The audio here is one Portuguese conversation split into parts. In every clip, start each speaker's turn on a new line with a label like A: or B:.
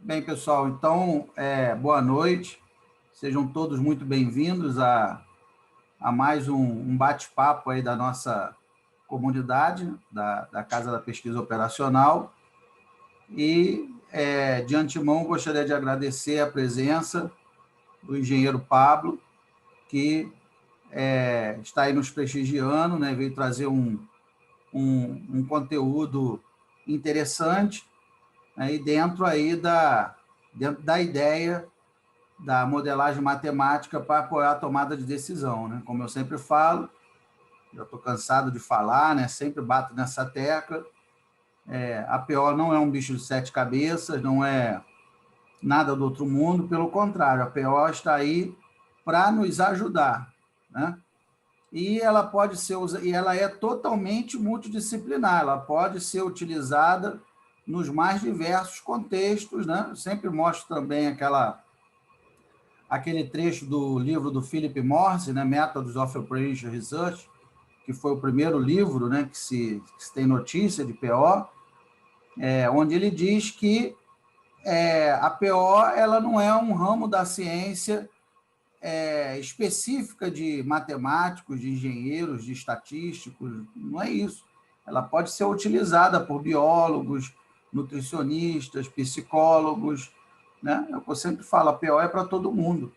A: Bem, pessoal, então, boa noite. Sejam todos muito bem-vindos a mais um bate-papo aí da nossa comunidade, da Casa da Pesquisa Operacional. E, de antemão, gostaria de agradecer a presença do engenheiro Pablo, que está aí nos prestigiando, né? Veio trazer um conteúdo interessante, né? E dentro da ideia da modelagem matemática para apoiar a tomada de decisão, né? Como eu sempre falo, já estou cansado de falar, né? Sempre bato nessa tecla. A PO não é um bicho de 7 cabeças, não é nada do outro mundo, pelo contrário, a PO está aí para nos ajudar, né? E ela pode ser, e ela é totalmente multidisciplinar, ela pode ser utilizada nos mais diversos contextos, né? Eu sempre mostro também aquele trecho do livro do Philip Morse, né, Methods of Operational Research, que foi o primeiro livro, né, que se tem notícia de PO, onde ele diz que a PO ela não é um ramo da ciência específica de matemáticos, de engenheiros, de estatísticos, não é isso. Ela pode ser utilizada por biólogos, nutricionistas, psicólogos, né? Eu sempre falo, a PO é para todo mundo.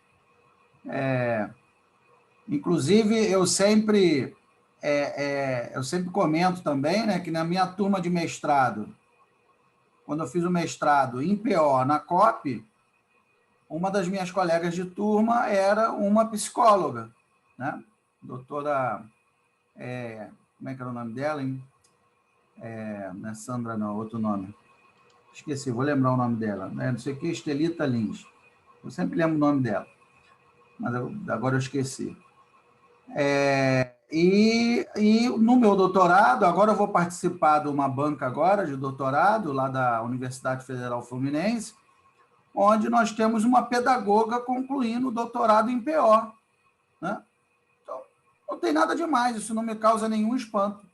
A: Inclusive, eu sempre comento também, né, que na minha turma de mestrado, quando eu fiz o mestrado em PO na COP, uma das minhas colegas de turma era uma psicóloga, né? Doutora, como é que era o nome dela, hein? Não é Sandra, não, outro nome. Esqueci, vou lembrar o nome dela. Não sei o que, Estelita Lins. Eu sempre lembro o nome dela, mas agora eu esqueci. E no meu doutorado, agora eu vou participar de uma banca agora de doutorado, lá da Universidade Federal Fluminense, onde nós temos uma pedagoga concluindo o doutorado em PO. Né? Então, não tem nada demais, isso não me causa nenhum espanto,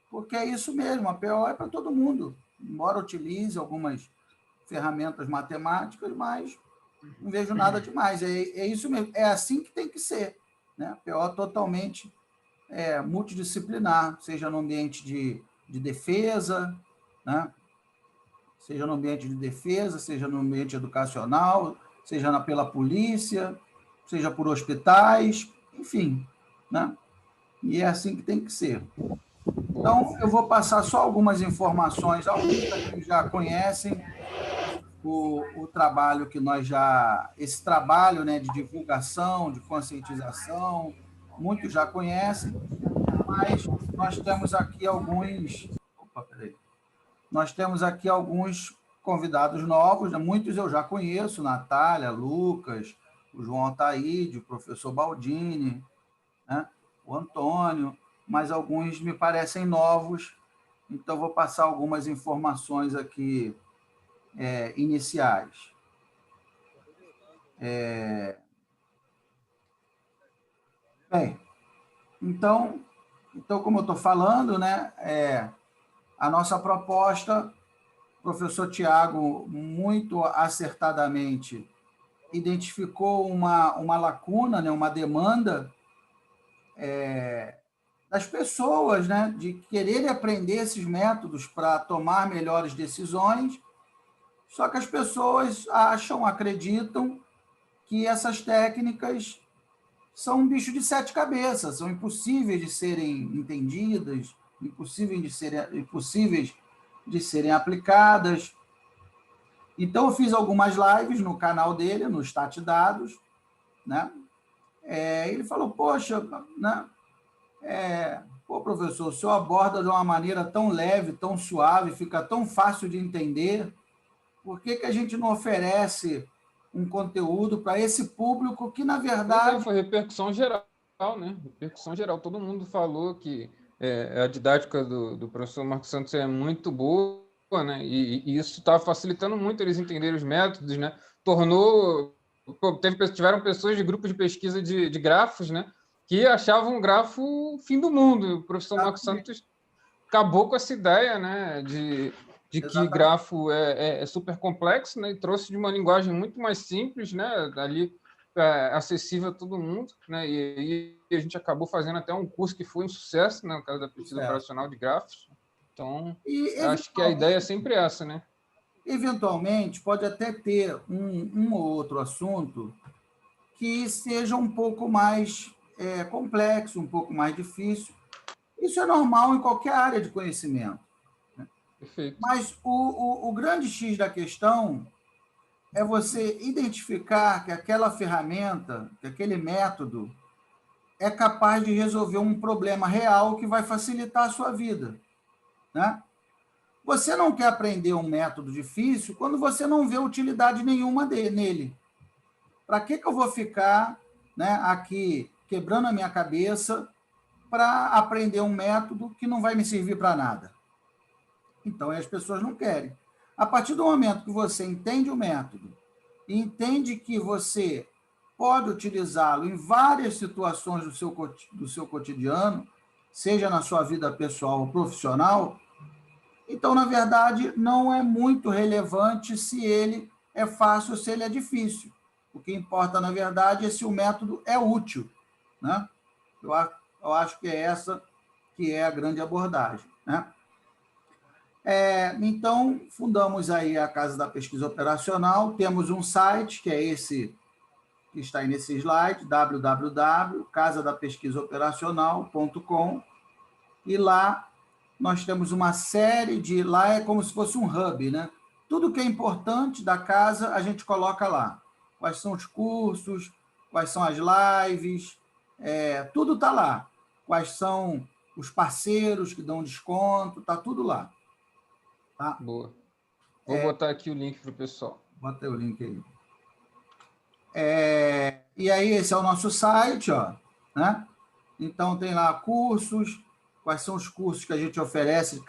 A: porque é isso mesmo, a PO é para todo mundo, embora utilize algumas ferramentas matemáticas, mas não vejo nada demais, é isso mesmo, é assim que tem que ser, né? A PO totalmente multidisciplinar, seja no ambiente de defesa, né? Seja no ambiente de defesa, seja no ambiente educacional, seja pela polícia, seja por hospitais, enfim, né? E é assim que tem que ser. Então, eu vou passar só algumas informações, alguns aqui já conhecem o trabalho que nós esse trabalho, né, de divulgação, de conscientização, muitos já conhecem, mas nós temos aqui alguns convidados novos, né? Muitos eu já conheço, Natália, Lucas, o João Ataíde, o professor Baldini, né? O Antônio, mas alguns me parecem novos, então vou passar algumas informações aqui iniciais. Bem, então, como eu estou falando, né, a nossa proposta, o professor Tiago, muito acertadamente, identificou uma lacuna, né, uma demanda das pessoas, né, de quererem aprender esses métodos para tomar melhores decisões, só que as pessoas acreditam que essas técnicas são um bicho de 7 cabeças, são impossíveis de serem entendidas, impossíveis de serem aplicadas. Então, eu fiz algumas lives no canal dele, no StatDados, né? Ele falou, poxa, né? Professor, o senhor aborda de uma maneira tão leve, tão suave, fica tão fácil de entender, por que a gente não oferece um conteúdo para esse público que, na verdade...
B: Foi repercussão geral, né? Repercussão geral. Todo mundo falou que a didática do professor Marcos Santos é muito boa, né? E isso está facilitando muito eles entenderem os métodos, né? Tiveram pessoas de grupos de pesquisa de grafos, né? Que achavam o grafo o fim do mundo. O professor Marcos Santos acabou com essa ideia, né? de que grafo é super complexo, né? E trouxe de uma linguagem muito mais simples, né? Ali acessível a todo mundo, né? E a gente acabou fazendo até um curso que foi um sucesso, né? No caso da pesquisa operacional de grafos. Então, acho que a ideia é sempre essa, né?
A: Eventualmente, pode até ter um ou outro assunto que seja um pouco mais complexo, um pouco mais difícil. Isso é normal em qualquer área de conhecimento.
B: Perfeito.
A: Mas o grande X da questão é você identificar que aquela ferramenta, que aquele método é capaz de resolver um problema real que vai facilitar a sua vida, né? Você não quer aprender um método difícil quando você não vê utilidade nenhuma nele. Para que eu vou ficar, né, aqui quebrando a minha cabeça para aprender um método que não vai me servir para nada? Então, as pessoas não querem. A partir do momento que você entende o método e entende que você pode utilizá-lo em várias situações do seu cotidiano, seja na sua vida pessoal ou profissional, então, na verdade, não é muito relevante se ele é fácil ou se ele é difícil. O que importa, na verdade, é se o método é útil, né? Eu acho que é essa que é a grande abordagem, né? Então, fundamos aí a Casa da Pesquisa Operacional, temos um site, que é esse que está aí nesse slide, www.casadapesquisaoperacional.com, e lá nós temos uma série de... Lá é como se fosse um hub, né? Tudo que é importante da casa, a gente coloca lá. Quais são os cursos, quais são as lives, tudo está lá. Quais são os parceiros que dão desconto, está tudo lá. Tá?
B: Boa. Vou botar aqui o link para o pessoal.
A: Bota aí o link aí. E aí, esse é o nosso site, ó, né? Então, tem lá cursos, quais são os cursos que a gente oferece.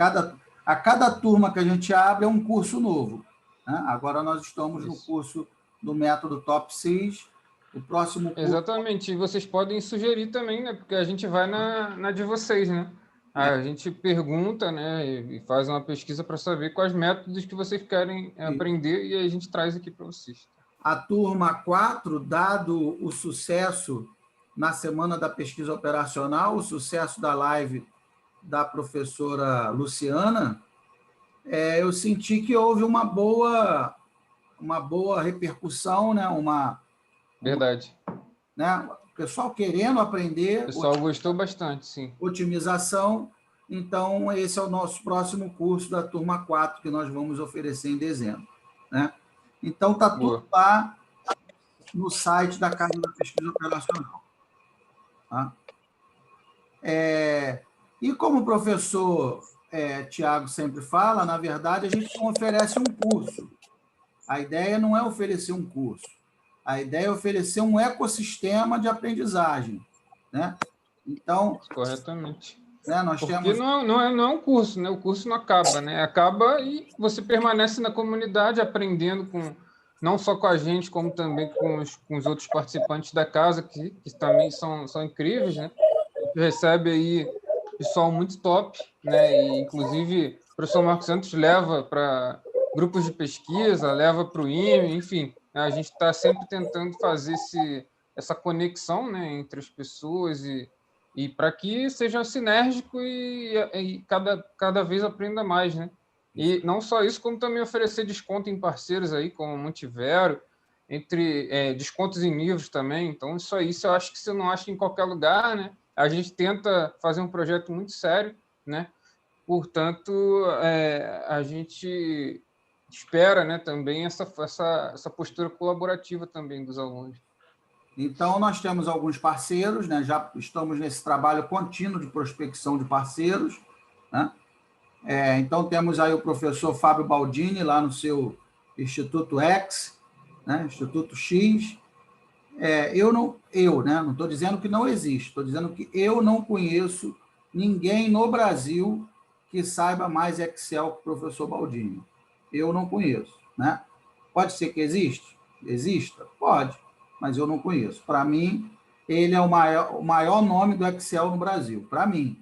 A: A cada turma que a gente abre é um curso novo, né? Agora nós estamos no curso do método Top 6. O próximo curso...
B: Exatamente. E vocês podem sugerir também, né? Porque a gente vai na de vocês, né? A gente pergunta, né? E faz uma pesquisa para saber quais métodos que vocês querem aprender e a gente traz aqui para vocês.
A: A turma 4, dado o sucesso na Semana da Pesquisa Operacional, o sucesso da live da professora Luciana, eu senti que houve uma boa repercussão, né?
B: Verdade.
A: Né? O pessoal querendo aprender.
B: O pessoal gostou bastante, sim.
A: Otimização. Então, esse é o nosso próximo curso da turma 4, que nós vamos oferecer em dezembro, né? Então, está tudo lá no site da Casa da Pesquisa Operacional. Tá? E como o professor Tiago sempre fala, na verdade, a gente não oferece um curso. A ideia não é oferecer um curso. A ideia é oferecer um ecossistema de aprendizagem, né? Então...
B: Corretamente.
A: Nós
B: porque
A: temos...
B: não é um curso, né? O curso não acaba, né? Acaba e você permanece na comunidade aprendendo não só com a gente, como também com os outros participantes da casa, que também são incríveis, né? A gente recebe aí pessoal muito top, né? E, inclusive, o professor Marcos Santos leva para grupos de pesquisa, leva para o IME, enfim. A gente está sempre tentando fazer essa conexão, né, entre as pessoas e para que seja sinérgico e cada vez aprenda mais, né? E não só isso, como também oferecer desconto em parceiros aí, como Multivero, entre descontos em livros também. Então, isso eu acho que você não acha em qualquer lugar, né? A gente tenta fazer um projeto muito sério, né? Portanto, a gente espera, né, também essa postura colaborativa também dos alunos.
A: Então, nós temos alguns parceiros, né? Já estamos nesse trabalho contínuo de prospecção de parceiros, né? Então, temos aí o professor Fábio Baldini, lá no seu Instituto X, né? Instituto X. Não estou dizendo que não existe, estou dizendo que eu não conheço ninguém no Brasil que saiba mais Excel que o professor Baldini. Eu não conheço, né? Pode ser que exista? Pode, mas eu não conheço. Para mim, ele é o maior nome do Excel no Brasil, para mim,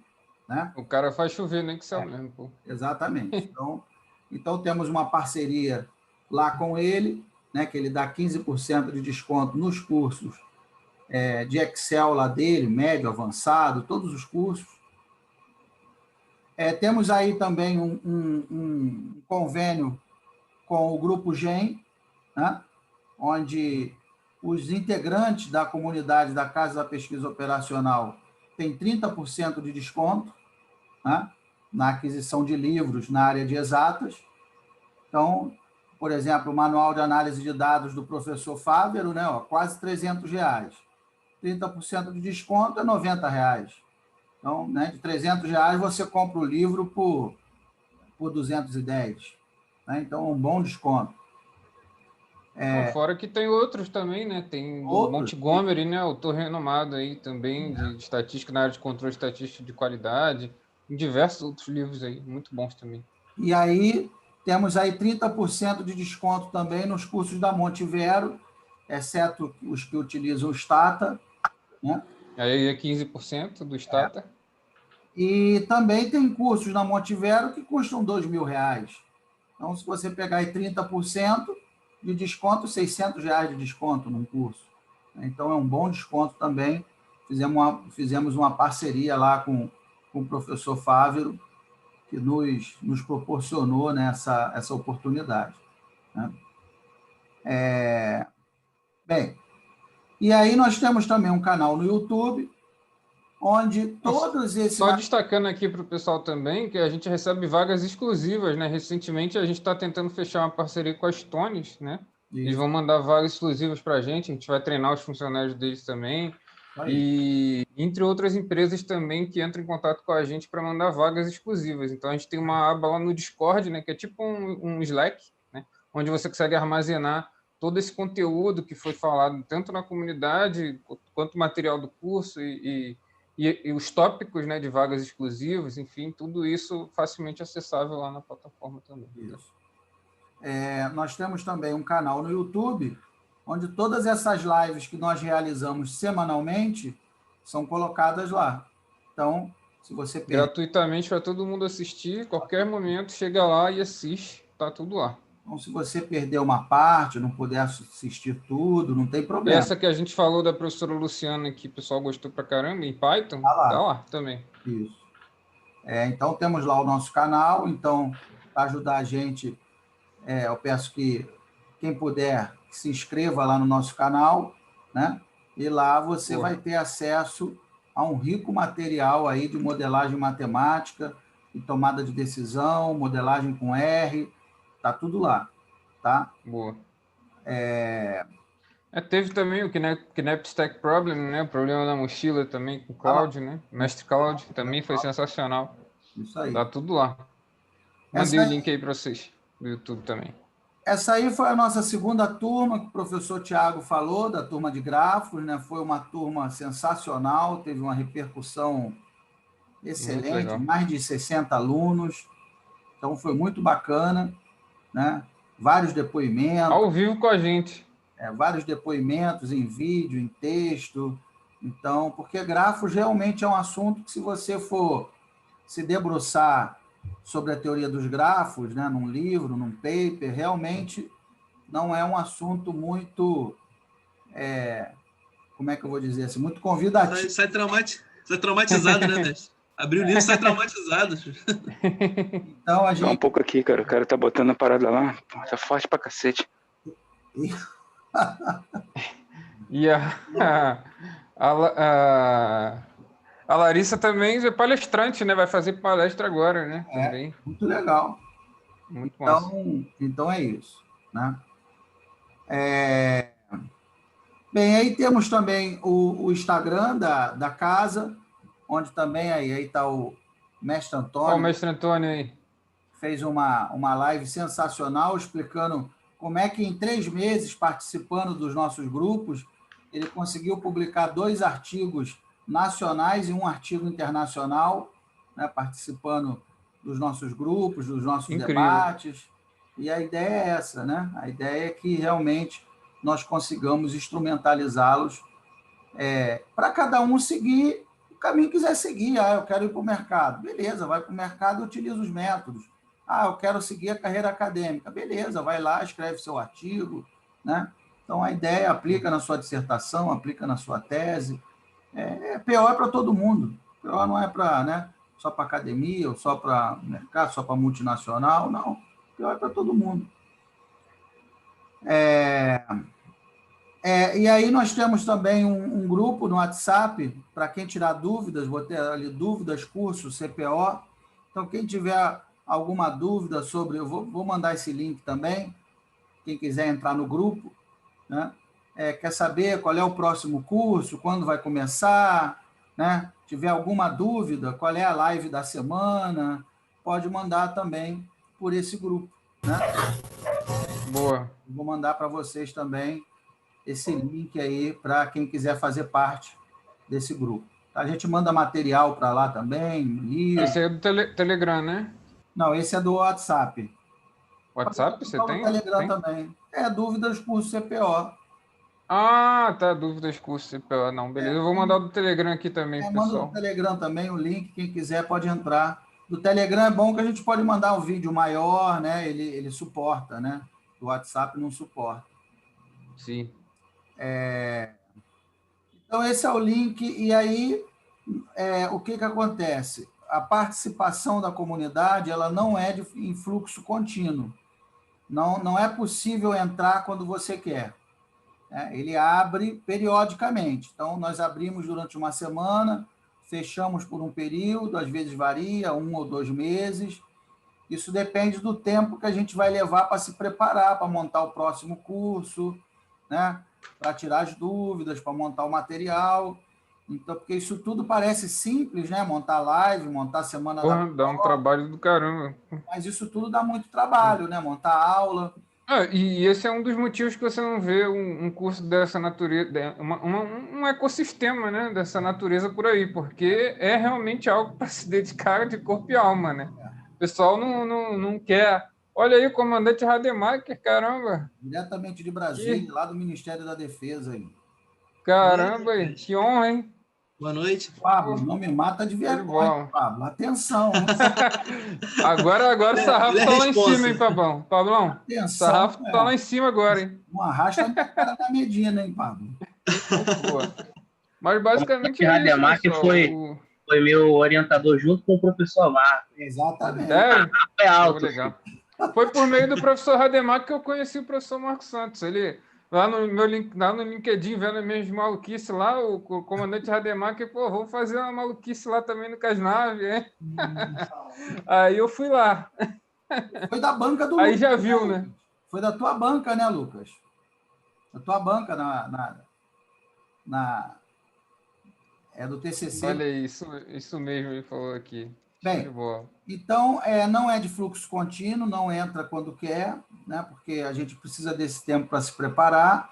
A: né?
B: O cara faz chover no Excel mesmo, pô.
A: Exatamente. Então, Então, temos uma parceria lá com ele, né, que ele dá 15% de desconto nos cursos de Excel lá dele, médio, avançado, todos os cursos. Temos aí também um convênio com o Grupo GEM, né, onde os integrantes da comunidade da Casa da Pesquisa Operacional têm 30% de desconto, né, na aquisição de livros na área de exatas. Então, por exemplo, o Manual de Análise de Dados do professor Fávero, né, quase R$300. 30% de desconto é R$90. Então, né, de R$300 você compra o livro por 210. Né? Então, é um bom desconto.
B: Fora que tem outros também, né? Tem o Montgomery, né? Autor renomado aí também de estatística, na área de controle estatístico de qualidade, e diversos outros livros aí, muito bons também.
A: E aí, temos aí 30% de desconto também nos cursos da Montivero, exceto os que utilizam o Stata, né?
B: Aí é 15% do Stata.
A: E também tem cursos na Montivero que custam R$2.000. Então, se você pegar aí 30% de desconto, R$600 de desconto num curso. Então, é um bom desconto também. Fizemos uma parceria lá com o professor Fávero, que nos proporcionou, né, essa oportunidade. Né? Bem, e aí nós temos também um canal no YouTube, onde todos esses...
B: Só destacando aqui para o pessoal também, que a gente recebe vagas exclusivas, né? Recentemente a gente está tentando fechar uma parceria com a Stones, né? Isso. Eles vão mandar vagas exclusivas para a gente vai treinar os funcionários deles também. Aí. E entre outras empresas também que entram em contato com a gente para mandar vagas exclusivas. Então a gente tem uma aba lá no Discord, né? Que é tipo um Slack, né? Onde você consegue armazenar todo esse conteúdo que foi falado tanto na comunidade quanto material do curso e os tópicos, né, de vagas exclusivas, enfim, tudo isso facilmente acessável lá na plataforma também.
A: Isso. Nós temos também um canal no YouTube, onde todas essas lives que nós realizamos semanalmente são colocadas lá. Então, se você...
B: Gratuitamente para todo mundo assistir, qualquer momento, chega lá e assiste, tá tudo lá.
A: Então, se você perder uma parte, não puder assistir tudo, não tem problema.
B: Essa que a gente falou da professora Luciana, que o pessoal gostou pra caramba, em Python, tá lá também.
A: Isso. Então, temos lá o nosso canal. Então, para ajudar a gente, eu peço que quem puder se inscreva lá no nosso canal, né? E lá você vai ter acesso a um rico material aí de modelagem matemática e tomada de decisão, modelagem com R, tá tudo lá, tá?
B: Boa. Teve também o Knapp Stack Problem, né? O problema da mochila também com o Cloud, né? Mestre Cloud também foi sensacional.
A: Isso aí.
B: Tá tudo lá. Mandei o link aí para vocês do YouTube também.
A: Essa aí foi a nossa segunda turma, que o professor Tiago falou, da turma de grafos, né? Foi uma turma sensacional, teve uma repercussão excelente, mais de 60 alunos, então foi muito bacana, né? Vários depoimentos.
B: Ao vivo com a gente.
A: Vários depoimentos em vídeo, em texto. Então, porque grafos realmente é um assunto que, se você for se debruçar sobre a teoria dos grafos, né, num livro, num paper, realmente não é um assunto muito, como é que eu vou dizer assim, muito convidativo.
C: Sai traumatizado, né, mestre? Abrir o livro e sai traumatizado.
A: Então, a gente...
D: Dá um pouco aqui, cara. O cara tá botando a parada lá. Tá forte pra cacete.
B: E a Larissa também é palestrante, né? Vai fazer palestra agora, né? Também.
A: Muito legal.
B: Muito massa.
A: Então é isso, né? Bem, aí temos também o Instagram da casa, onde também aí está o mestre Antônio.
B: Olha o mestre Antônio aí.
A: Fez uma live sensacional explicando como é que em 3 meses, participando dos nossos grupos, ele conseguiu publicar 2 artigos nacionais e um artigo internacional, né, participando dos nossos grupos, dos nossos debates. E a ideia é essa, né? A ideia é que realmente nós consigamos instrumentalizá-los para cada um seguir o caminho que quiser seguir. Eu quero ir para o mercado. Beleza, vai para o mercado e utiliza os métodos. Ah, eu quero seguir a carreira acadêmica. Beleza, vai lá, escreve seu artigo, né? Então, a ideia aplica na sua dissertação, aplica na sua tese. PO é para todo mundo. PO não é para, né, só para academia, ou só para mercado, só para multinacional, não. PO é para todo mundo. E aí nós temos também um grupo no WhatsApp, para quem tirar dúvidas, vou ter ali dúvidas, curso, CPO. Então, quem tiver alguma dúvida sobre, eu vou mandar esse link também, quem quiser entrar no grupo, né? Quer saber qual é o próximo curso, quando vai começar, né? Tiver alguma dúvida, qual é a live da semana, pode mandar também por esse grupo, né?
B: Boa.
A: Vou mandar para vocês também esse link aí para quem quiser fazer parte desse grupo. A gente manda material para lá também, livro.
B: Esse é do Telegram, né?
A: Não, esse é do WhatsApp.
B: WhatsApp você tem?
A: Telegram também. Dúvidas por CPO.
B: Ah, tá. Dúvidas, curso, CPO. Não, beleza. Eu vou mandar do Telegram aqui também,
A: Manda
B: pessoal.
A: do Telegram também o link, quem quiser pode entrar. Do Telegram é bom que a gente pode mandar um vídeo maior, né? Ele suporta, né? O WhatsApp não suporta.
B: Sim.
A: Então, esse é o link. E aí, o que acontece? A participação da comunidade ela não é em fluxo contínuo. Não é possível entrar quando você quer. Ele abre periodicamente. Então, nós abrimos durante uma semana, fechamos por um período, às vezes varia, 1 ou 2 meses. Isso depende do tempo que a gente vai levar para se preparar, para montar o próximo curso, né? Para tirar as dúvidas, para montar o material. Então, porque isso tudo parece simples, né? Montar live, montar semana da
B: Porra, dá um trabalho do caramba.
A: mas isso tudo dá muito trabalho, né? Montar aula.
B: E esse é um dos motivos que você não vê um curso dessa natureza, um ecossistema, né, dessa natureza por aí, porque é realmente algo para se dedicar de corpo e alma, né? O pessoal não quer. Olha aí o comandante Rademacher, caramba.
A: Diretamente de Brasília, lá do Ministério da Defesa. Aí.
B: Caramba, que honra, hein?
C: Boa noite.
A: Pablo, não me mata de vergonha, Pablo. Atenção.
B: Agora o sarrafo tá lá em cima, hein, Pablão? Pablão,
A: Atenção,
B: sarrafo tá lá em cima agora, hein?
A: Não arrasta a cara da Medina, hein, Pablo?
B: Boa. Mas basicamente
E: o Rademacher foi meu orientador junto com o professor Marco.
A: Exatamente.
E: Foi alto.
B: Legal. Foi por meio do professor Rademacher que eu conheci o professor Marcos Santos. Ele, lá no LinkedIn, vendo as minhas maluquices lá, o comandante Rademacher, pô, vou fazer uma maluquice lá também no Casnave, hein? Aí eu fui lá.
A: Foi da banca do
B: Aí
A: Lucas.
B: já viu, né?
A: Foi da tua banca, né, Lucas? Da tua banca do TCC.
B: Olha isso mesmo, ele falou aqui.
A: Bem, então, não é de fluxo contínuo, não entra quando quer, né, porque a gente precisa desse tempo para se preparar.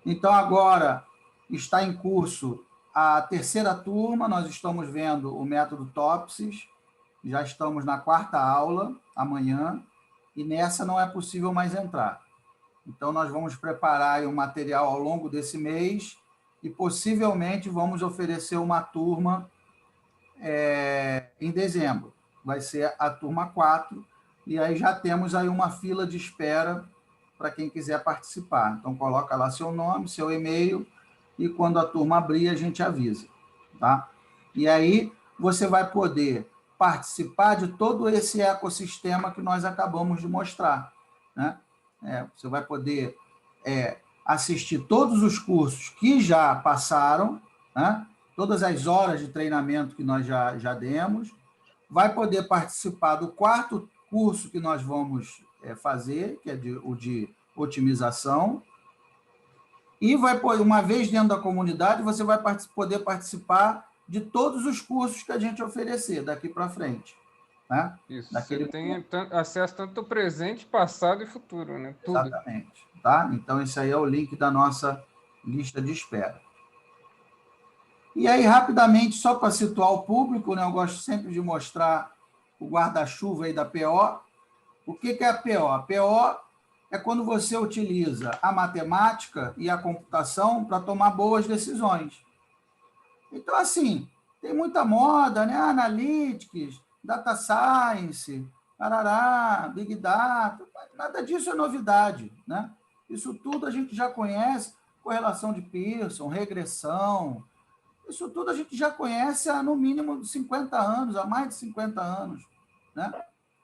A: Então, agora está em curso a terceira turma, nós estamos vendo o método TOPSIS, já estamos na 4ª aula, amanhã, e nessa não é possível mais entrar. Então, nós vamos preparar um material ao longo desse mês e, possivelmente, vamos oferecer uma turma em dezembro. Vai ser a turma 4, e aí já temos aí uma fila de espera para quem quiser participar. Então, coloca lá seu nome, seu e-mail, e quando a turma abrir, a gente avisa. Tá? E aí você vai poder participar de todo esse ecossistema que nós acabamos de mostrar. Né? Você vai poder assistir todos os cursos que já passaram, né? Todas as horas de treinamento que nós já demos, vai poder participar do 4º curso que nós vamos fazer, que é o de otimização, e uma vez dentro da comunidade, você vai poder participar de todos os cursos que a gente oferecer daqui para frente. Né?
B: Isso, você tem acesso tanto ao presente, passado e futuro, né? Tudo.
A: Exatamente. Tá? Então, esse aí é o link da nossa lista de espera. E aí, rapidamente, só para situar o público, né, eu gosto sempre de mostrar o guarda-chuva aí da PO. O que é a PO? A PO é quando você utiliza a matemática e a computação para tomar boas decisões. Então, assim, tem muita moda, né? Analytics, Data Science, Parará, Big Data, nada disso é novidade, né? Isso tudo a gente já conhece, correlação de Pearson, regressão, isso tudo a gente já conhece há, no mínimo, 50 anos, há mais de 50 anos, né?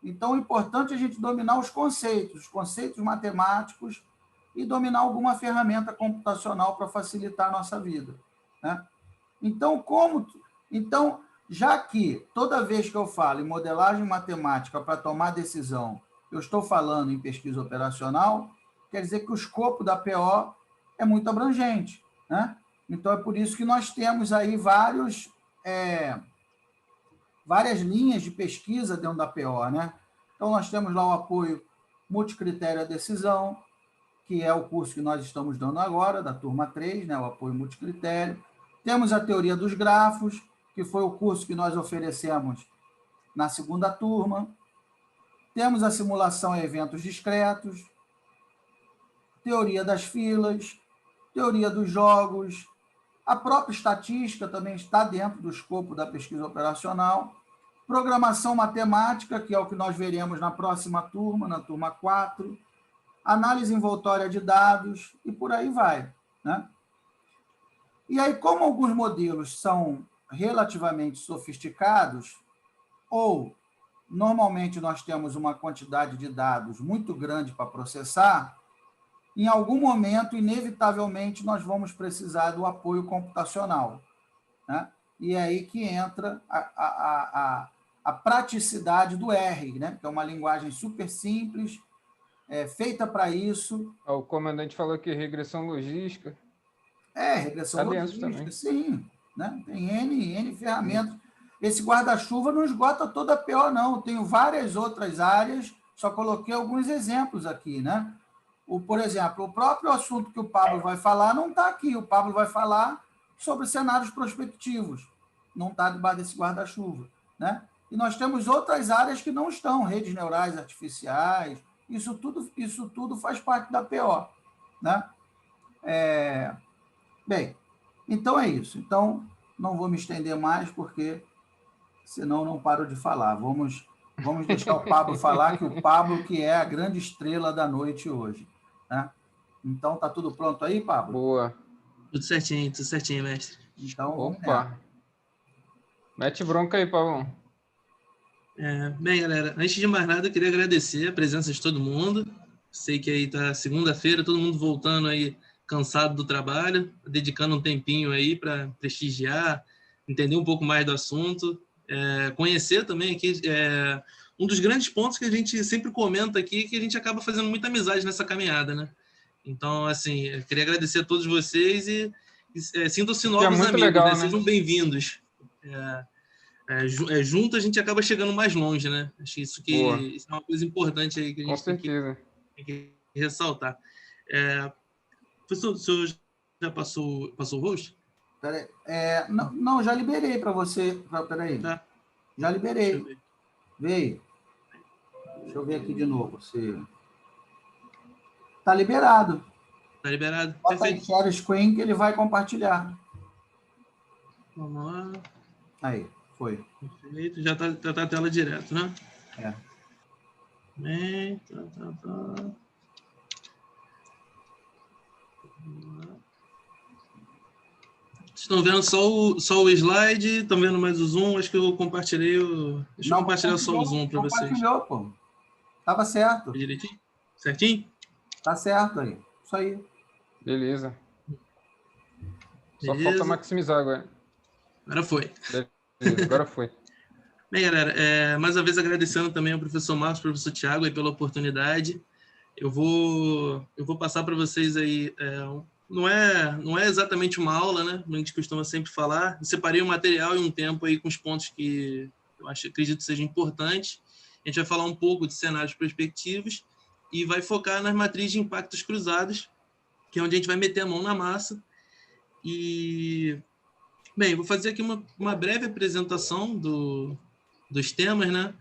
A: Então, o importante é a gente dominar os conceitos matemáticos e dominar alguma ferramenta computacional para facilitar a nossa vida, né? Então, já que toda vez que eu falo em modelagem matemática para tomar decisão, eu estou falando em pesquisa operacional, quer dizer que o escopo da PO é muito abrangente, né? Então, é por isso que nós temos aí várias linhas de pesquisa dentro da PO, né? Então, nós temos lá o apoio multicritério à decisão, que é o curso que nós estamos dando agora, da turma 3, né? O apoio multicritério. Temos a teoria dos grafos, que foi o curso que nós oferecemos na segunda turma. Temos a simulação a eventos discretos, teoria das filas, teoria dos jogos, a própria estatística também está dentro do escopo da pesquisa operacional, programação matemática, que é o que nós veremos na próxima turma, na turma 4, análise envoltória de dados, e por aí vai, né? E aí, como alguns modelos são relativamente sofisticados, ou normalmente nós temos uma quantidade de dados muito grande para processar, em algum momento, inevitavelmente, nós vamos precisar do apoio computacional, né? E é aí que entra a praticidade do R, né? Que é uma linguagem super simples, feita para isso.
B: O comandante falou que regressão logística.
A: Regressão logística, sim, né? Tem N ferramentas. Esse guarda-chuva não esgota toda a PO, não. Eu tenho várias outras áreas, só coloquei alguns exemplos aqui, né? Por exemplo, o próprio assunto que o Pablo vai falar não está aqui. O Pablo vai falar sobre cenários prospectivos. Não está debaixo desse guarda-chuva, né? E nós temos outras áreas que não estão, redes neurais artificiais, isso tudo faz parte da PO, né? Bem, então é isso. Então, não vou me estender mais, porque senão não paro de falar. Vamos deixar o Pablo falar, que o Pablo que é a grande estrela da noite hoje, né? Então, tá tudo pronto aí, Pablo?
B: Boa.
C: Tudo certinho, mestre.
A: Então,
B: opa. Mete bronca aí, Pavão.
C: Bem, galera, antes de mais nada, eu queria agradecer a presença de todo mundo. Sei que aí tá segunda-feira, todo mundo voltando aí cansado do trabalho, dedicando um tempinho aí para prestigiar, entender um pouco mais do assunto, conhecer também aqui um dos grandes pontos que a gente sempre comenta aqui, que a gente acaba fazendo muita amizade nessa caminhada, né? Então, assim, eu queria agradecer a todos vocês e sintam-se novos amigos,
B: legal,
C: né? Sejam bem-vindos. Junto a gente acaba chegando mais longe, né? Acho isso é uma coisa importante aí que a gente tem que ressaltar. Professor, o senhor já passou o host?
A: Peraí. Não, já liberei para você. Peraí.
C: Tá.
A: Já liberei. Veio. Deixa eu ver aqui de novo. Está liberado.
C: Está liberado.
A: Bota aí share screen que ele vai compartilhar.
C: Vamos lá.
A: Aí, foi.
C: Perfeito. Já tá a tela direto, né?
A: Bem,
C: tá. Estão vendo só o slide? Estão vendo mais o Zoom? Acho que eu compartilhei Deixa eu compartilhar só o Zoom para vocês.
A: Compartilhou, pô. Tava certo.
C: Direitinho? Certinho?
A: Tá certo aí. Isso aí.
B: Beleza. Só falta maximizar agora.
C: Agora foi.
B: Beleza, agora foi.
C: Bem, galera, mais uma vez agradecendo também ao professor Marcos, ao professor Thiago aí pela oportunidade. Eu vou passar para vocês aí, não é exatamente uma aula, né? A gente costuma sempre falar. Eu separei um material e um tempo aí com os pontos que eu acredito que sejam importantes. A gente vai falar um pouco de cenários prospectivos e vai focar nas matrizes de impactos cruzados, que é onde a gente vai meter a mão na massa. E, bem, vou fazer aqui uma breve apresentação dos temas, né?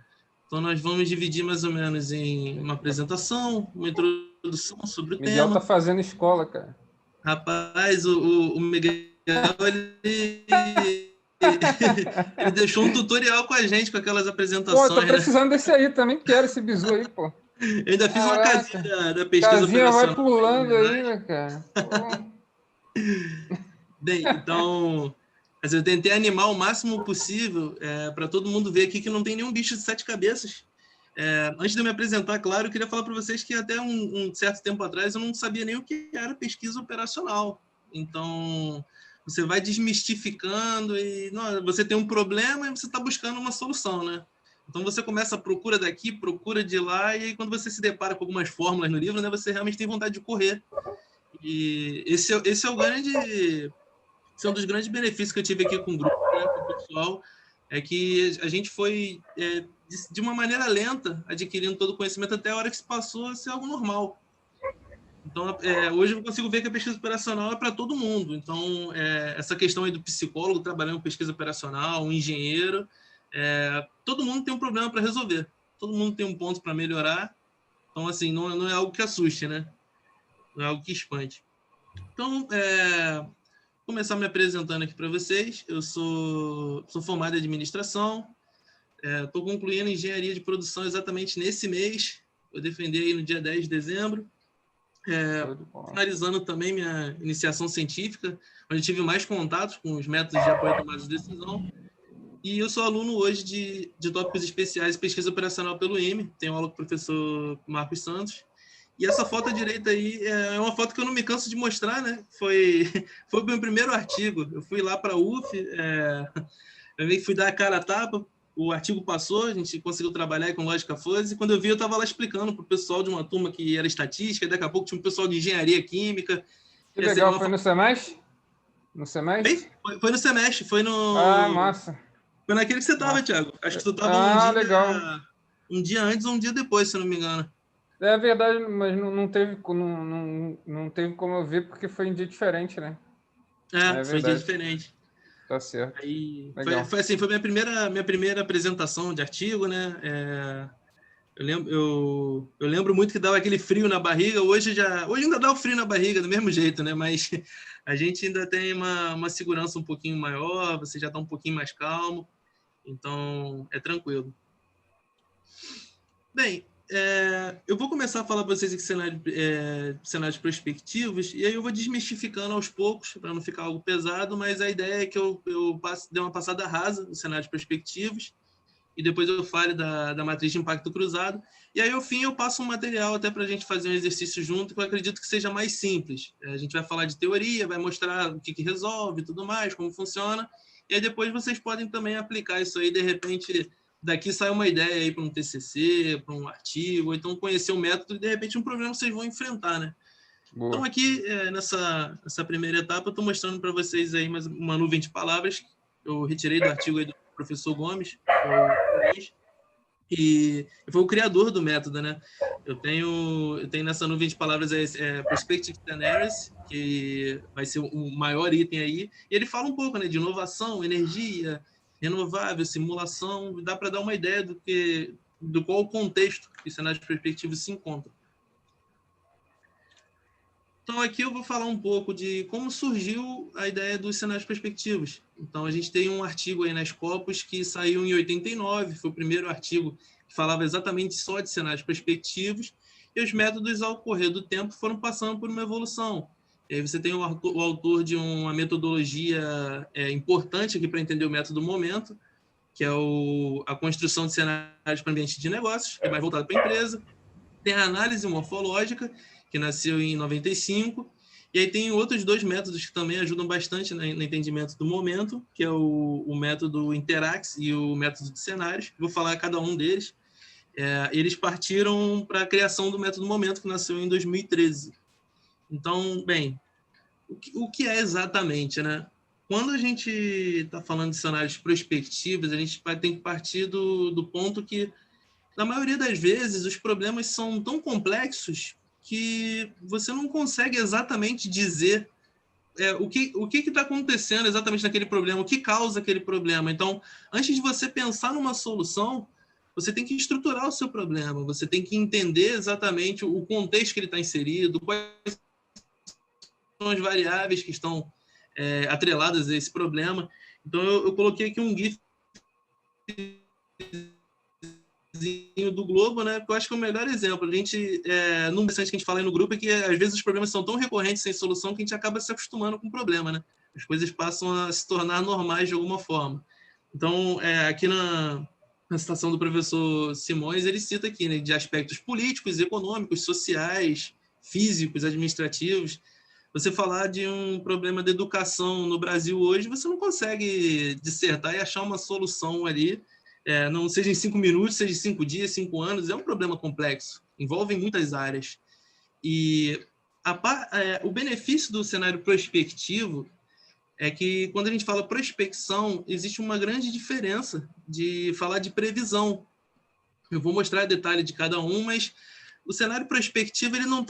C: Então, nós vamos dividir mais ou menos em uma apresentação, uma introdução sobre o tema.
B: Miguel tá fazendo escola, cara.
C: Rapaz, o Miguel, ele ele deixou um tutorial com a gente, com aquelas
B: Pô,
C: apresentações.
B: tô precisando desse aí, também quero esse bizu aí, pô.
C: Eu ainda fiz uma
B: Caraca.
C: casinha da pesquisa
B: Casinha
C: operacional.
B: vai pulando aí, né, cara? Pô.
C: Bem, então, mas eu tentei animar o máximo possível para todo mundo ver aqui que não tem nenhum bicho de 7 cabeças. Antes de eu me apresentar, claro, eu queria falar para vocês que até um certo tempo atrás eu não sabia nem o que era pesquisa operacional. Então, você vai desmistificando e não, você tem um problema e você está buscando uma solução, né? Então, você começa a procura daqui, procura de lá, e aí quando você se depara com algumas fórmulas no livro, né, você realmente tem vontade de correr. E esse é o grande... Esse é um dos grandes benefícios que eu tive aqui com o grupo, né, com o pessoal, é que a gente foi, de uma maneira lenta, adquirindo todo o conhecimento até a hora que se passou a ser algo normal. Então, hoje eu consigo ver que a pesquisa operacional é para todo mundo. Então, essa questão aí do psicólogo trabalhando com pesquisa operacional, um engenheiro, todo mundo tem um problema para resolver. Todo mundo tem um ponto para melhorar. Então, assim, não é algo que assuste, né? Não é algo que espante. Então, vou começar me apresentando aqui para vocês. Eu sou formado em administração. Estou concluindo engenharia de produção exatamente nesse mês. Vou defender aí no dia 10 de dezembro. Finalizando também minha iniciação científica, onde tive mais contatos com os métodos de apoio à tomada de decisão. E eu sou aluno hoje de tópicos especiais e pesquisa operacional pelo IME. Tenho aula com o professor Marcos Santos. E essa foto à direita aí é uma foto que eu não me canso de mostrar, né? Foi o meu primeiro artigo. Eu fui lá para a UF, eu fui dar a cara a tapa, o artigo passou, a gente conseguiu trabalhar com lógica fuzzy, e quando eu vi, eu estava lá explicando para o pessoal de uma turma que era estatística, e daqui a pouco tinha um pessoal de engenharia química.
B: Que legal, foi no semestre? No semestre?
C: Foi no semestre, foi no...
B: Ah, massa.
C: Foi naquele que você estava, Thiago. Acho que tu estava
B: legal.
C: Um dia antes ou um dia depois, se eu não me engano.
B: É verdade, mas não teve como eu ver, porque foi em dia diferente, né?
C: Foi em dia diferente.
B: Tá certo.
C: Aí, foi minha primeira apresentação de artigo, né? Eu lembro muito que dava aquele frio na barriga. Hoje ainda dá o frio na barriga, do mesmo jeito, né? Mas a gente ainda tem uma segurança um pouquinho maior, você já está um pouquinho mais calmo, então é tranquilo. Bem, eu vou começar a falar para vocês aqui cenários prospectivos, e aí eu vou desmistificando aos poucos, para não ficar algo pesado, mas a ideia é que eu dê uma passada rasa nos cenários prospectivos, e depois eu fale da matriz de impacto cruzado, e aí, ao fim, eu passo um material até para a gente fazer um exercício junto, que eu acredito que seja mais simples. A gente vai falar de teoria, vai mostrar o que resolve, tudo mais, como funciona, e aí depois vocês podem também aplicar isso aí, de repente... Daqui sai uma ideia aí para um TCC, para um artigo, ou então conhecer o método e, de repente, um problema que vocês vão enfrentar, né? Boa. Então, aqui, nessa primeira etapa, eu estou mostrando para vocês aí uma nuvem de palavras. Eu retirei do artigo aí do professor Gomes, e foi o criador do método, né? Eu tenho nessa nuvem de palavras Perspective Scenarios, que vai ser o maior item aí, e ele fala um pouco, né, de inovação, energia, renovável, simulação, dá para dar uma ideia do qual o contexto que cenários prospectivos se encontram. Então, aqui eu vou falar um pouco de como surgiu a ideia dos cenários prospectivos. Então, a gente tem um artigo aí na Scopus que saiu em 89, foi o primeiro artigo que falava exatamente só de cenários prospectivos, e os métodos, ao correr do tempo, foram passando por uma evolução. E aí você tem o autor de uma metodologia importante aqui para entender o método do momento, que é a construção de cenários para ambiente de negócios, que é mais voltado para a empresa. Tem a análise morfológica, que nasceu em 95. E aí tem outros dois métodos que também ajudam bastante no entendimento do momento, que é o método Interax e o método de cenários. Vou falar cada um deles. Eles partiram para a criação do método momento, que nasceu em 2013. Então, bem, o que é exatamente, né? Quando a gente está falando de cenários prospectivos, a gente tem que partir do ponto que, na maioria das vezes, os problemas são tão complexos que você não consegue exatamente dizer o que está acontecendo exatamente naquele problema, o que causa aquele problema. Então, antes de você pensar numa solução, você tem que estruturar o seu problema, você tem que entender exatamente o contexto que ele está inserido, quais são as variáveis que estão atreladas a esse problema. Então, eu coloquei aqui um GIF do Globo, né? Que eu acho que é o melhor exemplo. A gente, no que a gente fala aí no grupo, é que às vezes os problemas são tão recorrentes, sem solução, que a gente acaba se acostumando com o problema, né? As coisas passam a se tornar normais de alguma forma. Então, aqui na citação do professor Simões, ele cita aqui, né, de aspectos políticos, econômicos, sociais, físicos, administrativos. Você falar de um problema de educação no Brasil hoje, você não consegue dissertar e achar uma solução ali, não seja em 5 minutos, seja em 5 dias, 5 anos, é um problema complexo, envolve muitas áreas. E o benefício do cenário prospectivo é que, quando a gente fala prospecção, existe uma grande diferença de falar de previsão. Eu vou mostrar detalhe de cada um, mas o cenário prospectivo ele não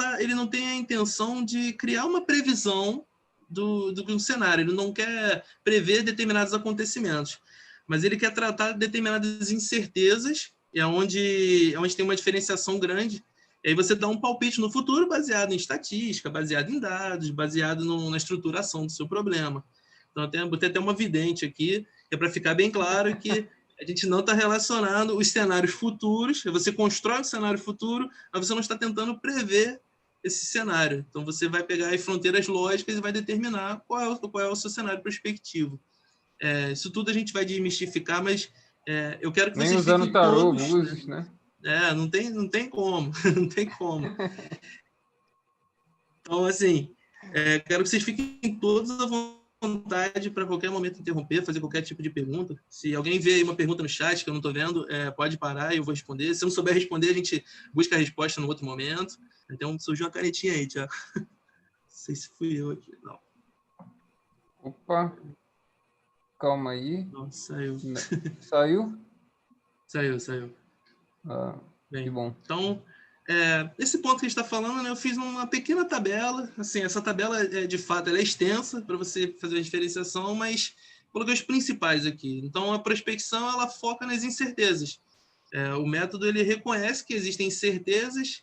C: tem a intenção de criar uma previsão do cenário, ele não quer prever determinados acontecimentos, mas ele quer tratar determinadas incertezas, onde tem uma diferenciação grande. E aí você dá um palpite no futuro baseado em estatística, baseado em dados, baseado na estruturação do seu problema. Então, botei até uma vidente aqui, que é para ficar bem claro que a gente não está relacionando os cenários futuros. Você constrói um cenário futuro, mas você não está tentando prever esse cenário. Então, você vai pegar as fronteiras lógicas e vai determinar qual é o seu cenário prospectivo. Isso tudo a gente vai desmistificar, mas eu quero que
B: Nem
C: vocês
B: usando
C: fiquem
B: tarô,
C: todos...
B: búzios, né?
C: Não tem como. Não tem como. Então, assim, quero que vocês fiquem todos à vontade para qualquer momento interromper, fazer qualquer tipo de pergunta. Se alguém vê aí uma pergunta no chat que eu não estou vendo, pode parar e eu vou responder. Se eu não souber responder, a gente busca a resposta no outro momento. Então, surgiu uma canetinha aí, Tiago. Não sei se fui eu aqui. Não.
B: Opa. Calma aí.
C: Não, saiu.
B: Saiu?
C: Saiu.
B: Bem, que bom.
C: Então, esse ponto que a gente está falando, né, eu fiz uma pequena tabela. Assim, essa tabela, de fato, ela é extensa para você fazer a diferenciação, mas coloquei os principais aqui. Então, a prospecção, ela foca nas incertezas. O método, ele reconhece que existem incertezas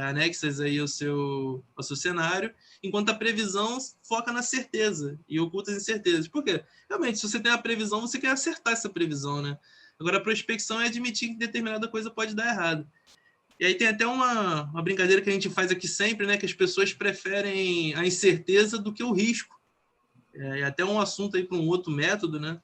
C: anexas aí ao seu cenário, enquanto a previsão foca na certeza e oculta as incertezas. Por quê? Realmente, se você tem a previsão, você quer acertar essa previsão, né? Agora, a prospecção é admitir que determinada coisa pode dar errado. E aí tem até uma brincadeira que a gente faz aqui sempre, né? Que as pessoas preferem a incerteza do que o risco. É até um assunto aí para um outro método, né?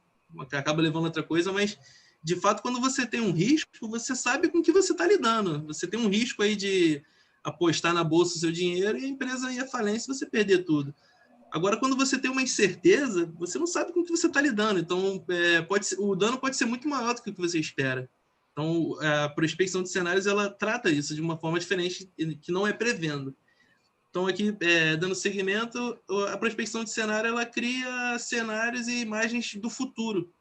C: Que acaba levando a outra coisa, mas, de fato, quando você tem um risco, você sabe com o que você está lidando. Você tem um risco aí de apostar na bolsa o seu dinheiro e a empresa ir à falência e você perder tudo. Agora, quando você tem uma incerteza, você não sabe com o que você está lidando. Então, o dano pode ser muito maior do que o que você espera. Então, a prospecção de cenários, ela trata isso de uma forma diferente, que não é prevendo. Então, aqui, dando seguimento, a prospecção de cenário, ela cria cenários e imagens do futuro,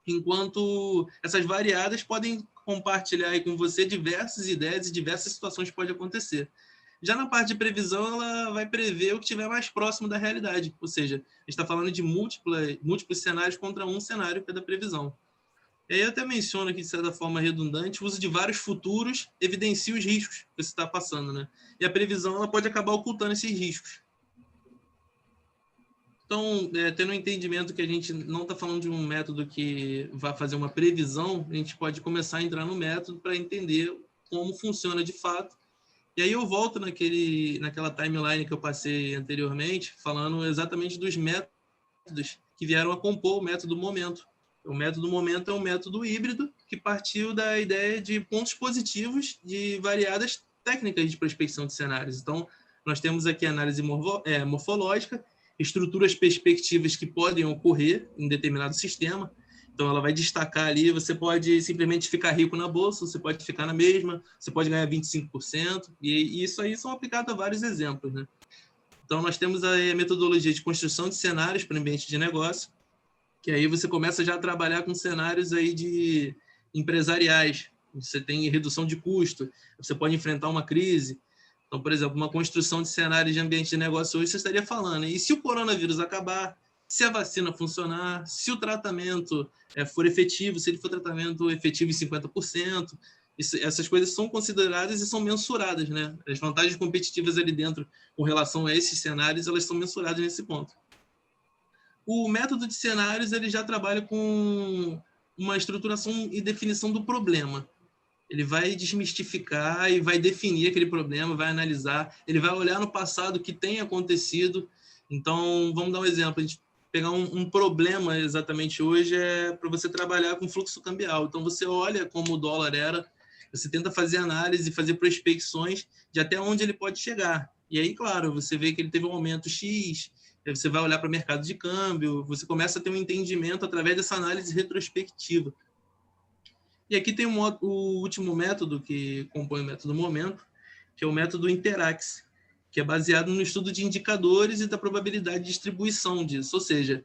C: enquanto essas variadas podem compartilhar aí com você diversas ideias e diversas situações que podem acontecer. Já na parte de previsão, ela vai prever o que estiver mais próximo da realidade, ou seja, a gente está falando de múltiplos cenários contra um cenário que é da previsão. E aí eu até menciono aqui, de certa forma redundante, o uso de vários futuros evidencia os riscos que você está passando, né? E a previsão, ela pode acabar ocultando esses riscos. Então, tendo um entendimento que a gente não está falando de um método que vai fazer uma previsão, a gente pode começar a entrar no método para entender como funciona de fato. E aí eu volto naquela timeline que eu passei anteriormente, falando exatamente dos métodos que vieram a compor o método momento. O método momento é um método híbrido que partiu da ideia de pontos positivos de variadas técnicas de prospecção de cenários. Então, nós temos aqui a análise morfológica, estruturas perspectivas que podem ocorrer em determinado sistema. Então, ela vai destacar ali, você pode simplesmente ficar rico na bolsa, você pode ficar na mesma, você pode ganhar 25%, e isso aí são aplicados a vários exemplos, né? Então, nós temos a metodologia de construção de cenários para o ambiente de negócio, que aí você começa já a trabalhar com cenários aí de empresariais. Você tem redução de custo, você pode enfrentar uma crise. Então, por exemplo, uma construção de cenários de ambiente de negócio hoje, você estaria falando, e se o coronavírus acabar, se a vacina funcionar, se o tratamento for efetivo, se ele for tratamento efetivo em 50%, essas coisas são consideradas e são mensuradas, né? As vantagens competitivas ali dentro com relação a esses cenários, elas são mensuradas nesse ponto. O método de cenários ele já trabalha com uma estruturação e definição do problema. Ele vai desmistificar e vai definir aquele problema, vai analisar, ele vai olhar no passado o que tem acontecido. Então, vamos dar um exemplo. A gente pegar um problema exatamente hoje é para você trabalhar com fluxo cambial. Então, você olha como o dólar era, você tenta fazer análise, fazer prospecções de até onde ele pode chegar. E aí, claro, você vê que ele teve um aumento X, aí você vai olhar para o mercado de câmbio, você começa a ter um entendimento através dessa análise retrospectiva. E aqui tem o último método que compõe o método momento, que é o método Interax, que é baseado no estudo de indicadores e da probabilidade de distribuição disso. Ou seja,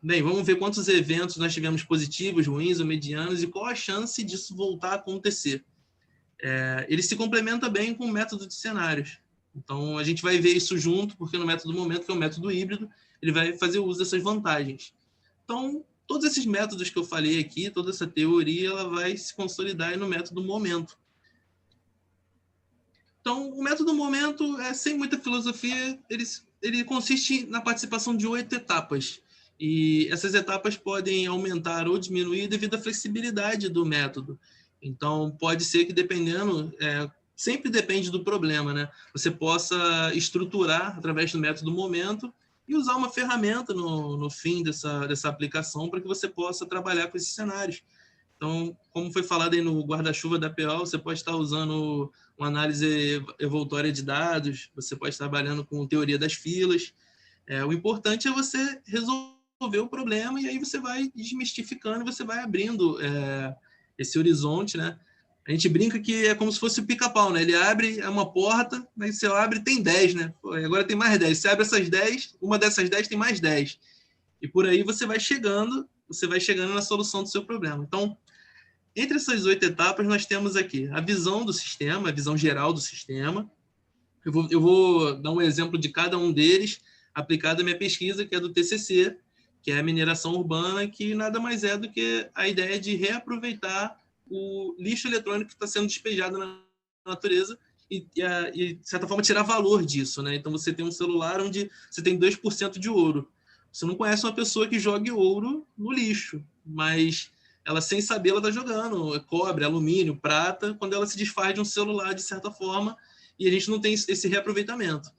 C: bem, vamos ver quantos eventos nós tivemos positivos, ruins ou medianos e qual a chance disso voltar a acontecer. Ele se complementa bem com o método de cenários. Então, a gente vai ver isso junto, porque no método momento, que é o método híbrido, ele vai fazer uso dessas vantagens. Então, todos esses métodos que eu falei aqui, toda essa teoria, ela vai se consolidar no método momento. Então, o método momento, sem muita filosofia, ele consiste na participação de 8 etapas. E essas etapas podem aumentar ou diminuir devido à flexibilidade do método. Então, pode ser que dependendo, sempre depende do problema, né? Você possa estruturar através do método momento e usar uma ferramenta no fim dessa aplicação para que você possa trabalhar com esses cenários. Então, como foi falado aí no guarda-chuva da PO, você pode estar usando uma análise evolutória de dados, você pode estar trabalhando com teoria das filas. O importante é você resolver o problema e aí você vai desmistificando, você vai abrindo esse horizonte, né? A gente brinca que é como se fosse o pica-pau, né? Ele abre uma porta, aí você abre tem 10, né? Pô, agora tem mais 10. Você abre essas 10, uma dessas 10 tem mais 10. E por aí você vai chegando na solução do seu problema. Então, entre essas 8 etapas, nós temos aqui a visão do sistema, a visão geral do sistema. Eu vou dar um exemplo de cada um deles, aplicado à minha pesquisa, que é do TCC, que é a mineração urbana, que nada mais é do que a ideia de reaproveitar o lixo eletrônico que está sendo despejado na natureza e, de certa forma, tirar valor disso, né? Então, você tem um celular onde você tem 2% de ouro. Você não conhece uma pessoa que jogue ouro no lixo, mas ela, sem saber, ela está jogando cobre, alumínio, prata, quando ela se desfaz de um celular, de certa forma, e a gente não tem esse reaproveitamento.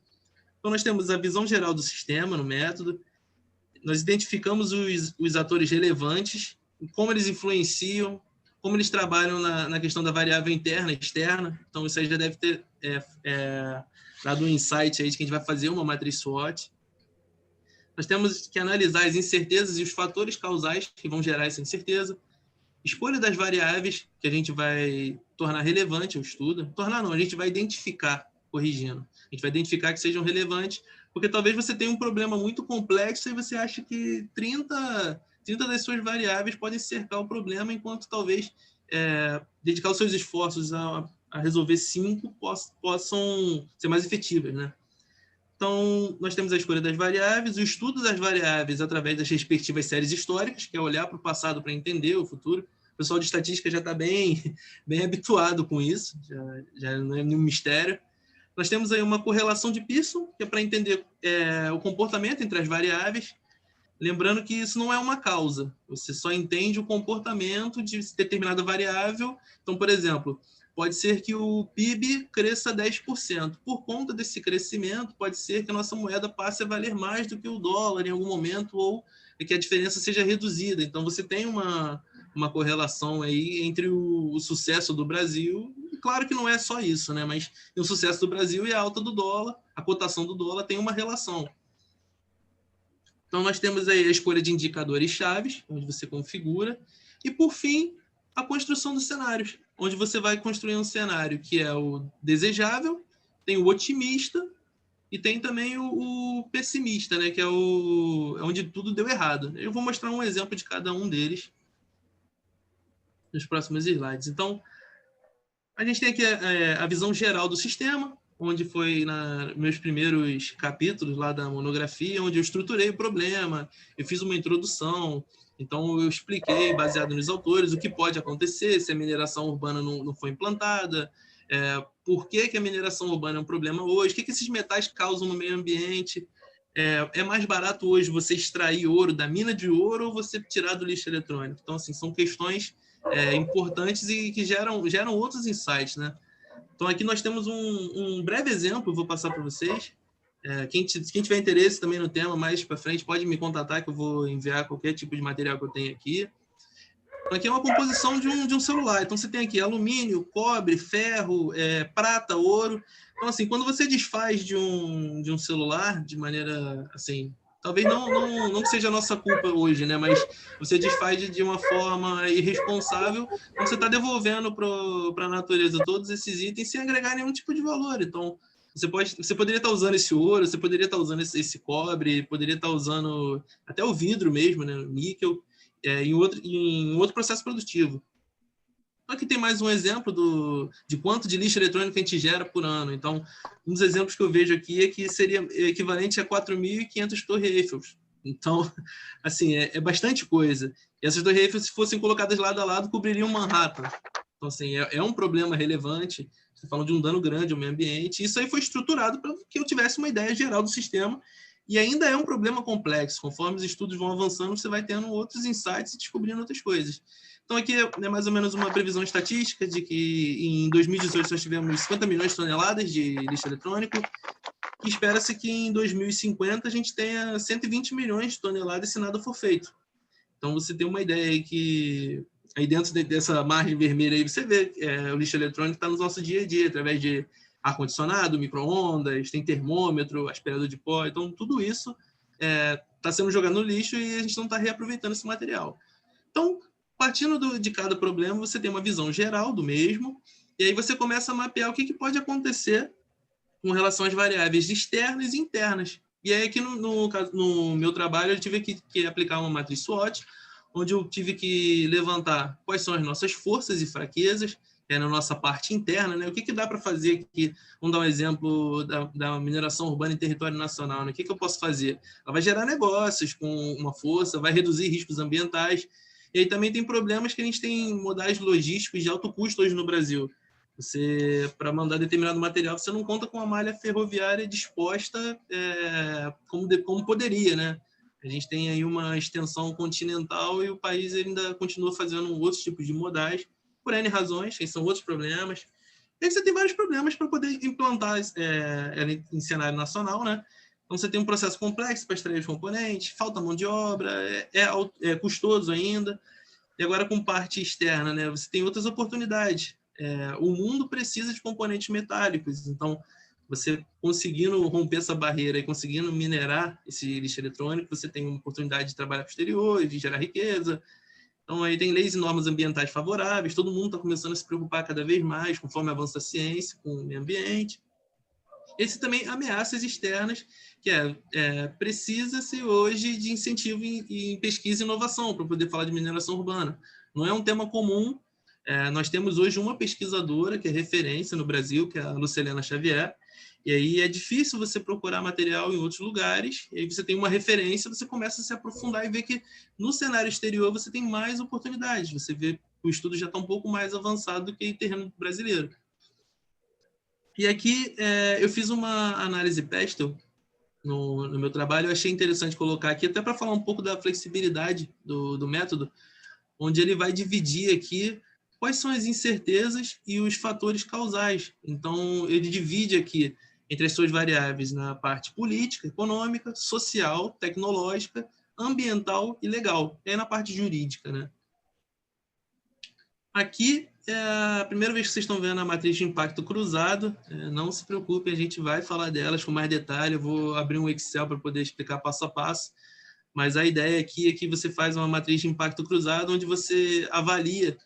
C: Então, nós temos a visão geral do sistema no método, nós identificamos os atores relevantes, como eles influenciam, como eles trabalham na questão da variável interna e externa. Então, isso aí já deve ter dado um insight aí de que a gente vai fazer uma matriz SWOT. Nós temos que analisar as incertezas e os fatores causais que vão gerar essa incerteza. Escolha das variáveis que a gente vai tornar relevante ao estudo. Tornar não, a gente vai identificar, corrigindo. A gente vai identificar que sejam relevantes, porque talvez você tenha um problema muito complexo e você acha que 30 das suas variáveis podem cercar o problema, enquanto talvez dedicar os seus esforços a resolver 5 possam ser mais efetivas, né? Então, nós temos a escolha das variáveis, o estudo das variáveis através das respectivas séries históricas, que é olhar para o passado para entender o futuro. O pessoal de estatística já está bem habituado com isso, já não é nenhum mistério. Nós temos aí uma correlação de Pearson, que é para entender o comportamento entre as variáveis. Lembrando que isso não é uma causa, você só entende o comportamento de determinada variável. Então, por exemplo, pode ser que o PIB cresça 10%. Por conta desse crescimento, pode ser que a nossa moeda passe a valer mais do que o dólar em algum momento, ou que a diferença seja reduzida. Então, você tem uma correlação aí entre o sucesso do Brasil. E claro que não é só isso, né? Mas o sucesso do Brasil e a alta do dólar, a cotação do dólar tem uma relação. Então, nós temos aí a escolha de indicadores chaves, onde você configura. E, por fim, a construção dos cenários, onde você vai construir um cenário que é o desejável, tem o otimista e tem também o pessimista, né, que é onde tudo deu errado. Eu vou mostrar um exemplo de cada um deles nos próximos slides. Então, a gente tem aqui a visão geral do sistema, onde foi meus primeiros capítulos lá da monografia, onde eu estruturei o problema, eu fiz uma introdução. Então, eu expliquei, baseado nos autores, o que pode acontecer se a mineração urbana não for implantada, por que a mineração urbana é um problema hoje, o que esses metais causam no meio ambiente, é mais barato hoje você extrair ouro da mina de ouro ou você tirar do lixo eletrônico? Então, assim, são questões importantes e que geram outros insights, né? Então, aqui nós temos um breve exemplo, vou passar para vocês. Quem tiver interesse também no tema, mais para frente, pode me contatar, que eu vou enviar qualquer tipo de material que eu tenho aqui. Então, aqui é uma composição de um celular. Então, você tem aqui alumínio, cobre, ferro, prata, ouro. Então, assim, quando você desfaz de um celular de maneira, assim, talvez não que seja a nossa culpa hoje, né? Mas você desfaz de uma forma irresponsável, então você está devolvendo para a natureza todos esses itens sem agregar nenhum tipo de valor. Então, você poderia estar usando esse ouro, você poderia estar usando esse cobre, poderia estar usando até o vidro mesmo, né? Níquel, em outro processo produtivo. Aqui tem mais um exemplo de quanto de lixo eletrônico a gente gera por ano. Então, um dos exemplos que eu vejo aqui é que seria equivalente a 4.500 Torres Eiffel. Então, assim, é bastante coisa. E essas Torres Eiffel, se fossem colocadas lado a lado, cobririam Manhattan. Então, assim, é um problema relevante. Você fala de um dano grande ao meio ambiente. Isso aí foi estruturado para que eu tivesse uma ideia geral do sistema. E ainda é um problema complexo. Conforme os estudos vão avançando, você vai tendo outros insights e descobrindo outras coisas. Então, aqui é mais ou menos uma previsão estatística de que em 2018 nós tivemos 50 milhões de toneladas de lixo eletrônico e espera-se que em 2050 a gente tenha 120 milhões de toneladas se nada for feito. Então, você tem uma ideia aí que aí dentro dessa margem vermelha aí você vê o lixo eletrônico está no nosso dia a dia, através de ar-condicionado, micro-ondas, tem termômetro, aspirador de pó. Então, tudo isso está sendo jogado no lixo e a gente não está reaproveitando esse material. Então, partindo de cada problema, você tem uma visão geral do mesmo, e aí você começa a mapear o que pode acontecer com relação às variáveis externas e internas. E aí, aqui no meu trabalho, eu tive que aplicar uma matriz SWOT, onde eu tive que levantar quais são as nossas forças e fraquezas, na nossa parte interna, né? O que dá para fazer aqui? Vamos dar um exemplo da mineração urbana em território nacional, né? O que eu posso fazer? Ela vai gerar negócios com uma força, vai reduzir riscos ambientais. E aí também tem problemas que a gente tem modais logísticos de alto custo hoje no Brasil. Para mandar determinado material, você não conta com a malha ferroviária disposta como poderia, né? A gente tem aí uma extensão continental e o país ainda continua fazendo outros tipos de modais, por N razões, que são outros problemas. E aí você tem vários problemas para poder implantar em cenário nacional, né? Então, você tem um processo complexo para extrair os componentes, falta mão de obra, é custoso ainda. E agora, com parte externa, né, você tem outras oportunidades. O mundo precisa de componentes metálicos. Então, você conseguindo romper essa barreira e conseguindo minerar esse lixo eletrônico, você tem uma oportunidade de trabalhar para o exterior, de gerar riqueza. Então, aí tem leis e normas ambientais favoráveis, todo mundo está começando a se preocupar cada vez mais, conforme avança a ciência, com o meio ambiente. Esse também ameaças externas, que precisa-se hoje de incentivo em pesquisa e inovação para poder falar de mineração urbana. Não é um tema comum. Nós temos hoje uma pesquisadora que é referência no Brasil, que é a Lucilena Xavier, e aí é difícil você procurar material em outros lugares, e aí você tem uma referência, você começa a se aprofundar e ver que no cenário exterior você tem mais oportunidades, você vê que o estudo já está um pouco mais avançado do que em terreno brasileiro. E aqui eu fiz uma análise Pestel no meu trabalho, eu achei interessante colocar aqui, até para falar um pouco da flexibilidade do método, onde ele vai dividir aqui quais são as incertezas e os fatores causais. Então, ele divide aqui entre as suas variáveis na parte política, econômica, social, tecnológica, ambiental e legal. E aí na parte jurídica, né? Aqui é a primeira vez que vocês estão vendo a matriz de impacto cruzado. Não se preocupem, a gente vai falar delas com mais detalhe. Eu vou abrir um Excel para poder explicar passo a passo. Mas a ideia aqui é que você faz uma matriz de impacto cruzado, onde você avalia,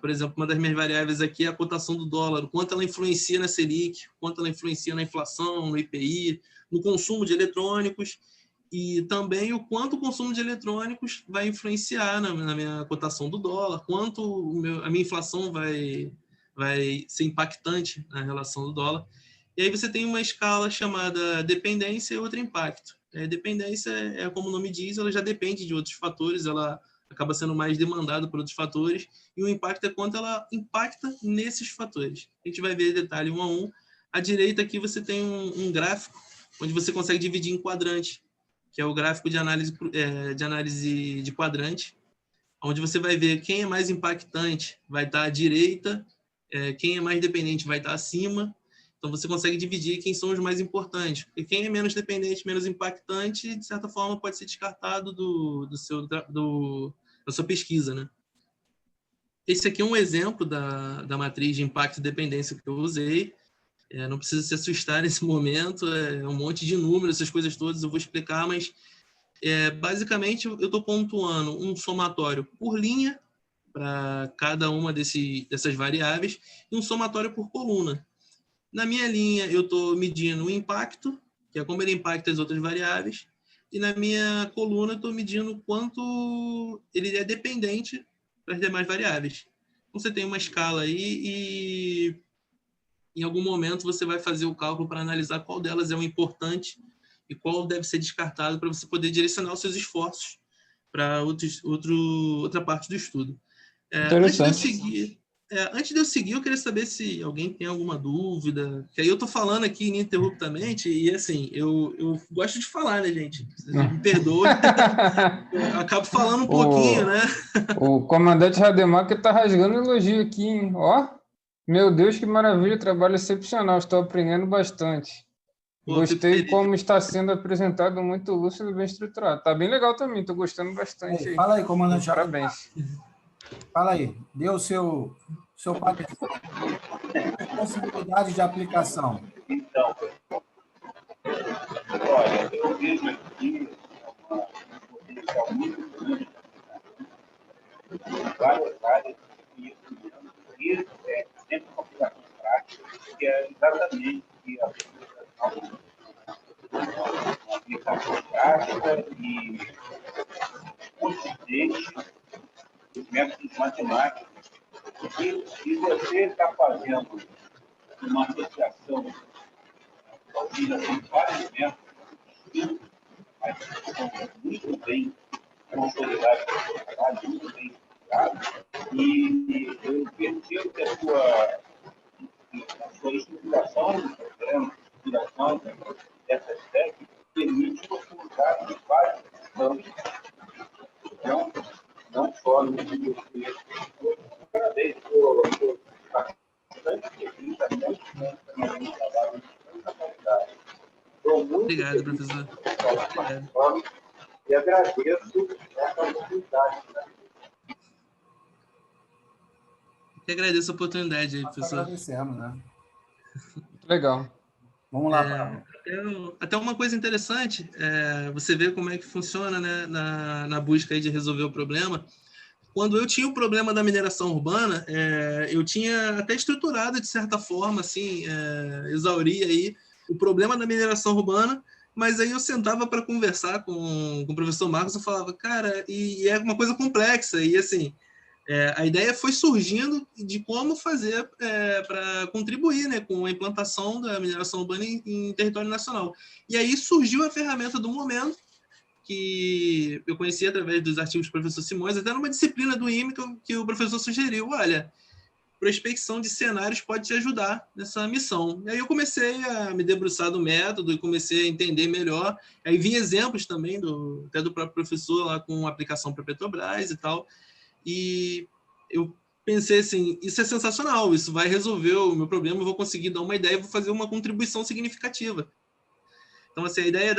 C: por exemplo, uma das minhas variáveis aqui é a cotação do dólar, o quanto ela influencia na Selic, o quanto ela influencia na inflação, no IPI, no consumo de eletrônicos, e também o quanto o consumo de eletrônicos vai influenciar na minha cotação do dólar, quanto a minha inflação vai ser impactante na relação do dólar. E aí você tem uma escala chamada dependência e outra impacto. Dependência como o nome diz, ela já depende de outros fatores, ela acaba sendo mais demandada por outros fatores, e o impacto é quanto ela impacta nesses fatores. A gente vai ver detalhe um a um. À direita aqui você tem um gráfico onde você consegue dividir em quadrante, que é o gráfico de análise de quadrante, onde você vai ver quem é mais impactante vai estar à direita, quem é mais dependente vai estar acima. Então, você consegue dividir quem são os mais importantes. E quem é menos dependente, menos impactante, de certa forma, pode ser descartado da sua pesquisa, né? Esse aqui é um exemplo da matriz de impacto e dependência que eu usei. Não precisa se assustar nesse momento, é um monte de números, essas coisas todas eu vou explicar, mas basicamente eu estou pontuando um somatório por linha para cada uma dessas variáveis e um somatório por coluna. Na minha linha, eu estou medindo o impacto, que é como ele impacta as outras variáveis, e na minha coluna, eu estou medindo quanto ele é dependente das demais variáveis. Então, você tem uma escala aí e, em algum momento, você vai fazer o cálculo para analisar qual delas é o importante e qual deve ser descartado para você poder direcionar os seus esforços para outra parte do estudo. Antes de eu seguir, eu queria saber se alguém tem alguma dúvida, que aí eu estou falando aqui ininterruptamente e, assim, eu gosto de falar, né, gente? Vocês me perdoem, eu acabo falando um pouquinho, né?
B: O comandante Rademacher está rasgando elogio aqui, hein? Ó, meu Deus, que maravilha, trabalho excepcional, estou aprendendo bastante. Gostei como está sendo apresentado, muito lúcido e bem estruturado. Tá bem legal também, estou gostando bastante.
A: Aí, fala aí, comandante.
B: Parabéns.
A: Fala aí, dê o seu parecer. Possibilidade de aplicação.
F: Então, olha, eu vejo aqui uma potencial muito grande, várias áreas e sempre uma aplicação prática, que é exatamente a aplicação prática e consistente dos métodos matemáticos. E você está fazendo uma associação, talvez assim, vários métodos, mas são muito bem consolidados, muito bem estruturados, e eu percebo que a sua estruturação do programa, a estruturação dessas técnicas, permite você usar em vários campos. Então, não só no nível de parabéns por bastante feliz, bastante trabalho, muita qualidade.
C: Obrigado, professor. Obrigado.
F: E agradeço essa oportunidade.
C: Eu agradeço a oportunidade aí, professor.
A: Agradecemos, né?
B: Legal.
A: Vamos lá, Pablo.
C: Até uma coisa interessante, você vê como é que funciona, né, na busca aí de resolver o problema. Quando eu tinha o problema da mineração urbana, eu tinha até estruturado, de certa forma, assim, exauria aí o problema da mineração urbana, mas aí eu sentava para conversar com o professor Marcos e falava, cara, e é uma coisa complexa, e assim, a ideia foi surgindo de como fazer para contribuir, né, com a implantação da mineração urbana em território nacional. E aí surgiu a ferramenta do momento, que eu conheci através dos artigos do professor Simões, até numa disciplina do IME que o professor sugeriu, olha, prospecção de cenários pode te ajudar nessa missão. E aí eu comecei a me debruçar do método e comecei a entender melhor. Aí vi exemplos também, até do próprio professor, lá com aplicação para Petrobras e tal. E eu pensei assim, isso é sensacional, isso vai resolver o meu problema, eu vou conseguir dar uma ideia, vou fazer uma contribuição significativa. Então, assim, a ideia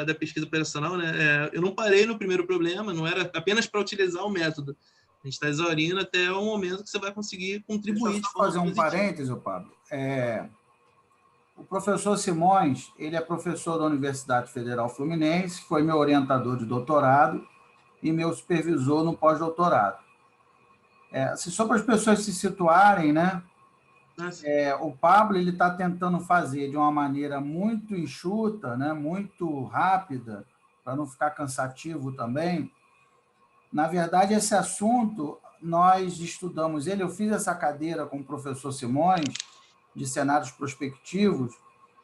C: da pesquisa operacional, né, eu não parei no primeiro problema, não era apenas para utilizar o método. A gente está exaurindo até o momento que você vai conseguir contribuir.
A: Deixa eu só fazer um parêntese, Pablo. O professor Simões, ele é professor da Universidade Federal Fluminense, foi meu orientador de doutorado e meu supervisor no pós-doutorado. Só para as pessoas se situarem, né? O Pablo está tentando fazer de uma maneira muito enxuta, né, muito rápida, para não ficar cansativo também. Na verdade, esse assunto, nós estudamos ele, eu fiz essa cadeira com o professor Simões, de cenários prospectivos,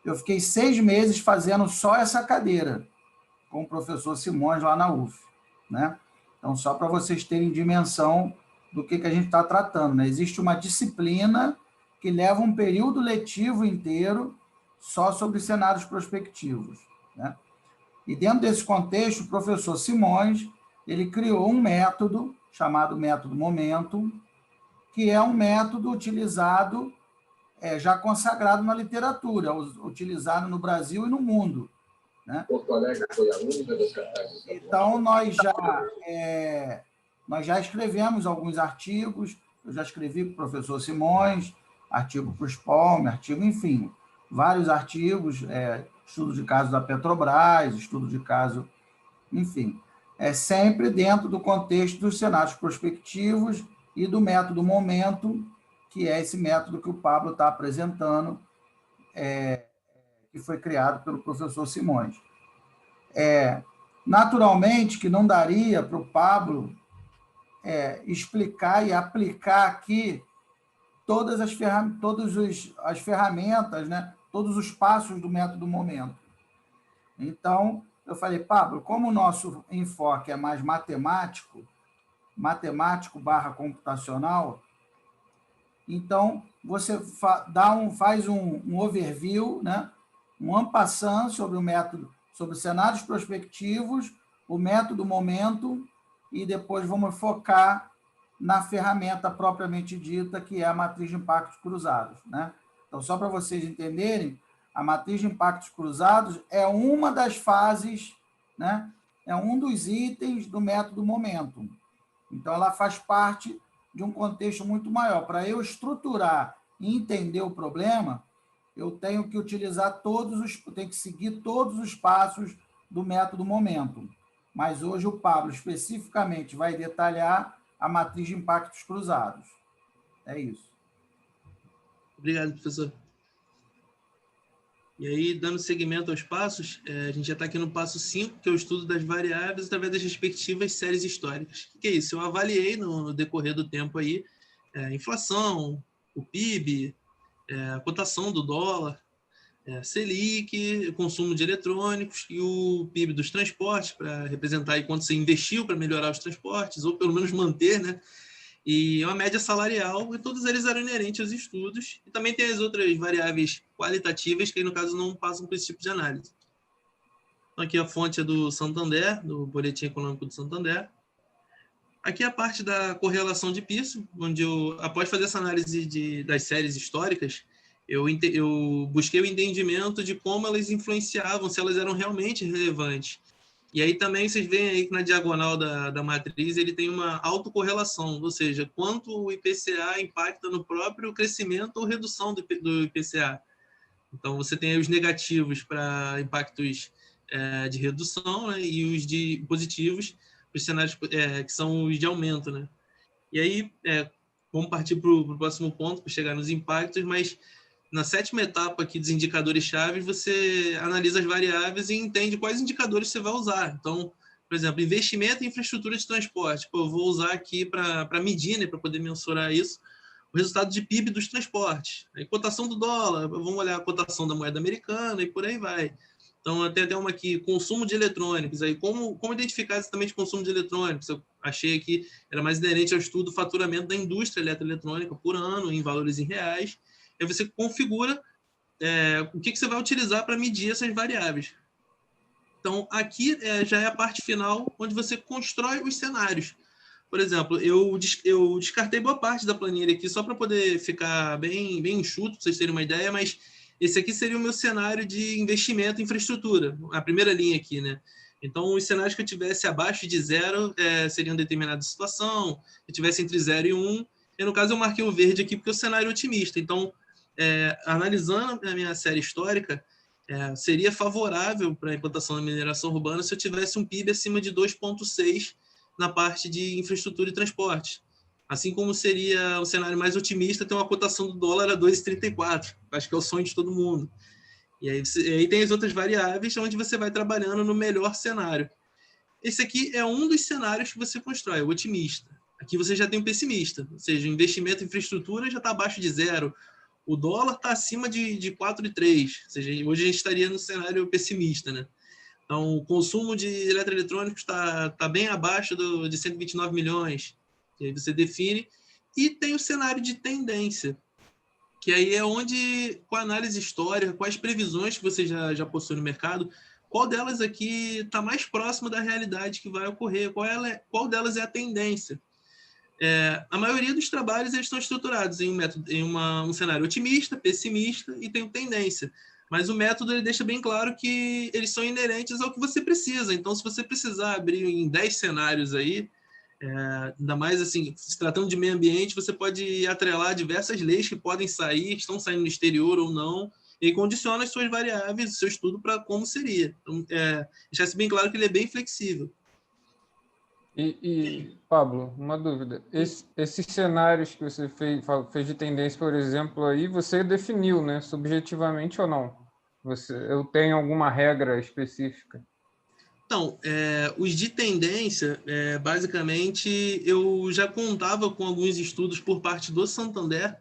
A: eu fiquei 6 meses fazendo só essa cadeira, com o professor Simões lá na UF, né? Então, só para vocês terem dimensão do que a gente está tratando, né? Existe uma disciplina que leva um período letivo inteiro só sobre cenários prospectivos, né? E dentro desse contexto, o professor Simões, ele criou um método chamado método Momentum, que é um método utilizado, já consagrado na literatura, utilizado no Brasil e no mundo, né?
F: Porto Alegre foi a única das catástrofes.
A: Então, nós já escrevemos alguns artigos, eu já escrevi para o professor Simões, artigo para o SPOLM, enfim, vários artigos, estudo de caso da Petrobras, estudo de caso, enfim, sempre dentro do contexto dos cenários prospectivos e do método Momentum, que é esse método que o Pablo está apresentando, que foi criado pelo professor Simões. Naturalmente que não daria para o Pablo explicar e aplicar aqui todas as ferramentas, né? Todos os passos do método Momentum. Então, eu falei, Pablo, como o nosso enfoque é mais matemático/computacional, então você faz um overview, né? Um en passant sobre o método, sobre cenários prospectivos, o método Momentum, e depois vamos focar na ferramenta propriamente dita, que é a matriz de impactos cruzados, né? Então, só para vocês entenderem, a matriz de impactos cruzados é uma das fases, né? É um dos itens do método Momentum. Então, ela faz parte de um contexto muito maior. Para eu estruturar e entender o problema, eu tenho que tenho que seguir todos os passos do método Momentum. Mas hoje o Pablo especificamente vai detalhar a matriz de impactos cruzados. É isso.
C: Obrigado, professor. E aí, dando seguimento aos passos, a gente já está aqui no passo 5, que é o estudo das variáveis através das respectivas séries históricas. O que é isso? Eu avaliei no decorrer do tempo aí a inflação, o PIB, a cotação do dólar, Selic, o consumo de eletrônicos e o PIB dos transportes, para representar aí quanto você investiu para melhorar os transportes, ou pelo menos manter, né? E uma média salarial, e todos eles eram inerentes aos estudos. E também tem as outras variáveis qualitativas, que aí, no caso, não passam por esse tipo de análise. Então, aqui a fonte é do Santander, do Boletim Econômico do Santander. Aqui a parte da correlação de Pearson, onde eu, após fazer essa análise das séries históricas, eu busquei o entendimento de como elas influenciavam, se elas eram realmente relevantes. E aí também vocês veem aí que na diagonal da matriz ele tem uma autocorrelação, ou seja, quanto o IPCA impacta no próprio crescimento ou redução do IPCA. Então você tem aí os negativos para impactos de redução, né, e os de positivos para os cenários que são os de aumento, né? E aí vamos partir para o próximo ponto, para chegar nos impactos, mas na 7ª etapa aqui dos indicadores-chave, você analisa as variáveis e entende quais indicadores você vai usar. Então, por exemplo, investimento em infraestrutura de transporte. Eu vou usar aqui para medir, né, para poder mensurar isso, o resultado de PIB dos transportes. A cotação do dólar, vamos olhar a cotação da moeda americana e por aí vai. Então, tem até uma aqui, consumo de eletrônicos. Aí, como identificar exatamente o consumo de eletrônicos? Eu achei que era mais inerente ao estudo do faturamento da indústria eletroeletrônica por ano, em valores em reais. Aí você configura o que você vai utilizar para medir essas variáveis. Então, aqui já é a parte final, onde você constrói os cenários. Por exemplo, eu descartei boa parte da planilha aqui, só para poder ficar bem enxuto, para vocês terem uma ideia, mas esse aqui seria o meu cenário de investimento em infraestrutura, a primeira linha aqui, né? Então, os cenários que eu tivesse abaixo de 0 seriam determinada situação, se eu tivesse entre 0 e 1, e no caso eu marquei o verde aqui porque é o cenário otimista. Então, analisando a minha série histórica, seria favorável para a implantação da mineração urbana se eu tivesse um PIB acima de 2,6 na parte de infraestrutura e transporte. Assim como seria um cenário mais otimista ter uma cotação do dólar a 2,34. Acho que é o sonho de todo mundo. E aí tem as outras variáveis onde você vai trabalhando no melhor cenário. Esse aqui é um dos cenários que você constrói, o otimista. Aqui você já tem o pessimista, ou seja, o investimento em infraestrutura já está abaixo de 0, o dólar está acima de 4,3, ou seja, hoje a gente estaria no cenário pessimista, né? Então, o consumo de eletroeletrônicos está bem abaixo de 129 milhões, que aí você define, e tem o cenário de tendência, que aí é onde, com a análise histórica, com as previsões que você já possui no mercado, qual delas aqui está mais próxima da realidade que vai ocorrer, qual delas é a tendência. A maioria dos trabalhos eles estão estruturados em um cenário otimista, pessimista e tem tendência. Mas o método ele deixa bem claro que eles são inerentes ao que você precisa. Então, se você precisar abrir em 10 cenários aí, ainda mais assim, se tratando de meio ambiente, você pode atrelar diversas leis que podem sair, que estão saindo no exterior ou não, e condiciona as suas variáveis, o seu estudo para como seria. Então, deixar bem claro que ele é bem flexível.
B: E Pablo, uma dúvida. Esses cenários que você fez de tendência, por exemplo, aí você definiu, né? Subjetivamente ou não? Eu tenho alguma regra específica?
C: Então, os de tendência, basicamente, eu já contava com alguns estudos por parte do Santander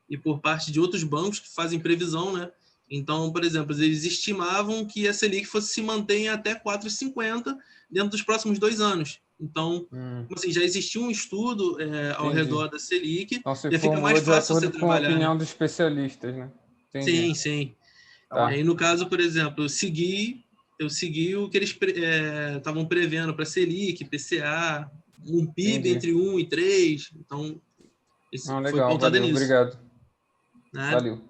C: e por parte de outros bancos que fazem previsão, né? Então, por exemplo, eles estimavam que a Selic fosse se manter em até 4,50 dentro dos próximos 2 anos. Então, assim, já existia um estudo ao redor da Selic,
B: então, você
C: já fica mais fácil você trabalhar.
B: Com a opinião dos especialistas, né?
C: Entendi. Sim. Tá. Aí, no caso, por exemplo, eu segui o que eles estavam prevendo para Selic, PCA, um PIB entre 1 e 3. Então, isso foi pautado nisso.
B: Obrigado. Valeu.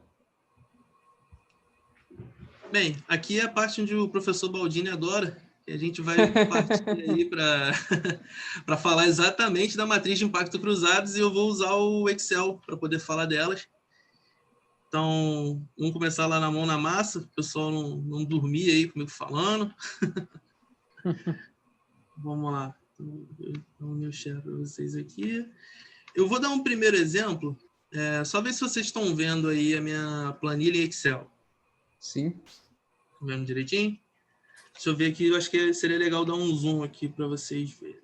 C: Bem, aqui é a parte onde o professor Baldini adora, e a gente vai partir aí para falar exatamente da matriz de impacto cruzados, e eu vou usar o Excel para poder falar delas. Então, vamos começar lá na mão na massa, o pessoal não dormir aí comigo falando. Vamos lá. Vou meu share para vocês aqui. Eu vou dar um primeiro exemplo, só ver se vocês estão vendo aí a minha planilha em Excel.
B: Sim.
C: Estão vendo direitinho? Deixa eu ver aqui, eu acho que seria legal dar um zoom aqui para vocês verem.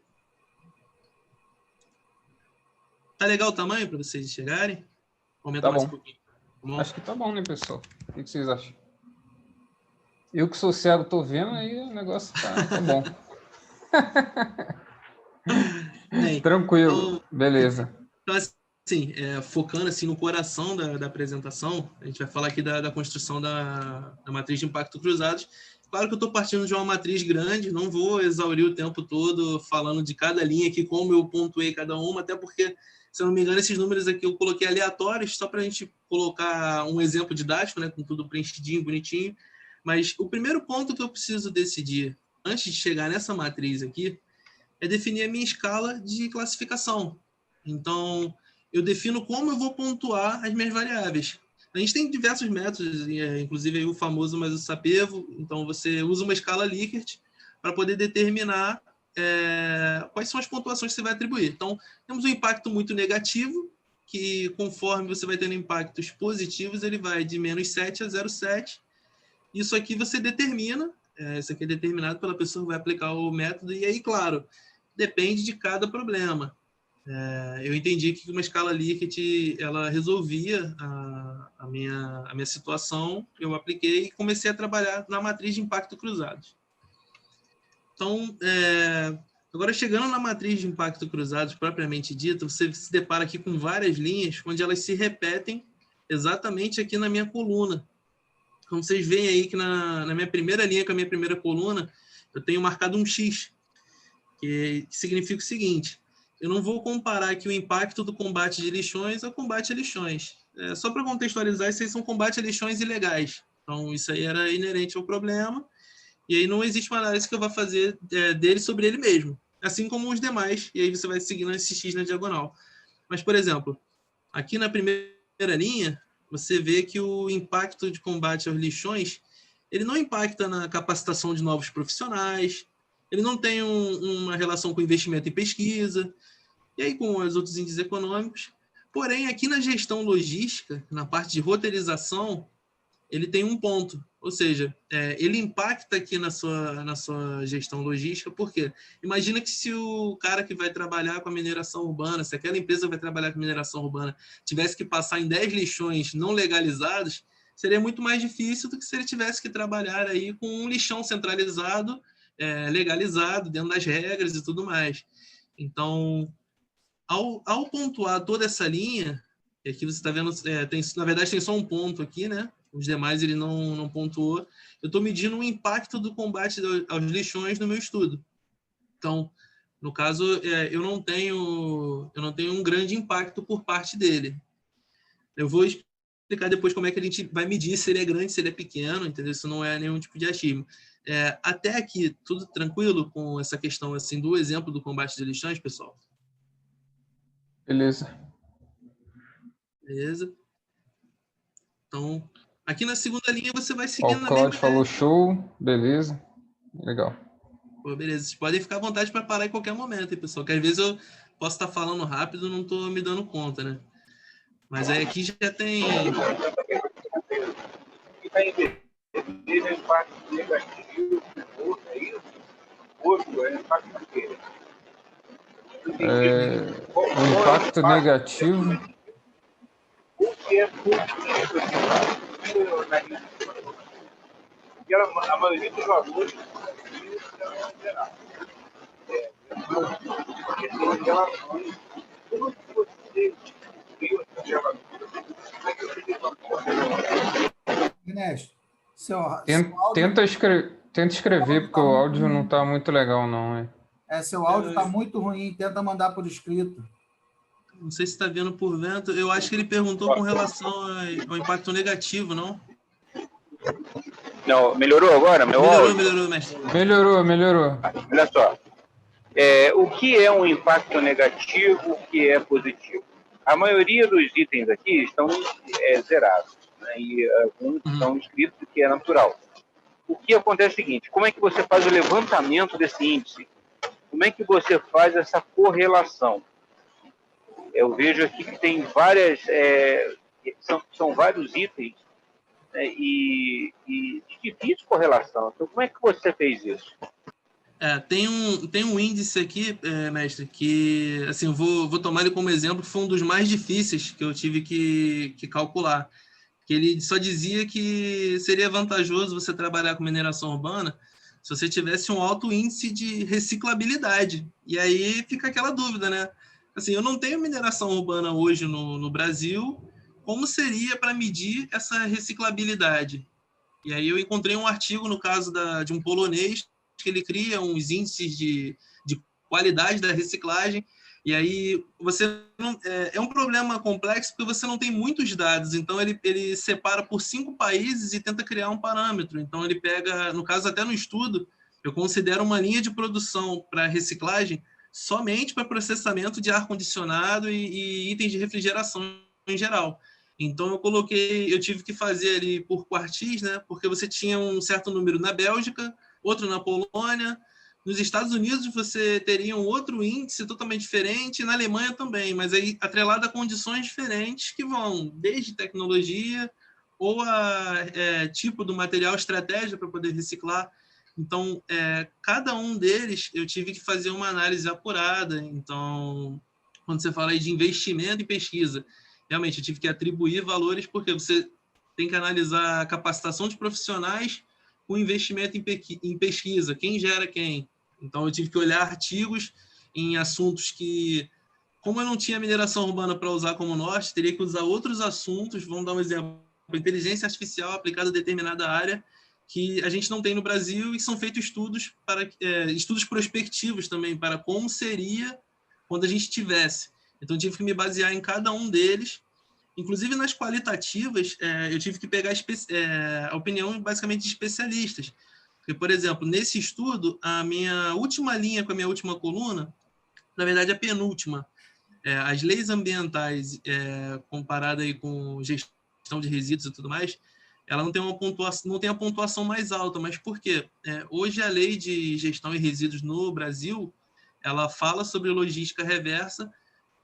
C: Tá legal o tamanho para vocês chegarem? Aumenta mais um pouquinho.
B: Acho que tá bom, né, pessoal? O que vocês acham? Eu que sou cego, tô vendo, aí o negócio tá bom.
C: Bem,
B: tranquilo,
C: então,
B: beleza.
C: Então, assim, focando assim, no coração da apresentação, a gente vai falar aqui da construção da matriz de impacto cruzados. Claro que eu estou partindo de uma matriz grande, não vou exaurir o tempo todo falando de cada linha aqui, como eu pontuei cada uma, até porque, se eu não me engano, esses números aqui eu coloquei aleatórios, só para a gente colocar um exemplo didático, né, com tudo preenchidinho, bonitinho. Mas o primeiro ponto que eu preciso decidir, antes de chegar nessa matriz aqui, é definir a minha escala de classificação. Então, eu defino como eu vou pontuar as minhas variáveis. A gente tem diversos métodos, inclusive aí o famoso mais o Sapevo. Então, você usa uma escala Likert para poder determinar quais são as pontuações que você vai atribuir. Então, temos um impacto muito negativo, que conforme você vai tendo impactos positivos, ele vai de -7 a 0,7. Isso aqui você determina, isso aqui é determinado pela pessoa que vai aplicar o método, e aí, claro, depende de cada problema. Eu entendi que uma escala Likert ela resolvia a minha situação, eu apliquei e comecei a trabalhar na matriz de impacto cruzados. Então, agora chegando na matriz de impacto cruzados propriamente dita, você se depara aqui com várias linhas onde elas se repetem exatamente aqui na minha coluna. Como vocês veem aí que na minha primeira linha, com a minha primeira coluna, eu tenho marcado um X, que significa o seguinte: eu não vou comparar aqui o impacto do combate de lixões ao combate a lixões. Só para contextualizar, esses são combate a lixões ilegais. Então, isso aí era inerente ao problema, e aí não existe uma análise que eu vá fazer dele sobre ele mesmo, assim como os demais, e aí você vai seguindo esse X na diagonal. Mas, por exemplo, aqui na primeira linha, você vê que o impacto de combate aos lixões, ele não impacta na capacitação de novos profissionais, ele não tem uma relação com investimento em pesquisa, e aí com os outros índices econômicos. Porém, aqui na gestão logística, na parte de roteirização, ele tem um ponto, ou seja, ele impacta aqui na sua gestão logística, por quê? Imagina que se o cara que vai trabalhar com a mineração urbana, se aquela empresa vai trabalhar com mineração urbana, tivesse que passar em 10 lixões não legalizados, seria muito mais difícil do que se ele tivesse que trabalhar aí com um lixão centralizado, legalizado, dentro das regras e tudo mais. Então, ao pontuar toda essa linha, E aqui você está vendo, na verdade tem só um ponto aqui, né? Os demais ele não pontuou. Eu estou medindo o impacto do combate aos lixões no meu estudo. Então, no caso, eu não tenho um grande impacto por parte dele. Eu vou explicar depois como é que a gente vai medir se ele é grande, se ele é pequeno, entendeu? Isso não é nenhum tipo de achismo. Até aqui, tudo tranquilo com essa questão assim do exemplo do combate de lixões, pessoal?
B: Beleza.
C: Beleza. Então, aqui na segunda linha você vai
B: Ó,
C: seguindo
B: o
C: a mesma
B: Claudio
C: ideia.
B: falou show, beleza. Legal.
C: Pô, beleza, vocês podem ficar à vontade para parar em qualquer momento, hein, pessoal? Que às vezes eu posso estar falando rápido e não estou me dando conta, né? Mas aí aqui já tem...
F: Está em vermelho é impacto negativo, é isso? Outro é impacto negativo.
B: O impacto negativo.
F: O que é positivo? Porque a maioria dos valores são gerais. Essas relações, como que você viu essas relações? Como é que você viu?
A: Ernesto, seu
B: Tenta escrever, porque o áudio não está muito legal, não.
A: seu áudio está muito ruim, tenta mandar por escrito.
C: Não sei se está vendo por vento. Eu acho que ele perguntou com relação ao impacto negativo, não?
F: Não, melhorou agora?
C: Melhorou, mestre.
B: Melhorou.
F: Olha só. O que é um impacto negativo, o que é positivo? A maioria dos itens aqui estão zerados, né? E alguns estão escritos que é natural. O que acontece é o seguinte: como é que você faz o levantamento desse índice? Como é que você faz essa correlação? Eu vejo aqui que tem várias, são vários itens, né, e difícil correlação. Então, como é que você fez isso?
C: Tem um índice aqui, mestre, que assim, eu vou tomar ele como exemplo, foi um dos mais difíceis que eu tive que calcular. Que ele só dizia que seria vantajoso você trabalhar com mineração urbana se você tivesse um alto índice de reciclabilidade. E aí fica aquela dúvida, né? Assim, eu não tenho mineração urbana hoje no Brasil, como seria para medir essa reciclabilidade? E aí eu encontrei um artigo, no caso de um polonês, que ele cria uns índices de qualidade da reciclagem, e aí você não, é um problema complexo porque você não tem muitos dados, então ele separa por 5 países e tenta criar um parâmetro. Então ele pega, no caso até no estudo, eu considero uma linha de produção para reciclagem somente para processamento de ar-condicionado e itens de refrigeração em geral. Então eu tive que fazer ali por quartis, né? Porque você tinha um certo número na Bélgica, outro na Polônia. Nos Estados Unidos você teria um outro índice totalmente diferente, na Alemanha também, mas aí atrelado a condições diferentes que vão desde tecnologia ou a tipo do material, estratégia para poder reciclar. Então, cada um deles eu tive que fazer uma análise apurada. Então, quando você fala aí de investimento em pesquisa, realmente eu tive que atribuir valores, porque você tem que analisar a capacitação de profissionais com investimento em pesquisa, quem gera quem. Então, eu tive que olhar artigos em assuntos que, como eu não tinha mineração urbana para usar como norte, teria que usar outros assuntos. Vamos dar um exemplo: inteligência artificial aplicada a determinada área que a gente não tem no Brasil, e são feitos estudos estudos prospectivos também para como seria quando a gente tivesse. Então, eu tive que me basear em cada um deles. Inclusive, nas qualitativas, eu tive que pegar a opinião, basicamente, de especialistas. Porque, por exemplo, nesse estudo, a minha última linha com a minha última coluna, na verdade, a penúltima, as leis ambientais, comparada aí com gestão de resíduos e tudo mais, ela não tem a pontuação mais alta. Mas por quê? Hoje, a lei de gestão e resíduos no Brasil, ela fala sobre logística reversa,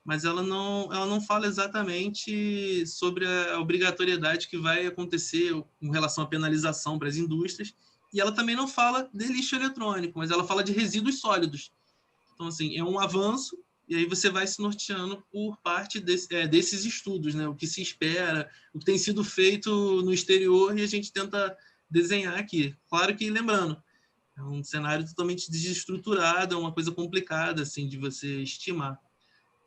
C: mas ela não fala exatamente sobre a obrigatoriedade que vai acontecer com relação à penalização para as indústrias, e ela também não fala de lixo eletrônico, mas ela fala de resíduos sólidos. Então, assim, é um avanço, e aí você vai se norteando por parte desses estudos, né? O que se espera, o que tem sido feito no exterior, e a gente tenta desenhar aqui. Claro que, lembrando, é um cenário totalmente desestruturado, é uma coisa complicada assim, de você estimar.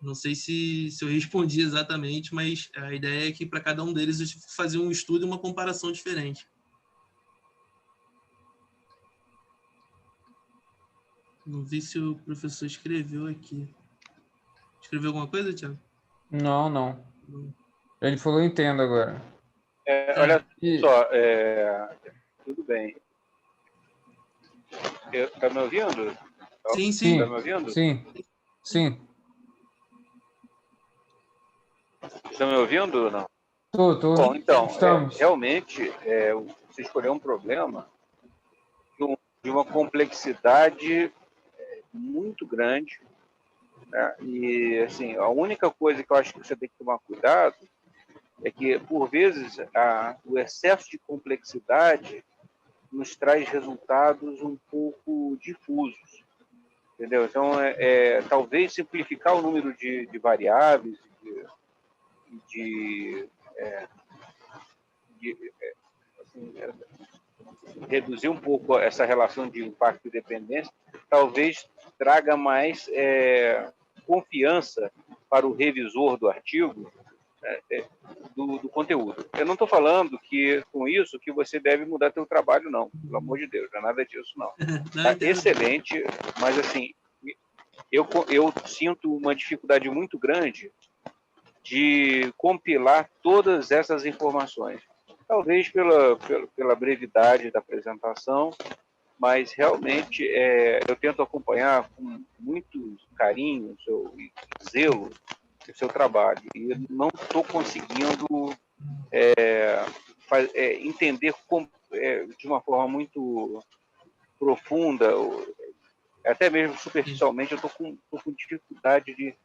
C: Não sei se eu respondi exatamente, mas a ideia é que para cada um deles eu tive que fazer um estudo e uma comparação diferente. Não vi se o professor escreveu aqui. Escreveu alguma coisa, Thiago?
B: Não. Ele falou, entendo agora.
F: Olha só, tudo bem. Tá me ouvindo?
C: Sim.
F: Tá me ouvindo?
B: Sim.
F: Estão me ouvindo ou não?
B: Tô.
F: Bom, então,
B: Estamos.
F: realmente, você escolheu um problema de uma complexidade muito grande, né? E, assim, a única coisa que eu acho que você tem que tomar cuidado é que, por vezes, o excesso de complexidade nos traz resultados um pouco difusos, entendeu? Então, talvez simplificar o número de variáveis, assim, reduzir um pouco essa relação de impacto e dependência, talvez traga mais confiança para o revisor do artigo, do conteúdo. Eu não estou falando que com isso que você deve mudar seu trabalho, não. Pelo amor de Deus, não é nada disso, não. Tá excelente, mas assim, eu sinto uma dificuldade muito grande de compilar todas essas informações. Talvez pela brevidade da apresentação, mas realmente eu tento acompanhar com muito carinho e zelo o seu trabalho e não estou conseguindo entender de uma forma muito profunda, até mesmo superficialmente, eu estou com dificuldade de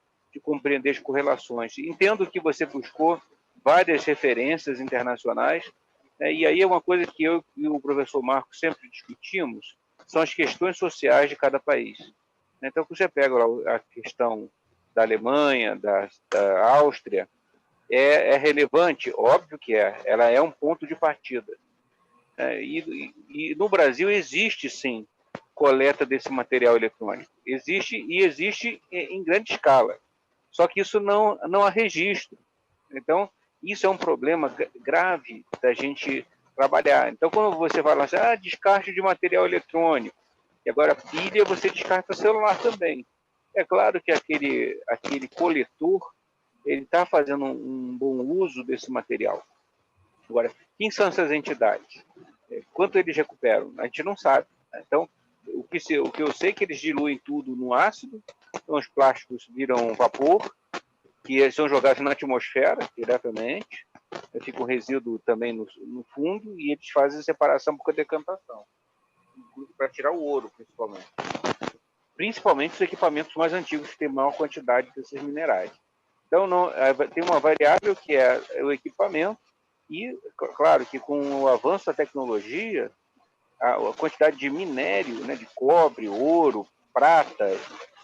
F: compreender as correlações. Entendo que você buscou várias referências internacionais, né, e aí é uma coisa que eu e o professor Marcos sempre discutimos, são as questões sociais de cada país. Então, quando você pega a questão da Alemanha, da Áustria, é relevante, óbvio que ela é um ponto de partida. E no Brasil existe, sim, coleta desse material eletrônico. Existe em grande escala. Só que isso não há registro. Então, isso é um problema grave da gente trabalhar. Então, quando você fala assim, descarte de material eletrônico, e agora pilha, você descarta celular também. É claro que aquele coletor, ele está fazendo um bom uso desse material. Agora, quem são essas entidades? Quanto eles recuperam? A gente não sabe. Então, o que eu sei é que eles diluem tudo no ácido, então os plásticos viram vapor, que são jogados na atmosfera diretamente, fica o resíduo também no fundo, e eles fazem separação por decantação, para tirar o ouro, principalmente. Principalmente os equipamentos mais antigos, que têm maior quantidade desses minerais. Então, tem uma variável que é o equipamento, e, claro, que com o avanço da tecnologia, a quantidade de minério, né, de cobre, ouro, prata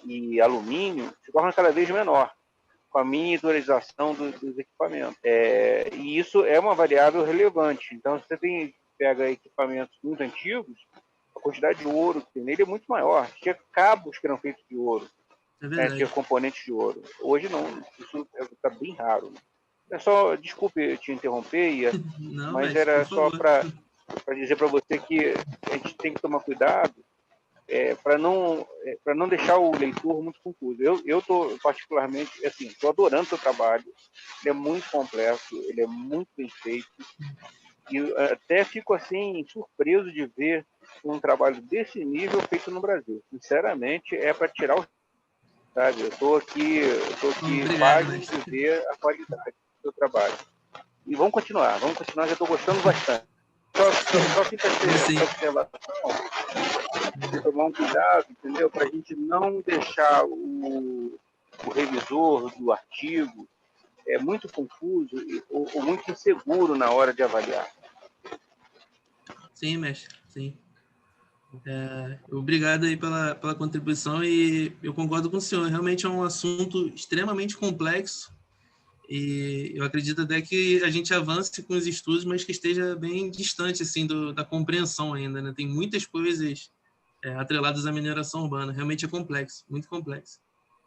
F: e alumínio se torna cada vez menor, com a miniaturização dos equipamentos. E isso é uma variável relevante. Então, se você pega equipamentos muito antigos, a quantidade de ouro que tem nele é muito maior. Tinha cabos que eram feitos de ouro, tinha componentes de ouro. Hoje não, isso está bem raro. Desculpe te interromper, mas era só para dizer para você que a gente tem que tomar cuidado para não deixar o leitor muito confuso. Eu estou particularmente, assim, estou adorando o seu trabalho. Ele é muito complexo, ele é muito bem feito. E até fico assim surpreso de ver um trabalho desse nível feito no Brasil. Sinceramente, é para tirar o... Sabe? Eu estou aqui pálido de ver a qualidade do seu trabalho. E vamos continuar, já estou gostando bastante. Só fica essa observação de tomar um cuidado, entendeu? Para a gente não deixar o revisor do artigo muito confuso ou muito inseguro na hora de avaliar.
C: Sim, mestre, sim. Obrigado aí pela contribuição e eu concordo com o senhor. Realmente é um assunto extremamente complexo e eu acredito até que a gente avance com os estudos, mas que esteja bem distante assim, da compreensão ainda, né? Tem muitas coisas atreladas à mineração urbana. Realmente é complexo, muito complexo.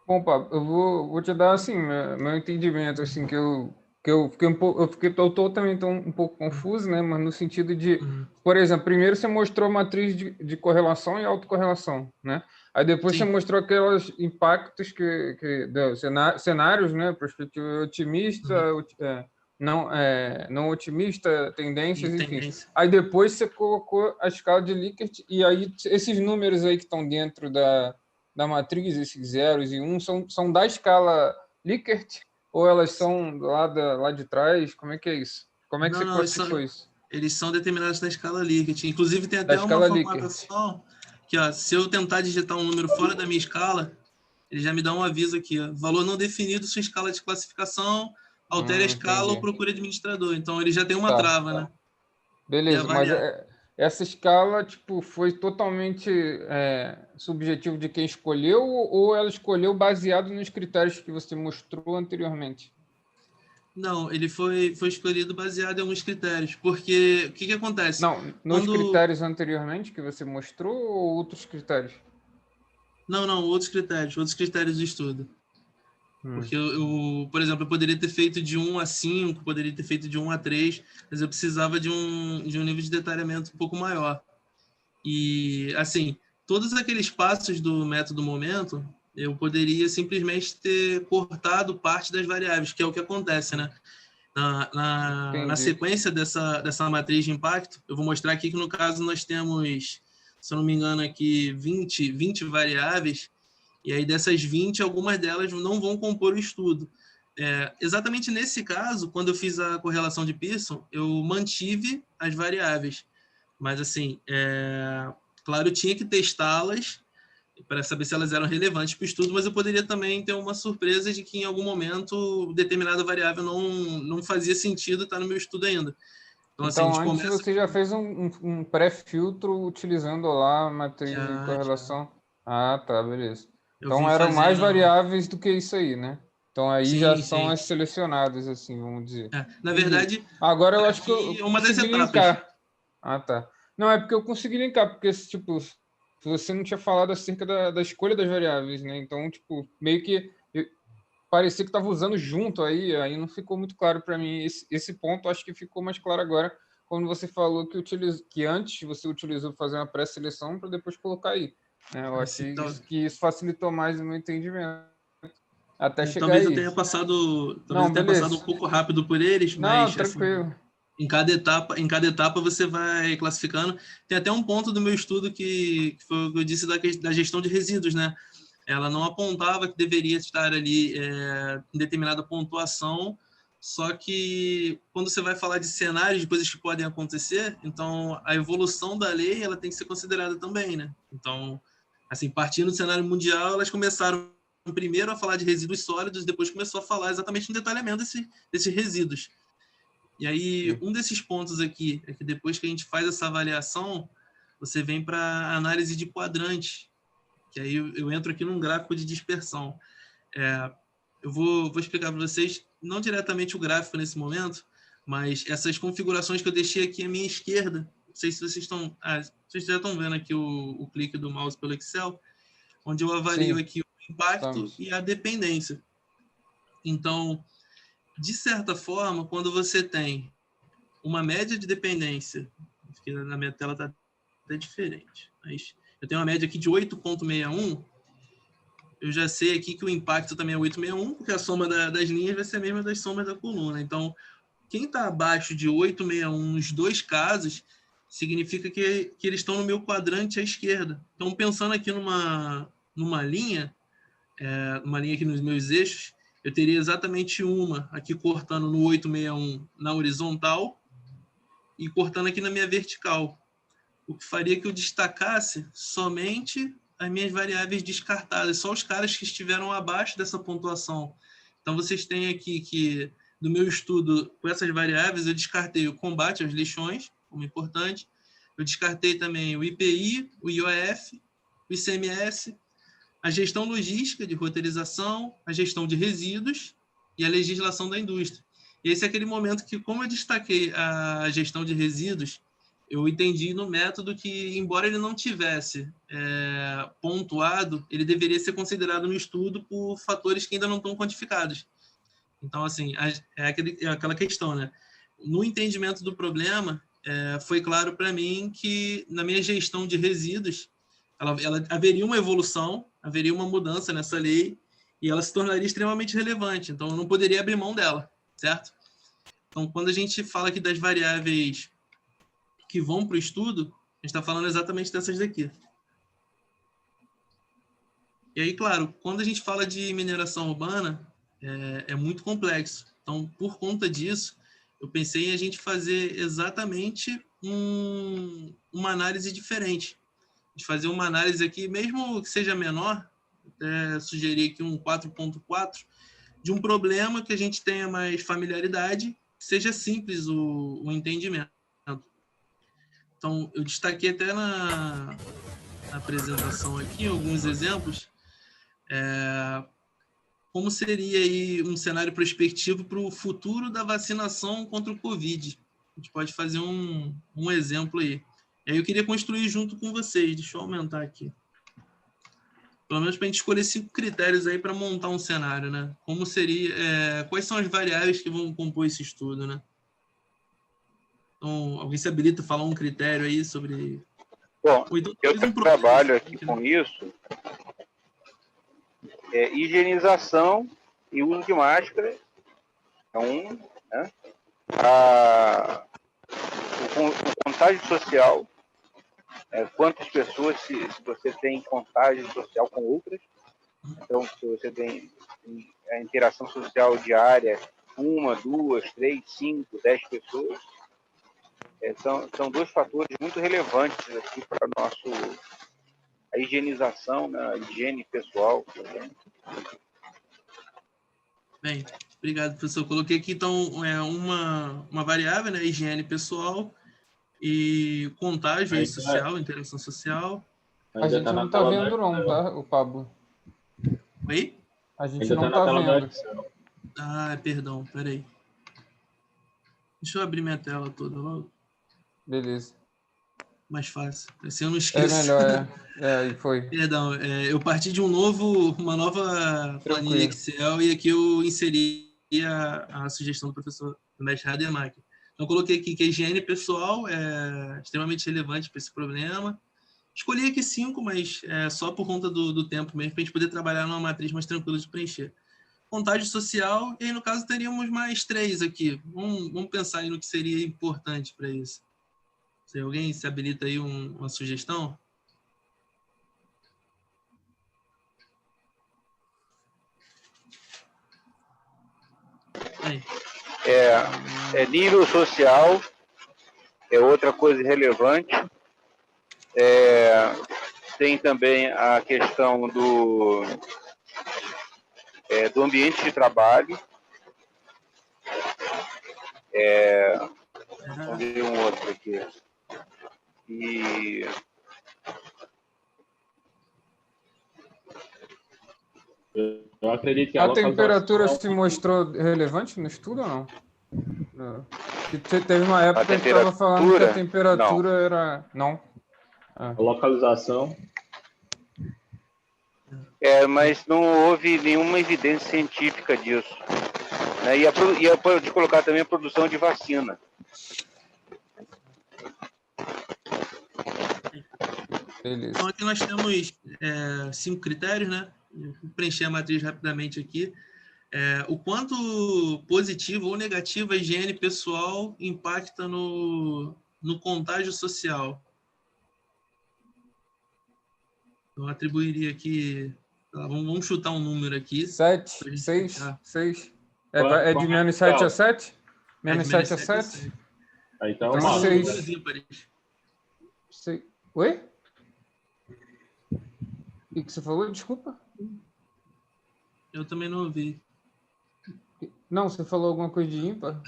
B: Bom, Pablo, eu vou te dar assim meu entendimento, assim, que eu fiquei eu também tô um pouco confuso, né? Mas no sentido de, por exemplo, primeiro você mostrou a matriz de correlação e autocorrelação, né? Aí depois você
C: Sim.
B: mostrou aqueles impactos cenários, né? Perspectiva otimista, não otimista, tendências, enfim.
C: Tendência.
B: Aí depois você colocou a escala de Likert e aí esses números aí que estão dentro da matriz, esses zeros e uns, são da escala Likert ou elas são lá de trás? Como é que é isso? Como é que você
C: Não,
B: classificou isso?
C: eles são determinados na escala Likert. Inclusive, tem
B: Da
C: até uma
B: escala Likert.
C: formatação que, ó, se eu tentar digitar um número fora da minha escala, ele já me dá um aviso aqui. Ó, valor não definido, sua escala de classificação, altere a escala ou
B: Entendi.
C: procure administrador. Então, ele já tem uma
B: Tá.
C: trava, né? E a
B: Beleza, mas
C: variável.
B: essa escala tipo, foi totalmente subjetivo de quem escolheu ou ela escolheu baseado nos critérios que você mostrou anteriormente?
C: Não, ele foi escolhido baseado em alguns critérios. Porque o que acontece?
B: Não, nos critérios anteriormente que você mostrou ou outros critérios?
C: Não, outros critérios de estudo. Porque por exemplo, eu poderia ter feito de 1 a 5, poderia ter feito de 1 a 3, mas eu precisava de um nível de detalhamento um pouco maior. E, assim, todos aqueles passos do método momento, eu poderia simplesmente ter cortado parte das variáveis, que é o que acontece, né? Na sequência dessa matriz de impacto, eu vou mostrar aqui que, no caso, nós temos, se eu não me engano, aqui 20 variáveis, e aí dessas 20, algumas delas não vão compor o estudo. Exatamente nesse caso, quando eu fiz a correlação de Pearson, eu mantive as variáveis. Mas, assim, claro, eu tinha que testá-las para saber se elas eram relevantes para o estudo, mas eu poderia também ter uma surpresa de que, em algum momento, determinada variável não fazia sentido estar no meu estudo ainda. Então, assim, a gente
B: antes
C: começa...
B: você já fez um pré-filtro utilizando lá a matriz de correlação. Ah, tá, beleza.
C: Eu
B: Então
C: vim
B: eram mais
C: fazendo...
B: variáveis do que isso aí, né? Então aí já
C: Sim,
B: são
C: sim.
B: as selecionadas, assim, vamos dizer.
C: Na verdade,
B: agora eu acho que
C: aqui
B: eu
C: é uma das
B: consegui
C: etapas.
B: linkar. Ah, tá. Não, é porque eu consegui linkar, porque, tipo, você não tinha falado acerca da escolha das variáveis, né? Então, tipo, meio que parecia que estava usando junto aí não ficou muito claro para mim. Esse ponto acho que ficou mais claro agora, quando você falou que antes você utilizou fazer uma pré-seleção para depois colocar aí. Né? Eu achei que isso facilitou mais o meu entendimento. Até chegar
C: Talvez eu
B: aí.
C: tenha passado,
B: Não,
C: um pouco rápido por eles,
B: não,
C: mas assim,
B: tranquilo.
C: em cada etapa você vai classificando. Tem até um ponto do meu estudo que foi o que eu disse da gestão de resíduos, né? Ela não apontava que deveria estar ali em determinada pontuação, só que quando você vai falar de cenários, de coisas que podem acontecer, então a evolução da lei ela tem que ser considerada também, né? Então, assim, partindo do cenário mundial, elas começaram primeiro a falar de resíduos sólidos, depois começou a falar exatamente no detalhamento desses resíduos. E aí, um desses pontos aqui é que depois que a gente faz essa avaliação, você vem para a análise de quadrantes, que aí eu entro aqui num gráfico de dispersão. Eu vou explicar para vocês, não diretamente o gráfico nesse momento, mas essas configurações que eu deixei aqui à minha esquerda, não sei se vocês estão... vocês já estão vendo aqui o clique do mouse pelo Excel, onde eu avalio aqui o impacto e a dependência. Então, de certa forma, quando você tem uma média de dependência, porque na minha tela está até diferente, mas eu tenho uma média aqui de 8,61, eu já sei aqui que o impacto também é 8,61, porque a soma das linhas vai ser a mesma das somas da coluna. Então, quem está abaixo de 8,61 nos dois casos, significa que eles estão no meu quadrante à esquerda. Então, pensando aqui numa linha aqui nos meus eixos, eu teria exatamente uma aqui cortando no 861 na horizontal e cortando aqui na minha vertical. O que faria que eu destacasse somente as minhas variáveis descartadas, só os caras que estiveram abaixo dessa pontuação. Então, vocês têm aqui que, no meu estudo com essas variáveis, eu descartei o combate aos lixões, como importante, eu descartei também o IPI, o IOF, o ICMS, a gestão logística de roteirização, a gestão de resíduos e a legislação da indústria. E esse é aquele momento que, como eu destaquei a gestão de resíduos eu entendi no método que, embora ele não tivesse pontuado, ele deveria ser considerado no estudo por fatores que ainda não estão quantificados. Então, assim, é aquela questão, né? No entendimento do problema, foi claro para mim que, na minha gestão de resíduos, ela haveria uma evolução, haveria uma mudança nessa lei, e ela se tornaria extremamente relevante. Então, eu não poderia abrir mão dela, certo? Então, quando a gente fala aqui das variáveis que vão para o estudo, a gente está falando exatamente dessas daqui. E aí, claro, quando a gente fala de mineração urbana, é muito complexo. Então, por conta disso, eu pensei em a gente fazer exatamente uma análise diferente. De fazer uma análise aqui, mesmo que seja menor, sugerir aqui um 4.4, de um problema que a gente tenha mais familiaridade, que seja simples o entendimento. Então, eu destaquei até na apresentação aqui alguns exemplos, como seria aí um cenário prospectivo para o futuro da vacinação contra o Covid. A gente pode fazer um exemplo aí. E aí eu queria construir junto com vocês. Deixa eu aumentar aqui. Pelo menos para a gente escolher 5 critérios aí para montar um cenário, né? Como seria, quais são as variáveis que vão compor esse estudo, né? Então, alguém se habilita a falar um critério aí sobre...
F: Bom,
C: então,
F: eu trabalho aqui com isso, higienização e uso de máscara é um, né? O contágio social, quantas pessoas, se você tem contágio social com outras, então se você tem a interação social diária, 1, 2, 3, 5, 10 pessoas, são 2 fatores muito relevantes aqui para a higienização, né? A higiene pessoal.
C: Bem, obrigado, professor. Eu coloquei aqui, então, uma variável, né? Higiene pessoal e contágio aí social, interação social.
B: A gente não está vendo não, tá, o Pablo?
C: Oi?
B: A gente não está vendo.
C: Ah, perdão, peraí. Deixa eu abrir minha tela toda logo.
B: Beleza.
C: Mais fácil. Assim eu não esqueço.
B: É melhor, e foi.
C: Perdão, eu parti de uma nova planilha Excel e aqui eu inseri a sugestão do professor do mestre Rademacher. Então, eu coloquei aqui que a higiene pessoal é extremamente relevante para esse problema. Escolhi aqui 5, mas só por conta do tempo mesmo, para a gente poder trabalhar numa matriz mais tranquila de preencher. Contágio social, e aí, no caso, teríamos mais 3 aqui. Vamos pensar aí no que seria importante para isso. Se alguém se habilita aí uma sugestão?
F: Nível social é outra coisa relevante. Tem também a questão do ambiente de trabalho. Vamos ver um outro aqui.
G: Eu acredito que
B: a temperatura se mostrou relevante no estudo ou não? Teve uma época que estava falando que a temperatura era... Não?
G: A localização.
F: Mas não houve nenhuma evidência científica disso. Né? E eu pode colocar também a produção de vacina.
B: Beleza.
C: Então, aqui nós temos 5 critérios, né? Vou preencher a matriz rapidamente aqui. O quanto positivo ou negativo a higiene pessoal impacta no contágio social. Eu atribuiria aqui... Vamos chutar um número aqui.
B: 7, 6. É de menos 7 a 7? Menos 7 a 7?
G: Então,
C: são
B: 6.
C: números ímpares.
B: Oi? O que você falou? Desculpa.
C: Eu também não ouvi.
B: Não, você falou alguma coisa de ímpar?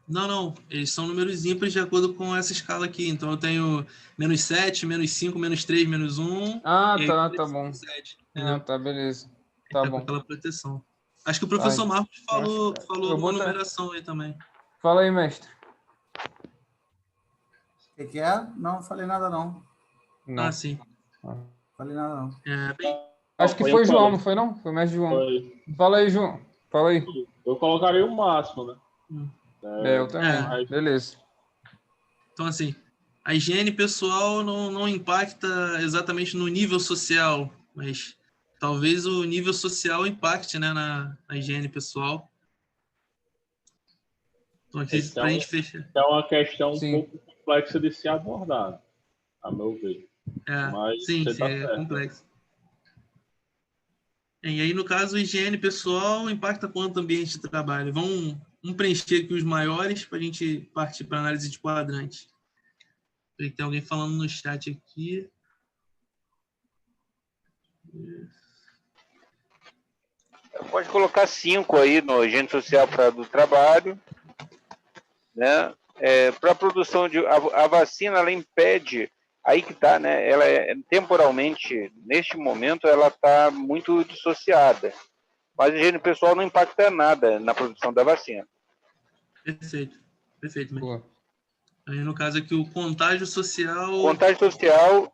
C: Não. Eles são números ímpares de acordo com essa escala aqui. Então, eu tenho menos 7, menos 5, menos 3, menos 1.
B: Ah, tá bom.
C: 7,
B: tá, beleza. Tá bom.
C: Com aquela proteção. Acho que o professor Marcos falou uma numeração aí também.
B: Fala aí, mestre.
A: O que é? Não falei nada, não.
B: Não.
C: Ah, sim.
A: Falei nada, não.
C: Bem,
B: Acho que foi João, não foi não? Foi o mestre João.
G: Foi.
B: Fala aí, João. Fala aí.
G: Eu colocaria o máximo, né?
B: Eu também. Beleza.
C: então, assim, a higiene pessoal não impacta exatamente no nível social, mas talvez o nível social impacte, né, na higiene pessoal. Então, aqui, para a gente fechar.
G: É uma questão um
B: Sim.
G: pouco complexa de se abordar, a meu ver. Mas
C: Sim,
G: você tá
C: é
G: certo.
C: complexo. E aí, no caso, higiene pessoal impacta quanto ambiente de trabalho? Vamos preencher aqui os maiores para a gente partir para análise de quadrante. Tem alguém falando no chat aqui.
F: Pode colocar 5 aí no higiene social do trabalho, né? Para a produção de a vacina, ela impede, aí que está, né? Ela temporalmente, neste momento, ela está muito dissociada, mas a higiene pessoal não impacta nada na produção da vacina.
C: Perfeito mesmo.
B: Boa.
C: Aí, no caso aqui, o contágio social.
F: Contágio social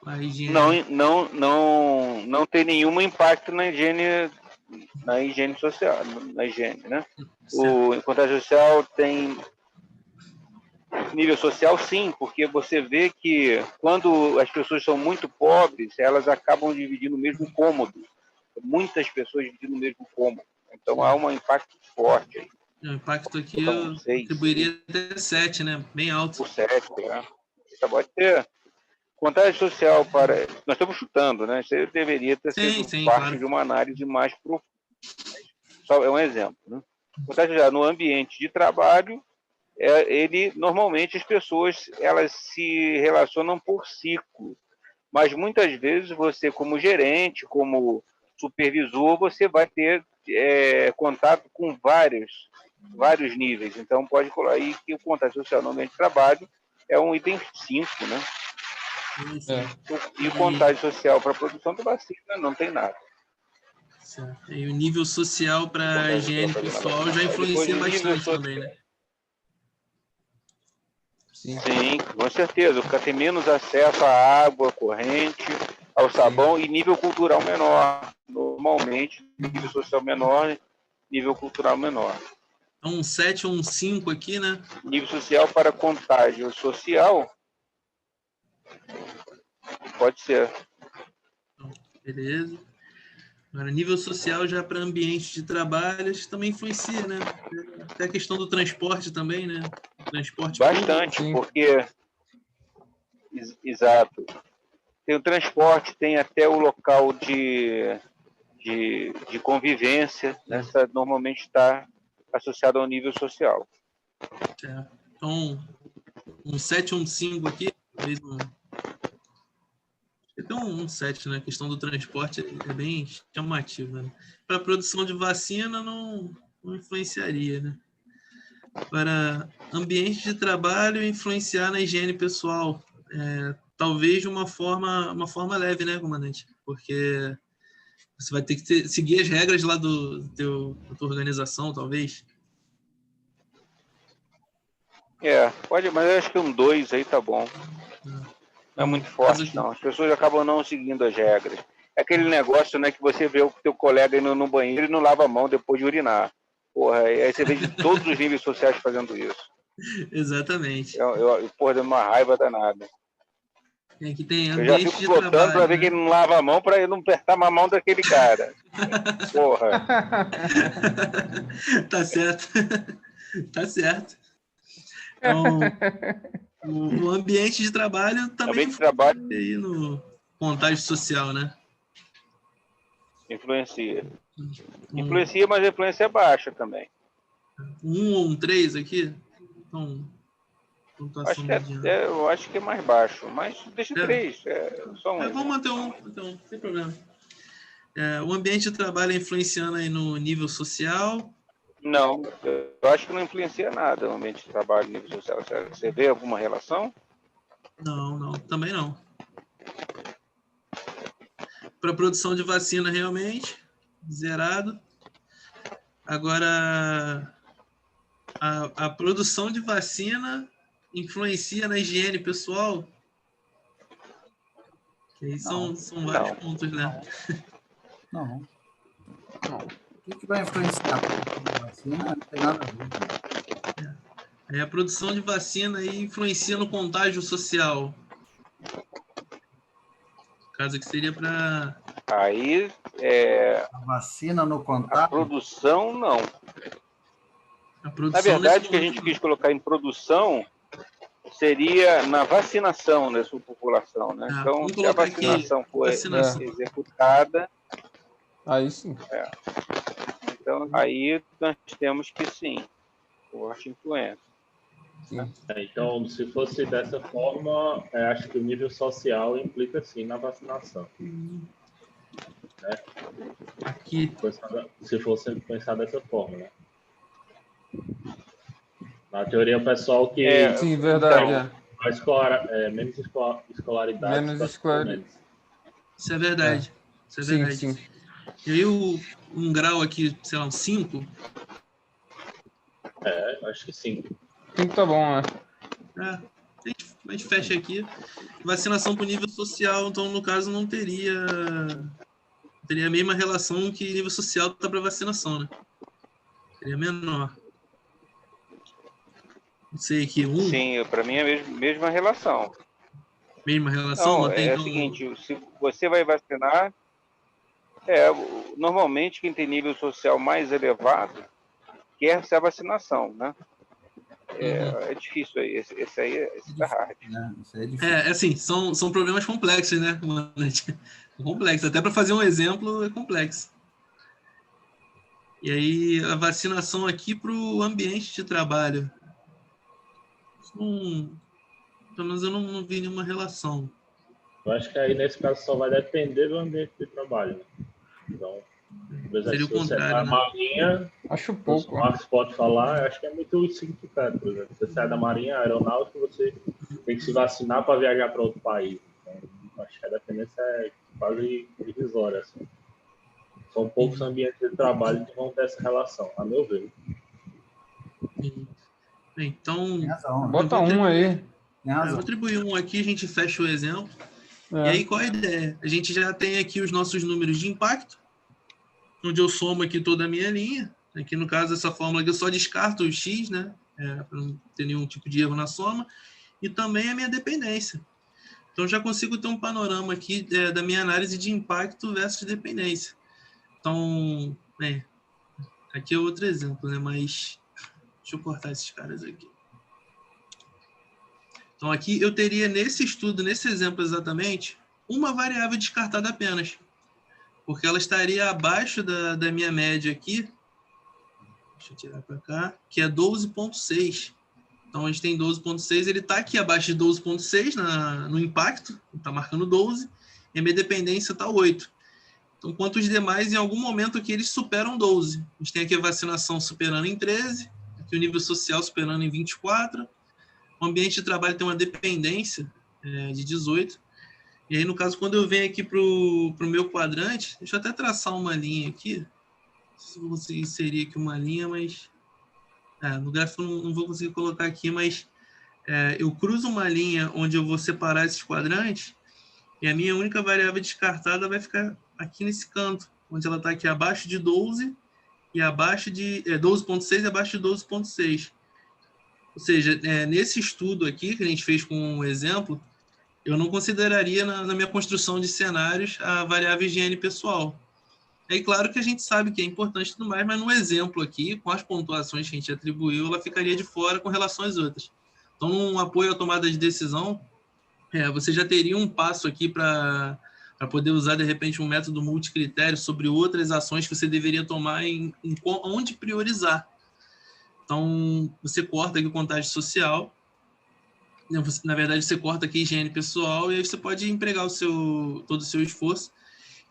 C: A higiene.
F: não tem nenhum impacto na higiene social, na higiene, né? O contágio social tem nível social, sim, porque você vê que quando as pessoas são muito pobres, elas acabam dividindo o mesmo cômodo. Muitas pessoas dividindo o mesmo cômodo. Então há um impacto forte aí.
C: O impacto aqui
F: Então,
C: eu atribuiria até 7, né? Bem alto.
F: Por 7, né? Você pode ter contágio social para... Nós estamos chutando, né? Isso deveria ter sido parte, claro, de uma análise mais profunda. Só é um exemplo, né? Contágio social no ambiente de trabalho, ele normalmente as pessoas elas se relacionam por ciclo, mas muitas vezes você, como gerente, como supervisor, você vai ter contato com vários níveis. Então pode colocar aí que o contágio social no ambiente de trabalho é um item 5, né? E o contágio social para a produção da vacina não tem nada.
C: Certo. E o nível social para a higiene pessoal já influencia bastante também, né?
F: Sim, com certeza. O cara tem menos acesso à água corrente, ao sabão. Sim. E nível cultural menor. Normalmente, nível social menor, nível cultural menor.
C: Então, um 7 ou um 5 aqui, né?
F: Nível social para contágio social, pode ser.
C: Beleza. Agora, nível social já para ambiente de trabalho, isso também influencia, né? Até a questão do transporte também, né? Transporte
F: bastante, público. Porque... Exato. Tem o transporte, tem até o local de convivência, né? Normalmente está associado ao nível social.
C: Então, um 7 ou um 5 aqui, talvez tem um 7, né? A questão do transporte é bem chamativa, né? Para a produção de vacina não influenciaria, né? Para ambiente de trabalho influenciar na higiene pessoal, talvez de uma forma leve, né, comandante? Porque você vai ter que seguir as regras lá da tua organização, talvez.
F: Pode, mas eu acho que um 2 aí tá bom. Não é muito forte, não. As pessoas acabam não seguindo as regras. É aquele negócio, né, que você vê o teu colega indo no banheiro e não lava a mão depois de urinar. Porra, aí você vê de todos os níveis sociais fazendo isso.
C: Exatamente.
F: Porra, dando uma raiva danada.
C: Que tem
F: eu já fico flotando para ver que ele não lava a mão, para ele não apertar a mão daquele cara. Porra.
C: Tá certo. Tá certo. Então, o ambiente de trabalho também aí no contágio social, né?
F: Influencia. Influencia, mas a influência é baixa também.
C: 1 ou um 3 aqui? Então,
F: eu acho que é mais baixo, mas deixa 3. Só um.
C: Vamos manter um, sem problema. O ambiente de trabalho influenciando aí no nível social?
F: Não, eu acho que não influencia nada o ambiente de trabalho no nível social. Você vê alguma relação?
C: Não, também não. Para produção de vacina, realmente, zerado. Agora, a produção de vacina influencia na higiene pessoal? Que aí são vários pontos, né?
A: Não. O que vai influenciar a produção de vacina? Não tem nada a ver.
C: A produção de vacina aí influencia no contágio social. Caso que seria para...
D: Aí,
A: A vacina no
D: a
A: contato?
D: produção, não.
C: A produção
D: Na verdade, o que a
C: nesse
D: gente quis colocar em produção seria na vacinação da sua população, né? Então,
C: vamos
D: se a
C: colocar aqui,
D: vacinação for
C: vacinação.
D: executada,
B: Aí sim.
D: então aí nós temos que sim, forte influência.
B: Sim.
G: Então, se fosse dessa forma, acho que o nível social implica sim na vacinação. Né?
C: Aqui.
G: Se fosse pensar dessa forma, né? Na teoria, o pessoal que...
B: Sim, verdade.
G: menos escolaridade.
B: Menos escolaridade.
C: Isso é verdade. Isso é
B: Sim,
C: verdade.
B: sim.
C: E aí um grau aqui, sei lá, um 5?
G: Acho que sim.
B: 5 tá bom, né?
C: A gente fecha aqui. Vacinação por nível social, então, no caso, não teria a mesma relação que nível social está para vacinação, né? Seria menor. Não sei, aqui, 1?
D: Sim, para mim é a mesma relação.
C: Mesma relação?
D: Não, é o seguinte, se você vai vacinar, normalmente quem tem nível social mais elevado quer ser a vacinação, né? É difícil aí, esse aí é hard.
A: Né? Isso aí é difícil.
C: Assim, são problemas complexos, né? Complexo. Até para fazer um exemplo é complexo. E aí, a vacinação aqui para o ambiente de trabalho. Pelo menos eu não vi nenhuma relação.
G: Eu acho que aí, nesse caso, só vai depender do ambiente de trabalho. Né? Então, por exemplo,
C: Seria o
G: se você
C: contrário,
G: é da
C: né?
G: Marinha,
B: Acho
G: o
B: pouco.
G: Marcos pode falar, acho que é muito insignificante. Por exemplo, você sai da Marinha, aeronáutica, você tem que se vacinar para viajar para outro país. Então, acho que a dependência é quase irrisória. Assim. São poucos ambientes de trabalho que vão ter essa relação, a meu ver.
C: Então,
A: Tem razão. Né?
B: Bota um aí.
A: Tem
C: eu
A: razão.
C: vou atribuir um aqui, a gente fecha o exemplo. E aí, qual a ideia? A gente já tem aqui os nossos números de impacto, onde eu somo aqui toda a minha linha. Aqui, no caso, essa fórmula aqui eu só descarto o x, né? Para não ter nenhum tipo de erro na soma. E também a minha dependência. Então, já consigo ter um panorama aqui da minha análise de impacto versus dependência. Então, aqui é outro exemplo, né? Mas deixa eu cortar esses caras aqui. Então, aqui eu teria nesse estudo, nesse exemplo exatamente, uma variável descartada apenas. Porque ela estaria abaixo da minha média aqui. Deixa eu tirar para cá. Que é 12,6. Então, a gente tem 12,6. Ele está aqui abaixo de 12,6 no impacto. Está marcando 12. E a minha dependência está 8. Então, quanto os demais, em algum momento aqui, eles superam 12. A gente tem aqui a vacinação superando em 13. Aqui o nível social superando em 24. O ambiente de trabalho tem uma dependência de 18. E aí, no caso, quando eu venho aqui para o meu quadrante, deixa eu até traçar uma linha aqui. Não sei se eu vou conseguir inserir aqui uma linha, mas... no gráfico eu não vou conseguir colocar aqui, mas eu cruzo uma linha onde eu vou separar esses quadrantes e a minha única variável descartada vai ficar aqui nesse canto, onde ela está aqui abaixo de 12 e abaixo de 12,6 e abaixo de 12,6. Ou seja, nesse estudo aqui que a gente fez com um exemplo, eu não consideraria na minha construção de cenários a variável higiene pessoal. É claro que a gente sabe que é importante e tudo mais, mas no exemplo aqui, com as pontuações que a gente atribuiu, ela ficaria de fora com relação às outras. Então, num apoio à tomada de decisão, você já teria um passo aqui para poder usar, de repente, um método multicritério sobre outras ações que você deveria tomar onde priorizar. Então, você corta aqui o contágio social, na verdade, você corta aqui a higiene pessoal e aí você pode empregar todo o seu esforço,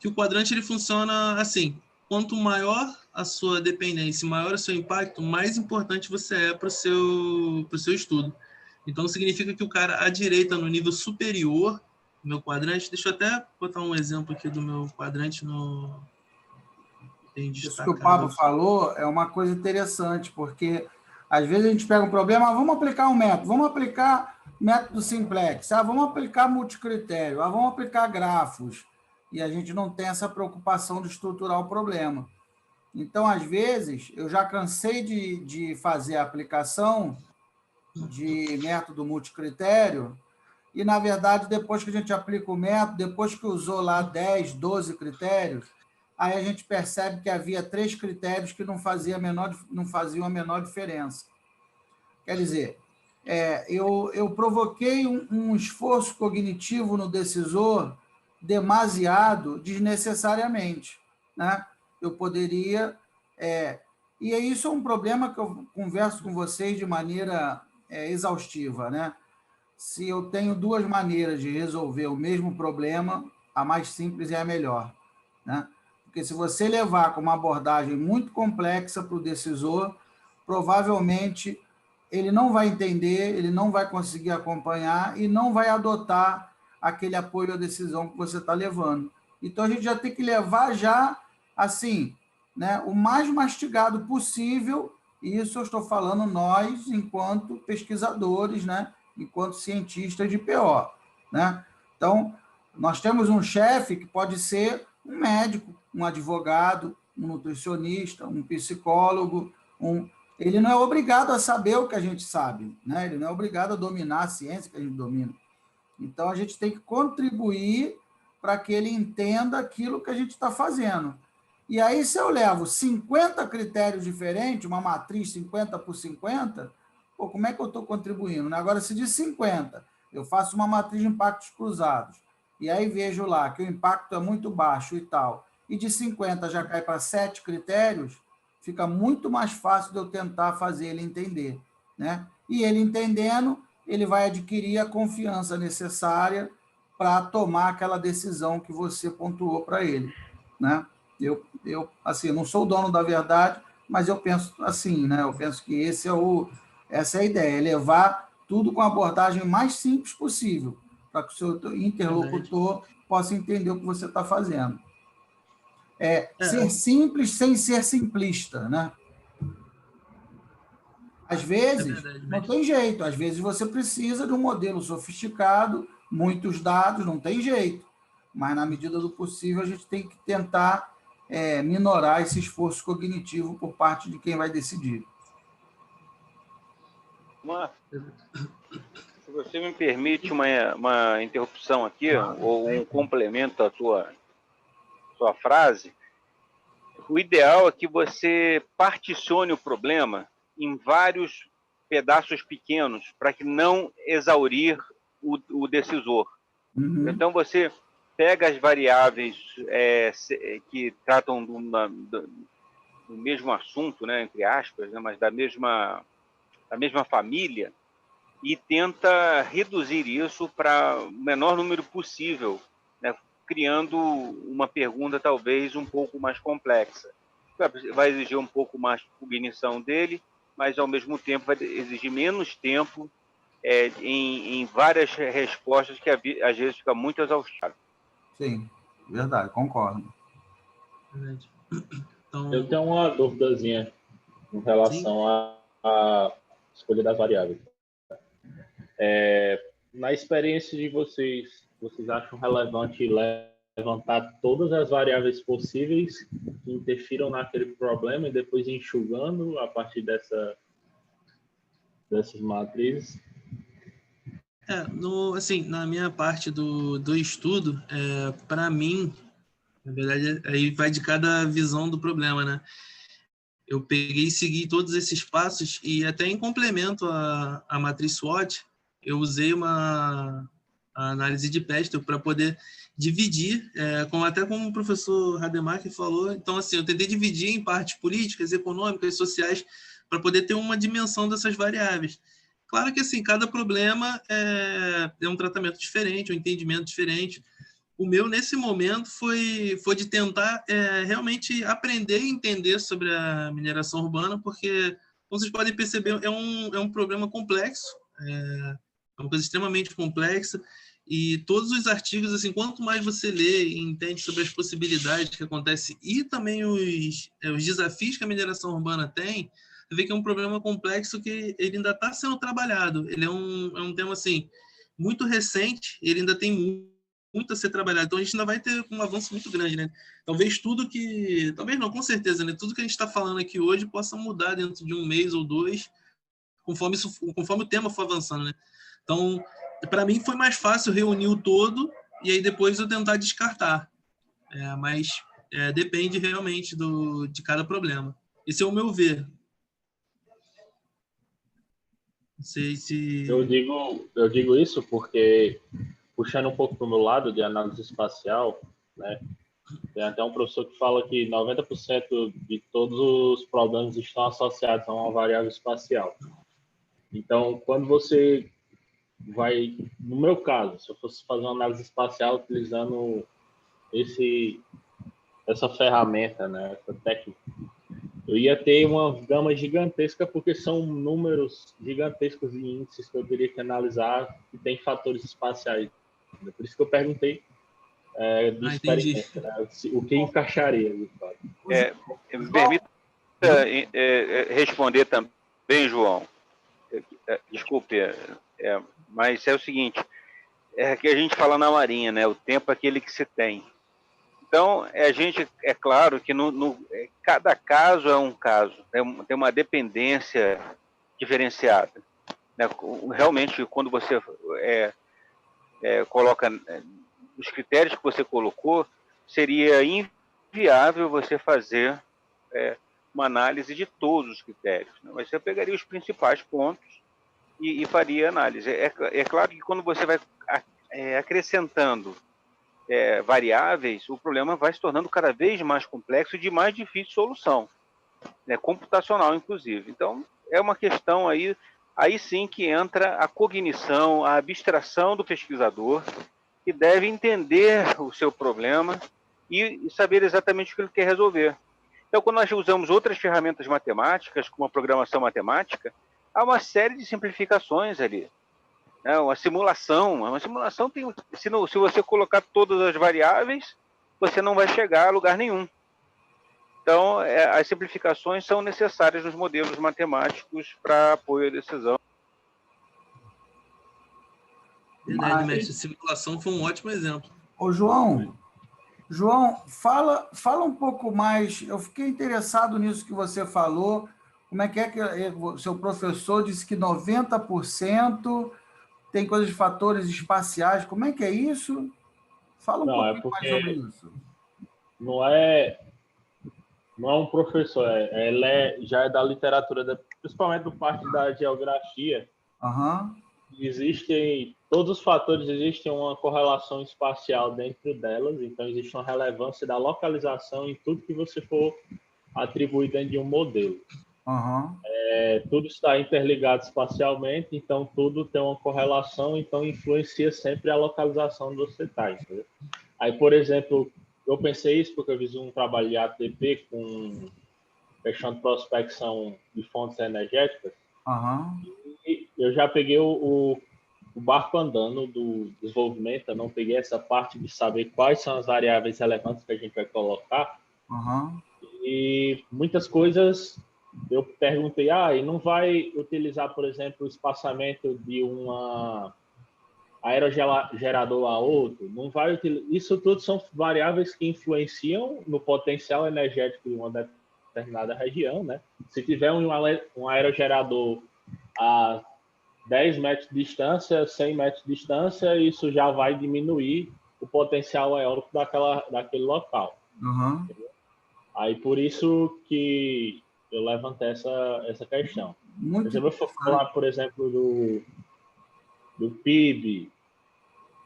C: que o quadrante ele funciona assim: quanto maior a sua dependência, maior o seu impacto, mais importante você é para o seu estudo. Então, significa que o cara à direita, no nível superior do meu quadrante, deixa eu até botar um exemplo aqui do meu quadrante
A: Isso que o Pablo falou é uma coisa interessante, porque Às vezes a gente pega um problema, vamos aplicar um método, vamos aplicar método simplex, vamos aplicar multicritério, vamos aplicar grafos, e a gente não tem essa preocupação de estruturar o problema. Então, às vezes, eu já cansei de fazer a aplicação de método multicritério, e, na verdade, depois que a gente aplica o método, depois que usou lá 10, 12 critérios, aí a gente percebe que havia 3 critérios que não faziam a menor diferença. Quer dizer, eu provoquei um esforço cognitivo no decisor demasiado desnecessariamente, né? Eu poderia... e isso é um problema que eu converso com vocês de maneira exaustiva, né? Se eu tenho 2 maneiras de resolver o mesmo problema, a mais simples é a melhor, né? Porque se você levar com uma abordagem muito complexa para o decisor, provavelmente ele não vai entender, ele não vai conseguir acompanhar e não vai adotar aquele apoio à decisão que você está levando. Então, a gente já tem que levar já, assim, né, o mais mastigado possível, e isso eu estou falando nós, enquanto pesquisadores, né, enquanto cientistas de PO, né? Então, nós temos um chefe que pode ser um médico, um advogado, um nutricionista, um psicólogo, ele não é obrigado a saber o que a gente sabe, né? Ele não é obrigado a dominar a ciência que a gente domina. Então, a gente tem que contribuir para que ele entenda aquilo que a gente está fazendo. E aí, se eu levo 50 critérios diferentes, uma matriz 50 por 50, pô, como é que eu estou contribuindo? Agora, se de 50 eu faço uma matriz de impactos cruzados, e aí vejo lá que o impacto é muito baixo e tal, e de 50 já cai para 7 critérios, fica muito mais fácil de eu tentar fazer ele entender, né? E ele entendendo, ele vai adquirir a confiança necessária para tomar aquela decisão que você pontuou para ele, né? Eu assim, não sou o dono da verdade, mas eu penso assim, né? Eu penso que essa é a ideia, é levar tudo com a abordagem mais simples possível, para que o seu interlocutor possa entender o que você está fazendo. Ser simples sem ser simplista, né? Às vezes, não tem jeito. Às vezes, você precisa de um modelo sofisticado, muitos dados, não tem jeito. Mas, na medida do possível, a gente tem que tentar minorar esse esforço cognitivo por parte de quem vai decidir.
D: Se você me permite uma interrupção aqui, ou um complemento à sua frase, o ideal é que você particione o problema em vários pedaços pequenos, para que não exaurir o decisor.
A: Uhum.
D: Então, você pega as variáveis que tratam do mesmo assunto, né, entre aspas, né, mas da mesma família, e tenta reduzir isso para o menor número possível, né, criando uma pergunta talvez um pouco mais complexa. Vai exigir um pouco mais de cognição dele, mas ao mesmo tempo vai exigir menos tempo em várias respostas que às vezes fica muito exaustivo.
A: Sim, verdade, concordo.
G: Então, eu tenho uma duvidazinha em relação à escolha das variáveis. Na experiência de vocês acham relevante levantar todas as variáveis possíveis que interfiram naquele problema e depois ir enxugando a partir dessas matrizes?
C: Assim, na minha parte do estudo, para mim, na verdade, aí vai de cada visão do problema, né? Eu peguei e segui todos esses passos e até em complemento à matriz SWOT, eu usei a análise de Pestel para poder dividir, até como o professor Rademacher falou. Então, assim, eu tentei dividir em partes políticas, econômicas, sociais, para poder ter uma dimensão dessas variáveis. Claro que, assim, cada problema é um tratamento diferente, um entendimento diferente. O meu, nesse momento, foi de tentar realmente aprender e entender sobre a mineração urbana, porque, como vocês podem perceber, é um problema complexo, é uma coisa extremamente complexa, e todos os artigos, assim, quanto mais você lê e entende sobre as possibilidades que acontecem e também os desafios que a mineração urbana tem, você vê que é um problema complexo que ele ainda está sendo trabalhado. Ele é um tema assim muito recente, ele ainda tem muito a ser trabalhado. Então a gente ainda vai ter um avanço muito grande, né? Talvez talvez não, com certeza, né? Tudo que a gente está falando aqui hoje possa mudar dentro de um mês ou dois, conforme o tema for avançando, né? Então, para mim foi mais fácil reunir o todo e aí depois eu tentar descartar. Mas depende realmente de cada problema. Esse é o meu ver. Não sei se...
G: Eu digo isso porque, puxando um pouco para o meu lado de análise espacial, né, tem até um professor que fala que 90% de todos os problemas estão associados a uma variável espacial. Então, quando você vai... No meu caso, se eu fosse fazer uma análise espacial utilizando essa ferramenta, né, essa técnica, eu ia ter uma gama gigantesca, porque são números gigantescos de índices que eu teria que analisar e tem fatores espaciais. Por isso que eu perguntei de experiência, né, o que encaixaria.
D: Me permita responder também, João. Desculpe, mas é o seguinte, que a gente fala na Marinha, né? O tempo é aquele que se tem. Então, é claro que cada caso é um caso, tem uma dependência diferenciada. Né? Realmente, quando você coloca os critérios que você colocou, seria inviável você fazer uma análise de todos os critérios. Né? Mas você pegaria os principais pontos e faria análise. É claro que quando você vai acrescentando variáveis, o problema vai se tornando cada vez mais complexo e de mais difícil solução, né? Computacional, inclusive. Então, é uma questão aí sim que entra a cognição, a abstração do pesquisador, que deve entender o seu problema e saber exatamente o que ele quer resolver. Então, quando nós usamos outras ferramentas matemáticas, como a programação matemática, há uma série de simplificações ali. Uma simulação tem, se você colocar todas as variáveis, você não vai chegar a lugar nenhum. Então, as simplificações são necessárias nos modelos matemáticos para apoio à decisão.
C: Verdade, mestre. Simulação foi um ótimo exemplo.
A: Ô, João, fala um pouco mais. Eu fiquei interessado nisso que você falou. Como é que o seu professor disse que 90% tem coisas de fatores espaciais. Como é que é isso? Fala um pouquinho mais sobre isso.
G: Não é um professor, ele já é da literatura, principalmente do parte da geografia.
A: Uhum.
G: Todos os fatores, existem uma correlação espacial dentro delas, então existe uma relevância da localização em tudo que você for atribuir dentro de um modelo.
A: Uhum.
G: Tudo está interligado espacialmente, então tudo tem uma correlação, então influencia sempre a localização onde você está. Entendeu? Aí, por exemplo, eu pensei isso porque eu fiz um trabalho de ATP com questão de prospecção de fontes energéticas.
A: Uhum.
G: E eu já peguei o barco andando do desenvolvimento, eu não peguei essa parte de saber quais são as variáveis relevantes que a gente vai colocar.
A: Uhum.
G: E muitas coisas eu perguntei, e não vai utilizar, por exemplo, o espaçamento de uma aerogerador a outro? Não vai utilizar. Isso tudo são variáveis que influenciam no potencial energético de uma determinada região, né? Se tiver um aerogerador a 10 metros de distância, 100 metros de distância, isso já vai diminuir o potencial eólico daquele local.
A: Uhum.
G: Aí, por isso que eu levantei essa questão.
A: Muito
G: Se eu for falar, por exemplo, do PIB,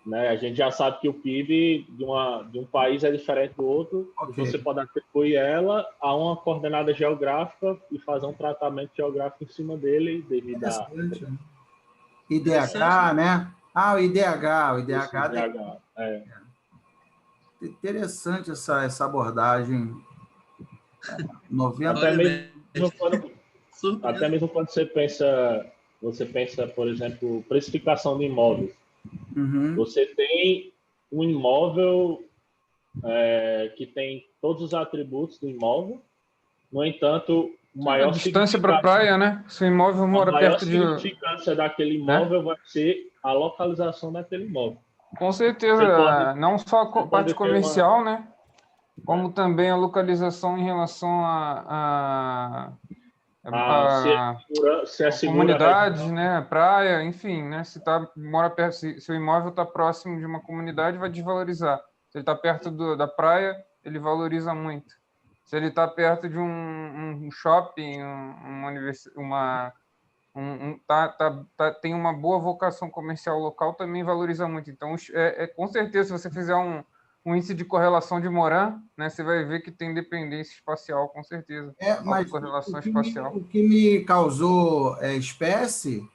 G: né? A gente já sabe que o PIB de um país é diferente do outro. Okay. Você pode atribuir ela a uma coordenada geográfica e fazer um tratamento geográfico em cima dele devido a...
A: IDH, né? O IDH. O IDH. Interessante essa abordagem. 90...
G: Até mesmo quando você pensa, por exemplo, precificação de imóveis.
A: Uhum.
G: Você tem um imóvel que tem todos os atributos do imóvel, No entanto, o
B: A
G: maior
B: distância para a praia, né? Se o imóvel
G: a
B: mora
G: maior
B: perto de...
G: significância daquele imóvel vai ser a localização daquele imóvel.
B: Com
G: Você
B: certeza, não só a
G: pode
B: parte
G: ter
B: comercial, né? Como também a localização em relação
G: se
B: a
G: é segura
B: comunidades, né? Praia, enfim, né? Se mora perto, se o imóvel está próximo de uma comunidade, vai desvalorizar. Se ele está perto da praia, ele valoriza muito. Se ele está perto de um shopping, uma universidade, tem uma boa vocação comercial local, também valoriza muito. Então, com certeza, se você fizer um índice de correlação de Moran, né, você vai ver que tem dependência espacial, com certeza.
A: Mas
B: correlação
A: o que
B: espacial.
A: o que me causou espécie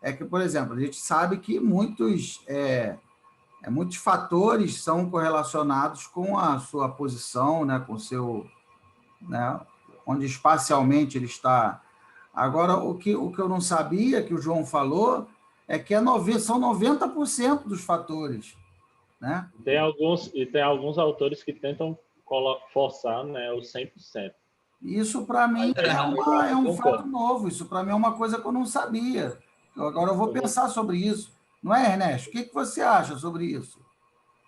A: é que, por exemplo, a gente sabe que muitos fatores são correlacionados com a sua posição, né, com o seu, né, onde espacialmente ele está. Agora, o que eu não sabia, que o João falou, é que são 90% dos fatores, né?
G: Tem alguns autores que tentam forçar, né, o 100%.
A: Isso, para mim, é um fato novo. Isso, para mim, é uma coisa que eu não sabia. Agora eu vou pensar sobre isso. Não é, Ernesto? O que você acha sobre isso?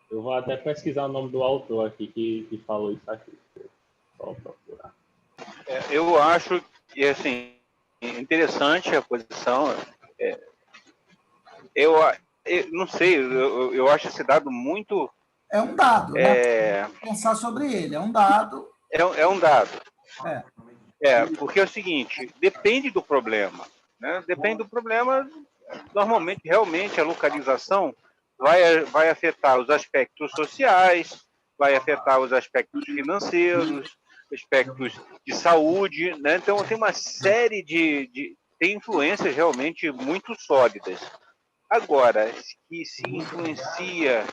G: Eu vou até pesquisar o nome do autor aqui que falou isso aqui. Vou procurar.
D: Eu acho que, assim, interessante a posição. Eu não sei, eu acho esse dado muito...
A: É um dado, né? Pensar sobre ele, é um dado.
D: É um dado. Porque é o seguinte, depende do problema, né? Depende do problema, normalmente, realmente, a localização vai afetar os aspectos sociais, vai afetar os aspectos financeiros, aspectos de saúde, né? Então, tem uma série tem influências realmente muito sólidas. Agora, que se influencia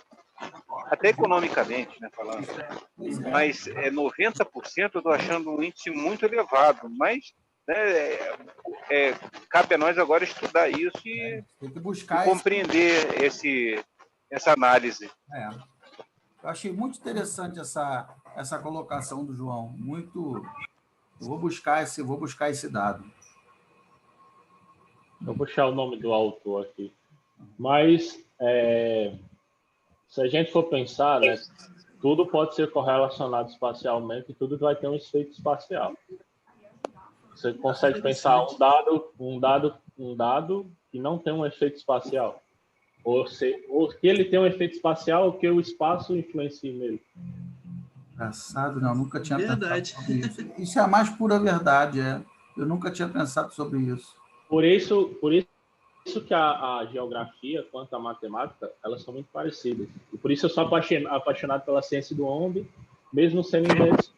D: até economicamente, né, falando, mas 90% eu estou achando um índice muito elevado, mas, né, cabe a nós agora estudar isso e compreender essa análise.
A: Eu achei muito interessante essa colocação do João, muito... Eu vou buscar esse dado.
G: Eu vou puxar o nome do autor aqui. Mas, se a gente for pensar, né, tudo pode ser correlacionado espacialmente e tudo vai ter um efeito espacial. Você consegue pensar um dado que não tem um efeito espacial? Ou que ele tem um efeito espacial ou que o espaço influencia nele?
A: Engraçado, não, nunca tinha pensado sobre isso. Isso é a mais pura verdade, Eu nunca tinha pensado sobre isso.
G: Por isso que a geografia quanto a matemática, elas são muito parecidas. E por isso eu sou apaixonado pela ciência do onde, mesmo sendo inglês.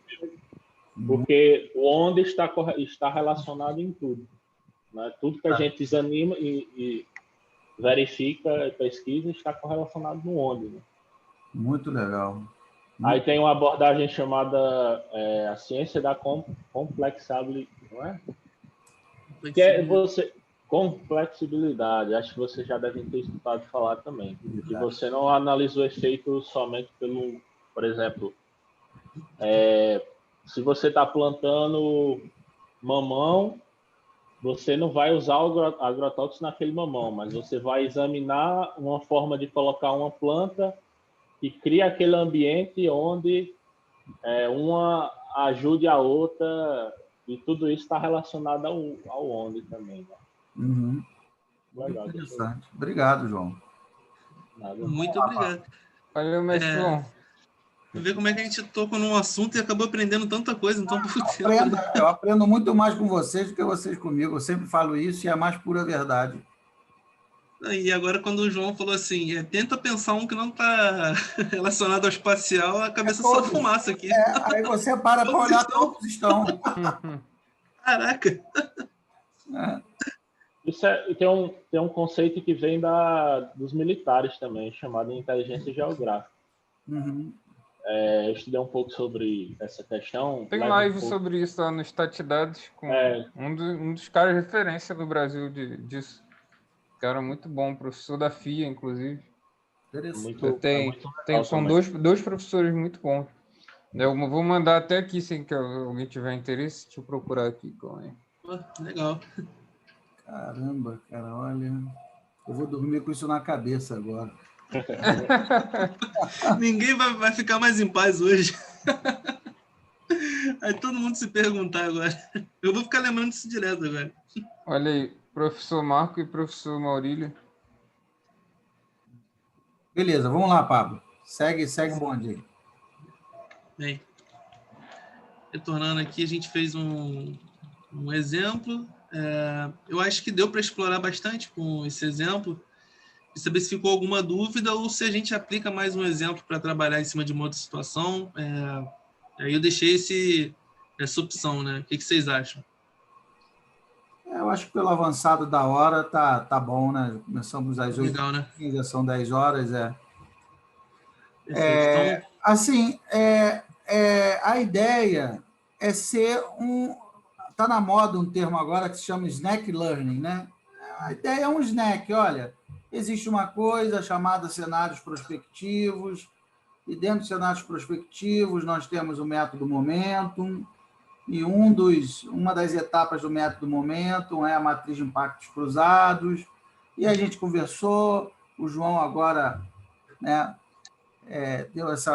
G: Porque o onde está relacionado em tudo. Né? Tudo que a gente examina e verifica, pesquisa, está correlacionado no onde. Né?
A: Muito legal.
G: Aí tem uma abordagem chamada a ciência da complexabilidade, não é? Que é complexibilidade. Acho que você já deve ter escutado falar também. Que você não analisa o efeito somente por exemplo, se você está plantando mamão, você não vai usar o agrotóxico naquele mamão, mas você vai examinar uma forma de colocar uma planta que cria aquele ambiente onde uma ajude a outra, e tudo isso está relacionado ao onde também. Né?
A: Uhum.
G: Legal,
A: interessante. Obrigado, João.
C: Muito obrigado.
B: Valeu, mestre João.
C: Ver como é que a gente toca num assunto e acabou aprendendo tanta coisa em tão pouco tempo.
A: Eu aprendo muito mais com vocês do que vocês comigo. Eu sempre falo isso e é a mais pura verdade.
C: E agora, quando o João falou assim, tenta pensar um que não está relacionado ao espacial, a cabeça só fumaça aqui.
A: Aí você para olhar, todos estão.
C: Caraca!
G: Isso tem um conceito que vem dos militares também, chamado inteligência geográfica.
A: Uhum.
G: Eu estudei um pouco sobre essa questão.
B: Tem live sobre isso lá no Statidades, com um dos caras de referência do Brasil disso. Cara muito bom, professor da FIA, inclusive.
A: Interessante.
B: São dois professores muito bons. Eu vou mandar até aqui, sem que alguém tiver interesse. Deixa eu procurar aqui.
C: Legal.
A: Caramba, cara, olha... Eu vou dormir com isso na cabeça agora.
C: Ninguém vai ficar mais em paz hoje. Aí todo mundo se perguntar agora. Eu vou ficar lembrando disso direto agora.
B: Olha aí, professor Marco e professor Maurílio.
A: Beleza, vamos lá, Pablo. Segue o bonde aí.
C: Bem, retornando aqui, a gente fez um exemplo. Eu acho que deu para explorar bastante com esse exemplo, e saber se ficou alguma dúvida ou se a gente aplica mais um exemplo para trabalhar em cima de uma outra situação. Aí eu deixei essa opção, né? O que vocês acham?
A: Eu acho que pelo avançado da hora tá bom, né? Começamos às 8h15,
C: Legal, né?
A: já são 10 horas.
C: Perfeito.
A: Assim, a ideia é ser Está na moda um termo agora que se chama snack learning, né? A ideia é um snack, olha, existe uma coisa chamada cenários prospectivos, e dentro dos cenários prospectivos nós temos o método Momentum, e uma das etapas do método Momentum é a matriz de impactos cruzados, e a gente conversou, o João agora, né,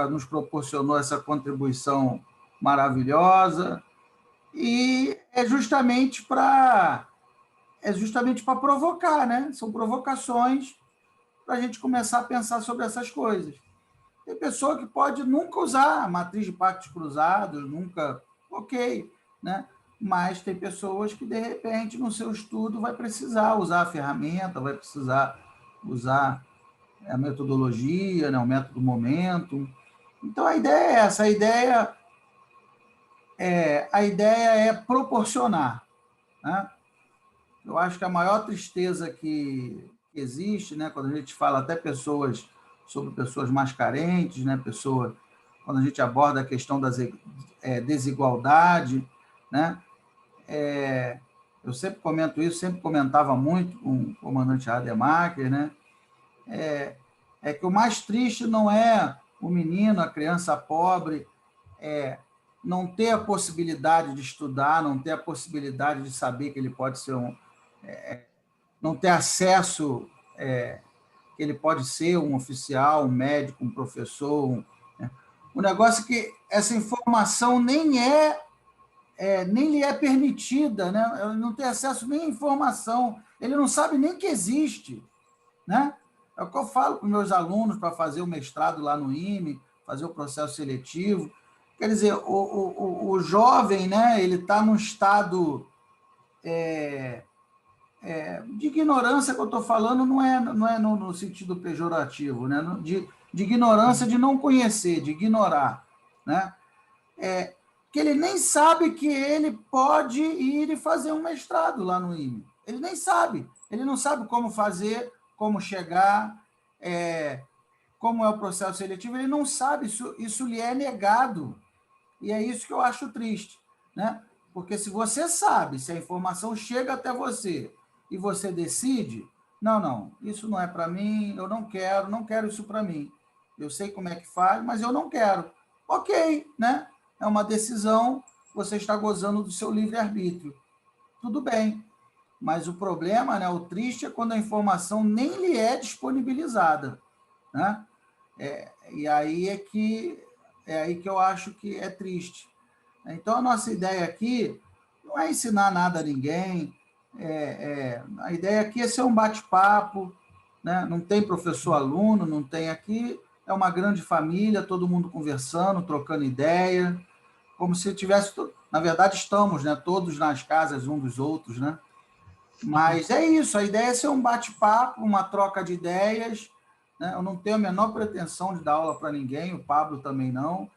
A: nos proporcionou essa contribuição maravilhosa, e é justamente para provocar, né? São provocações para a gente começar a pensar sobre essas coisas. Tem pessoa que pode nunca usar a matriz de impactos cruzados, nunca, ok, né? Mas tem pessoas que, de repente, no seu estudo vai precisar usar a ferramenta, vai precisar usar a metodologia, né? O método Momentum. Então, a ideia é essa, a ideia é proporcionar, né? Eu acho que a maior tristeza que existe, né, quando a gente fala até sobre pessoas mais carentes, né, quando a gente aborda a questão da desigualdade, né, eu sempre comento isso, sempre comentava muito com o comandante Rademacher, né, que o mais triste não é o menino, a criança pobre, não ter a possibilidade de estudar, não ter a possibilidade de saber que ele pode ser não ter acesso, que ele pode ser um oficial, um médico, um professor. O negócio é que essa informação nem lhe é permitida, né? Ele não tem acesso nem à informação, ele não sabe nem que existe, né? É o que eu falo para os meus alunos para fazer o mestrado lá no IME, fazer o processo seletivo. Quer dizer, o jovem, né, ele está num estado de ignorância, que eu estou falando, não é no sentido pejorativo, né, de ignorância, de não conhecer, de ignorar, né, que ele nem sabe que ele pode ir e fazer um mestrado lá no IME. Ele nem sabe. Ele não sabe como fazer, como chegar, como é o processo seletivo, ele não sabe, isso lhe é negado. E é isso que eu acho triste, né? Porque se você sabe, se a informação chega até você e você decide, não, isso não é para mim, eu não quero isso para mim. Eu sei como é que faz, mas eu não quero. Ok, né? É uma decisão, você está gozando do seu livre-arbítrio. Tudo bem. Mas o problema, né, o triste é quando a informação nem lhe é disponibilizada, né? E aí é aí que eu acho que é triste. Então, a nossa ideia aqui não é ensinar nada a ninguém, a ideia aqui é ser um bate-papo, né? Não tem professor-aluno, não tem aqui, é uma grande família, todo mundo conversando, trocando ideia, como se tivesse, na verdade estamos, né, todos nas casas uns dos outros, né? Mas é isso, a ideia é ser um bate-papo, uma troca de ideias, né? Eu não tenho a menor pretensão de dar aula para ninguém, o Pablo também não,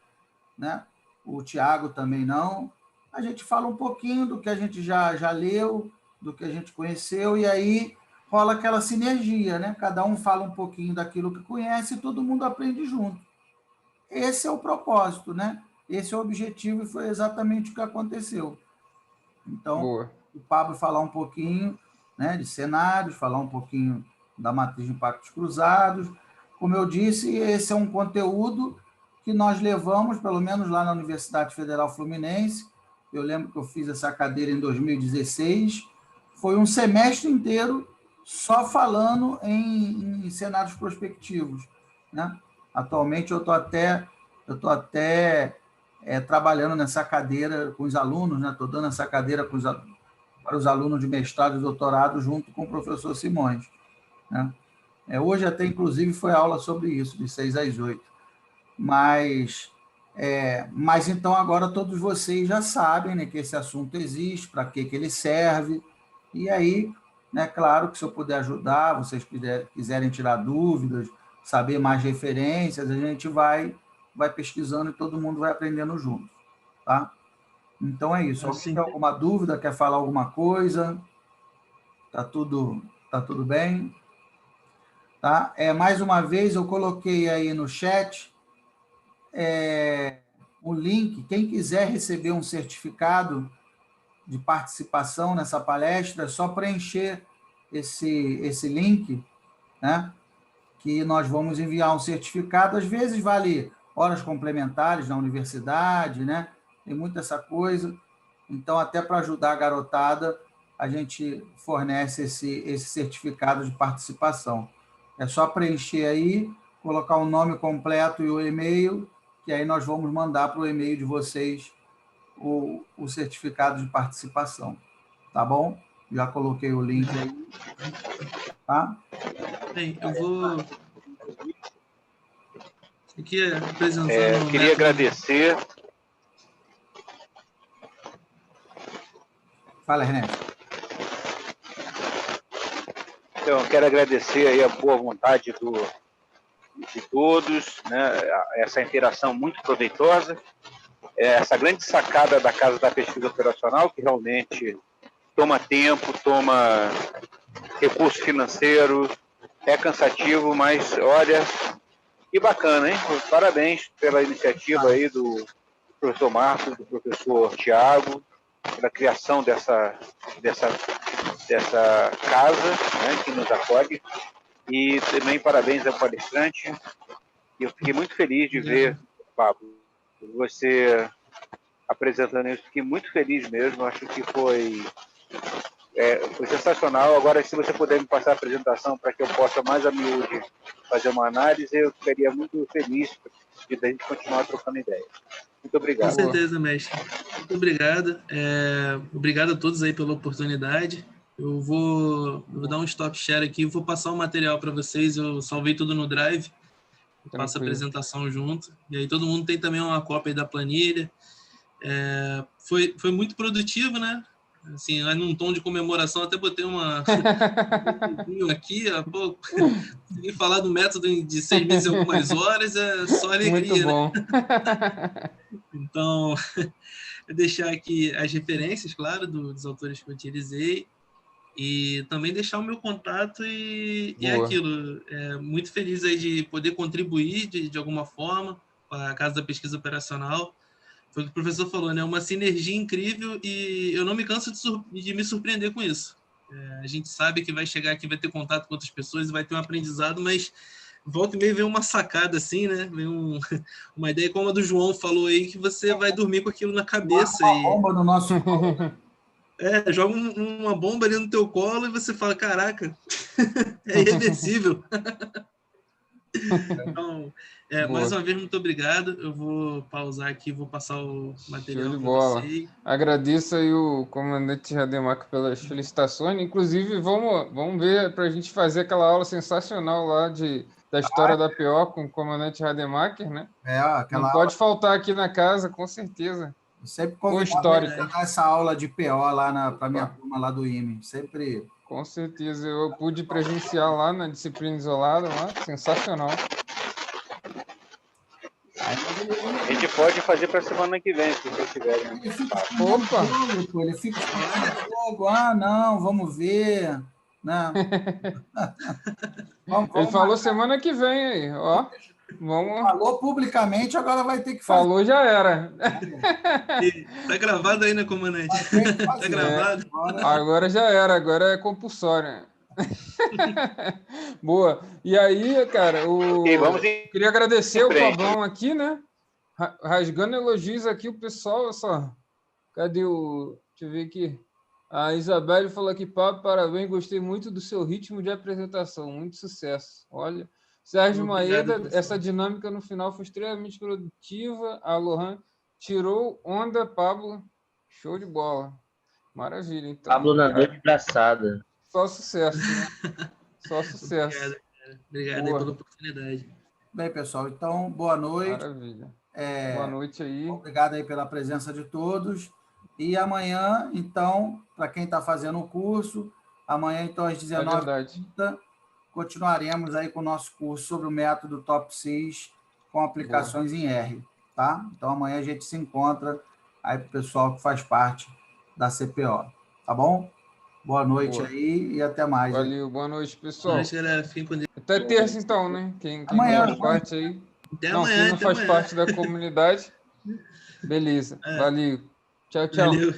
A: né? O Tiago também não. A gente fala um pouquinho do que a gente já leu, do que a gente conheceu, e aí rola aquela sinergia, né? Cada um fala um pouquinho daquilo que conhece e todo mundo aprende junto. Esse é o propósito, né? Esse é o objetivo e foi exatamente o que aconteceu. Então,
B: Boa.
A: O Pablo falar um pouquinho, né, de cenários, falar um pouquinho da matriz de impactos cruzados. Como eu disse, esse é um conteúdo que nós levamos, pelo menos lá na Universidade Federal Fluminense, eu lembro que eu fiz essa cadeira em 2016, foi um semestre inteiro só falando em cenários prospectivos, né? Atualmente eu estou até trabalhando nessa cadeira com os alunos, né? Estou dando essa cadeira para os alunos de mestrado e doutorado junto com o professor Simões, né? Hoje até, inclusive, foi aula sobre isso, de 6 às 8. Mas então agora todos vocês já sabem, né, que esse assunto existe, para que ele serve, e aí, né, claro que se eu puder ajudar, vocês quiserem tirar dúvidas, saber mais referências, a gente vai pesquisando e todo mundo vai aprendendo junto, tá? Então é isso. Alguém tem alguma dúvida, quer falar alguma coisa? Tá tudo bem? Tá? Mais uma vez, eu coloquei aí no chat o link. Quem quiser receber um certificado de participação nessa palestra, é só preencher esse link, né? Que nós vamos enviar um certificado. Às vezes vale horas complementares na universidade, né? Tem muita essa coisa. Então, até para ajudar a garotada, a gente fornece esse certificado de participação. É só preencher aí, colocar o nome completo e o e-mail, que aí nós vamos mandar para o e-mail de vocês o certificado de participação. Tá bom? Já coloquei o link aí. Tá?
C: Bem, eu vou... Aqui apresentando...
D: queria agradecer...
A: Fala, René.
D: Então, quero agradecer aí a boa vontade de todos, né? Essa interação muito proveitosa, essa grande sacada da Casa da Pesquisa Operacional, que realmente toma tempo, toma recurso financeiro, é cansativo, mas olha, que bacana, hein? Parabéns pela iniciativa aí do professor Marcos, do professor Tiago, pela criação dessa casa, né, que nos acolhe, e também parabéns ao palestrante. Eu fiquei muito feliz de ver, Pablo, você apresentando isso, fiquei muito feliz mesmo, acho que foi sensacional. Agora, se você puder me passar a apresentação para que eu possa mais a miúde fazer uma análise, eu ficaria muito feliz de a gente continuar trocando ideias. Muito obrigado.
C: Com certeza, mestre. Muito obrigado. Obrigado a todos aí pela oportunidade. Eu vou dar um stop share aqui, vou passar o material para vocês. Eu salvei tudo no Drive, passo a apresentação junto. E aí todo mundo tem também uma cópia aí da planilha. Foi muito produtivo, né? Assim, num tom de comemoração, até botei um aqui, pô, consegui falar do método de 6 meses e algumas horas, é só alegria.
B: Muito bom.
C: Né? Então, eu deixar aqui as referências, claro, dos autores que eu utilizei, e também deixar o meu contato e aquilo. Muito feliz aí de poder contribuir de alguma forma com a Casa da Pesquisa Operacional. Foi o que o professor falou, né? Uma sinergia incrível, e eu não me canso de me surpreender com isso. A gente sabe que vai chegar aqui, vai ter contato com outras pessoas, vai ter um aprendizado, mas volta e meia vem uma sacada assim, né? Vem uma ideia como a do João falou aí, que você vai dormir com aquilo na cabeça.
A: Uma bomba no nosso
C: joga uma bomba ali no teu colo e você fala, caraca, é irreversível. Então, mais uma vez, muito obrigado. Eu vou pausar aqui, vou passar o material para vocês.
B: Agradeço aí o comandante Rademacher pelas felicitações. Inclusive, vamos ver para a gente fazer aquela aula sensacional lá da história da PO com o comandante Rademacher, né? Não pode faltar aqui na casa, com certeza.
A: Eu sempre convido a dar essa aula de PO lá para minha turma lá do IME. Sempre.
B: Com certeza. Eu pude presenciar lá na disciplina isolada, lá, sensacional.
D: A gente pode fazer para a semana que vem, se vocês tiverem.
A: Ele fica fogo. Não, vamos ver. Não.
B: Ele falou semana que vem aí, ó.
A: Falou publicamente, agora vai ter que fazer.
B: Falou, já era.
C: Tá gravado aí, né, comandante? Tá gravado.
B: Agora já era, agora é compulsório. Boa. E aí, cara, queria agradecer o Pablão aqui, né? Rasgando elogios aqui, o pessoal, só. Cadê o... Deixa eu ver aqui. A Isabelle falou aqui, Pablo, parabéns, gostei muito do seu ritmo de apresentação, muito sucesso. Olha, Sérgio Maeda, essa dinâmica no final foi extremamente produtiva. A Lohan tirou onda, Pablo, show de bola. Maravilha, então.
E: Pablo nadou de braçada.
B: Só sucesso, né? Só sucesso.
C: Obrigado aí pela oportunidade.
A: Bem, pessoal, então, boa noite.
B: Maravilha. Boa noite aí.
A: Obrigado aí pela presença de todos. E amanhã, então, para quem está fazendo o curso, amanhã, então, às 19h30, continuaremos aí com o nosso curso sobre o método TOPSIS com aplicações em R, tá? Então, amanhã a gente se encontra aí para o pessoal que faz parte da CPO, tá bom? Boa noite aí e até mais.
B: Valeu, boa noite, pessoal.
C: Boa noite, galera. Fiquem com Deus.
B: Até terça, então, né? Quem
A: amanhã,
B: faz parte aí.
C: Até
B: não,
C: amanhã,
B: quem não faz parte da comunidade, beleza. Valeu. Tchau, tchau.
C: Valeu.